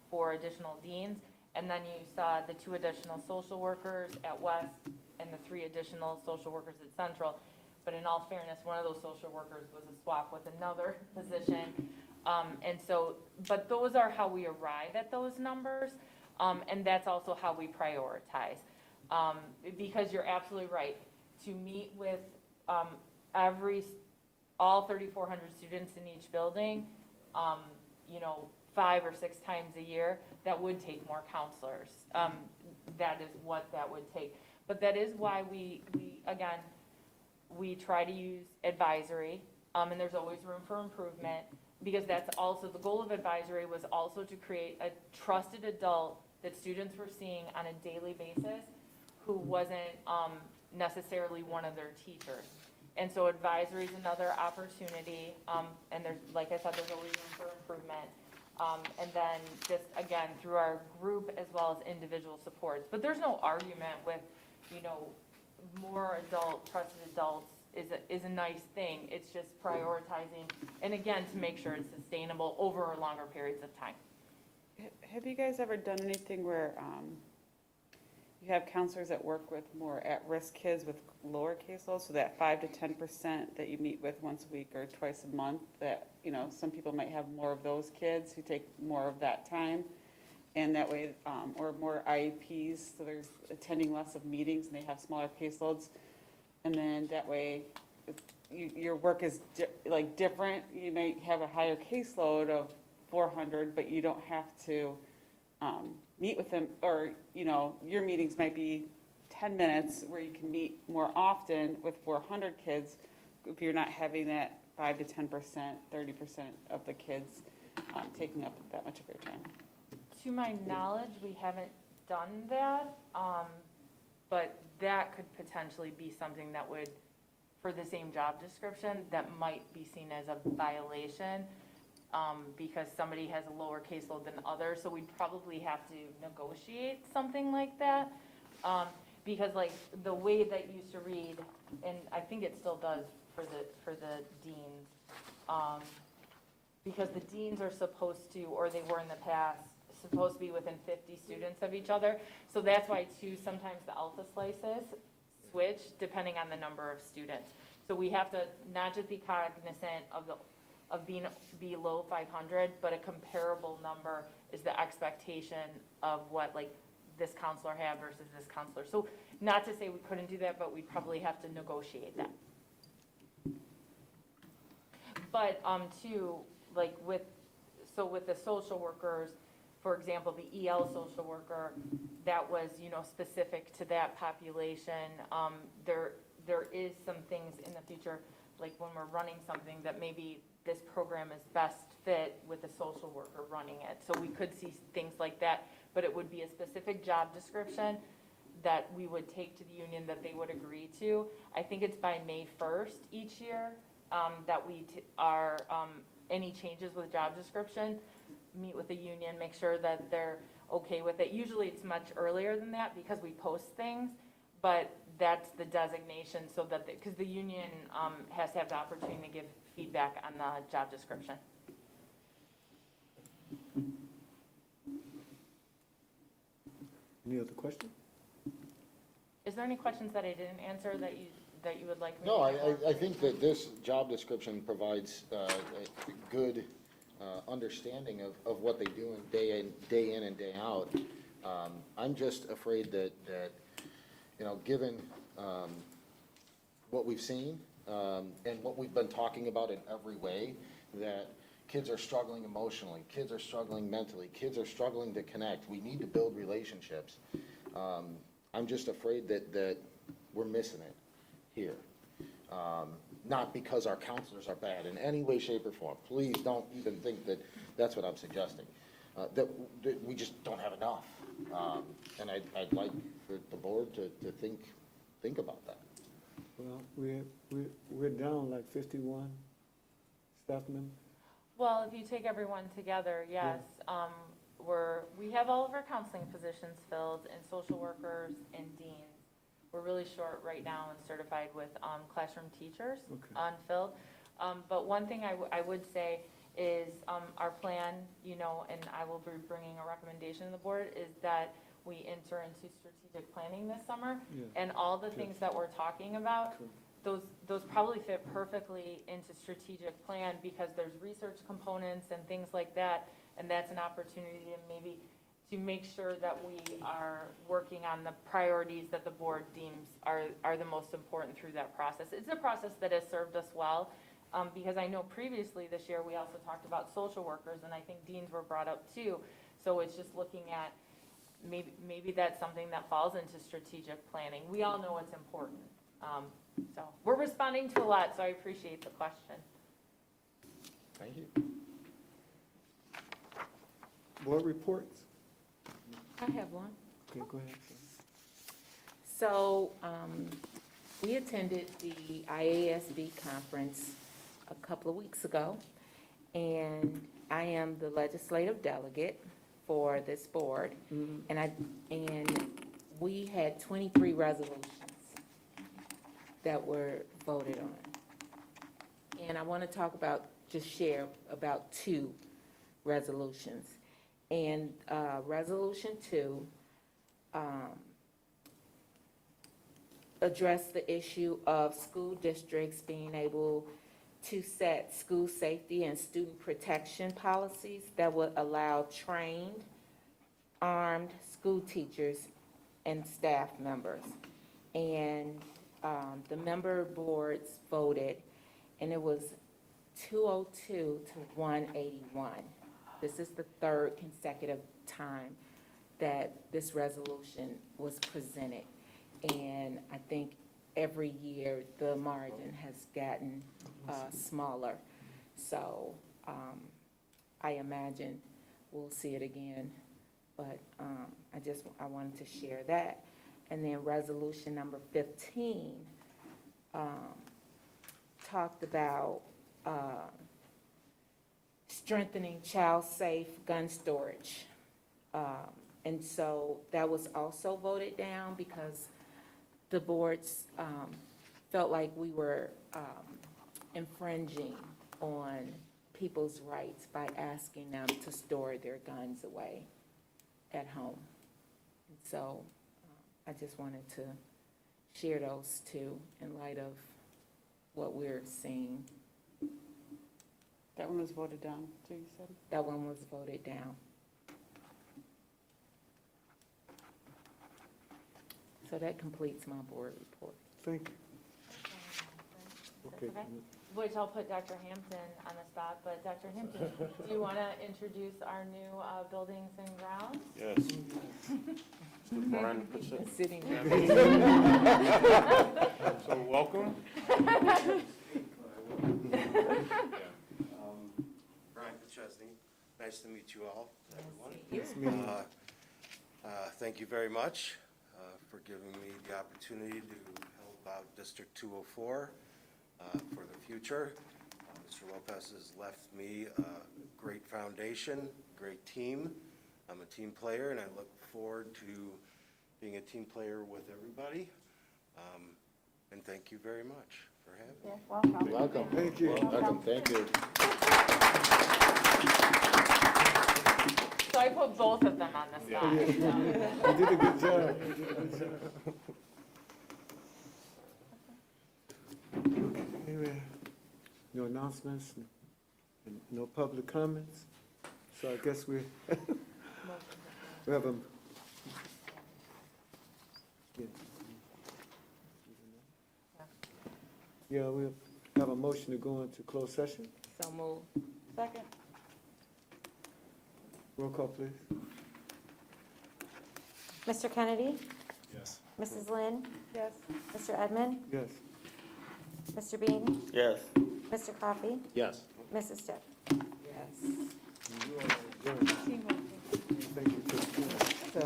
Speaker 6: for additional deans. And then you saw the 2 additional social workers at West and the 3 additional social workers at Central. But in all fairness, one of those social workers was a swap with another position. And so, but those are how we arrive at those numbers. And that's also how we prioritize. Because you're absolutely right. To meet with all 3,400 students in each building, 5 or 6 times a year, that would take more counselors. That is what that would take. But that is why we try to use advisory, and there's always room for improvement, because that's also, the goal of advisory was also to create a trusted adult that students were seeing on a daily basis who wasn't necessarily one of their teachers. And so advisory is another opportunity, and there's, like I said, there's always room for improvement. And then just, again, through our group as well as individual supports. But there's no argument with, more trusted adults is a nice thing. It's just prioritizing, and again, to make sure it's sustainable over longer periods of time.
Speaker 16: Have you guys ever done anything where you have counselors that work with more at-risk kids with lower caseloads, so that 5 to 10% that you meet with once a week or twice a month, that, some people might have more of those kids who take more of that time, and that way, or more IEPs, so there's attending less of meetings and they have smaller caseloads, and then that way, your work is different. You may have a higher caseload of 400, but you don't have to meet with them, or, your meetings might be 10 minutes where you can meet more often with 400 kids if you're not having that 5 to 10%, 30% of the kids taking up that much of your time.
Speaker 6: To my knowledge, we haven't done that, but that could potentially be something that would, for the same job description, that might be seen as a violation, because somebody has a lower caseload than others, so we'd probably have to negotiate something like that. Because like the way that used to read, and I think it still does for the deans, because the deans are supposed to, or they were in the past, supposed to be within 50 students of each other. So that's why too, sometimes the alpha slices switch depending on the number of students. So we have to not just be cognizant of being below 500, but a comparable number is the expectation of what like this counselor had versus this counselor. So not to say we couldn't do that, but we'd probably have to negotiate that. But, too, like with the social workers, for example, the EL social worker, that was, specific to that population. There is some things in the future, like when we're running something, that maybe this program is best fit with a social worker running it. So we could see things like that, but it would be a specific job description that we would take to the union that they would agree to. I think it's by May 1st each year that we are, any changes with job description, meet with the union, make sure that they're okay with it. Usually it's much earlier than that because we post things, but that's the designation so that, because the union has to have the opportunity to give feedback on the job description.
Speaker 1: Any other questions?
Speaker 6: Is there any questions that I didn't answer that you would like me to?
Speaker 20: No,
Speaker 6: answer?
Speaker 20: I think that this job description provides a good understanding of what they do day in and day out. I'm just afraid that given what we've seen and what we've been talking about in every way, that kids are struggling emotionally, kids are struggling mentally, kids are struggling to connect. We need to build relationships. I'm just afraid that we're missing it here. Not because our counselors are bad in any way, shape, or form. Please don't even think that that's what I'm suggesting. That we just don't have enough. And I'd like for the board to think about that.
Speaker 1: Well, we're down like 51 staff members.
Speaker 6: Well, if you take everyone together, yes. We have all of our counseling positions filled, and social workers and deans. We're really short right now and certified with classroom teachers unfilled. But one thing I would say is our plan, and I will be bringing a recommendation to the board, is that we enter into strategic planning this summer.
Speaker 1: Yeah.
Speaker 6: And all the things that we're talking about, those probably fit perfectly into strategic plan because there's research components and things like that. And that's an opportunity to maybe to make sure that we are working on the priorities that the board deems are the most important through that process. It's a process that has served us well, because I know previously this year we also talked about social workers, and I think deans were brought up too. So it's just looking at maybe that's something that falls into strategic planning. We all know it's important. So we're responding to a lot, so I appreciate the question.
Speaker 20: Thank you.
Speaker 1: Board reports?
Speaker 19: I have one.
Speaker 1: Okay, go ahead.
Speaker 19: So, we attended the IASB conference a couple of weeks ago, and I am the legislative delegate for this board. And we had 23 resolutions that were voted on. And I want to share about 2 resolutions. And Resolution 2 addressed the issue of school districts being able to set school safety and student protection policies that would allow trained, armed school teachers and staff members. And the member boards voted, and it was 202 to 181. This is the 3rd consecutive time that this resolution was presented. And I think every year the margin has gotten smaller. So I imagine we'll see it again. But I wanted to share that. And then resolution number 15 talked about strengthening child-safe gun storage. And so that was also voted down because the boards felt like we were infringing on people's rights by asking them to store their guns away at home. And so I just wanted to share those 2 in light of what we're seeing.
Speaker 16: That one was voted down, too, you said?
Speaker 19: That one was voted down. So that completes my board report.
Speaker 1: Thank you. Okay.
Speaker 6: Okay. which I'll put Dr. Hampton on the spot, but Dr. Hampton, do you want to introduce our new buildings and grounds?
Speaker 9: Yes. Mr. Brian Pacheco.
Speaker 19: Sitting
Speaker 9: So welcome.
Speaker 7: Brian Pacheco, nice to meet you all, everyone.
Speaker 1: Nice meeting you.
Speaker 7: Thank you very much for giving me the opportunity to help out District 204 for the future. Mr. Lopez has left me a great foundation, great team. I'm a team player, and I look forward to being a team player with everybody. And thank you very much for having me.
Speaker 6: Welcome.
Speaker 20: Welcome.
Speaker 1: Thank you.
Speaker 20: Welcome, thank you.
Speaker 6: So I put both of them on the spot.
Speaker 1: You did a good job. You did a good job. Anyway, no announcements, and no public comments, so I guess we have a. Yeah, we have a motion to go into closed session.
Speaker 19: So move. Second.
Speaker 1: Roll call, please.
Speaker 4: Mr. Kennedy?
Speaker 2: Yes.
Speaker 4: Mrs. Lynn?
Speaker 19: Yes.
Speaker 4: Mr. Edmond?
Speaker 1: Yes.
Speaker 4: Mr. Bean?
Speaker 21: Yes.
Speaker 4: Mr. Coffey?
Speaker 9: Yes.
Speaker 4: Mrs. Stipp?
Speaker 19: Yes.
Speaker 1: You are adjourned. Thank you for the
Speaker 19: So.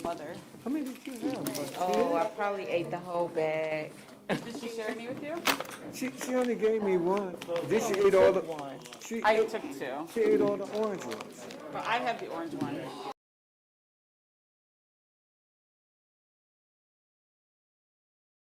Speaker 19: Mother.
Speaker 1: How many did you have?
Speaker 19: Oh, I probably ate the whole bag.
Speaker 16: Did she share any with you?
Speaker 1: She only gave me one. Then she ate all the.
Speaker 19: One.
Speaker 1: She
Speaker 16: I
Speaker 1: ate,
Speaker 16: took two.
Speaker 1: she ate all the orange ones.
Speaker 16: But I have the orange one.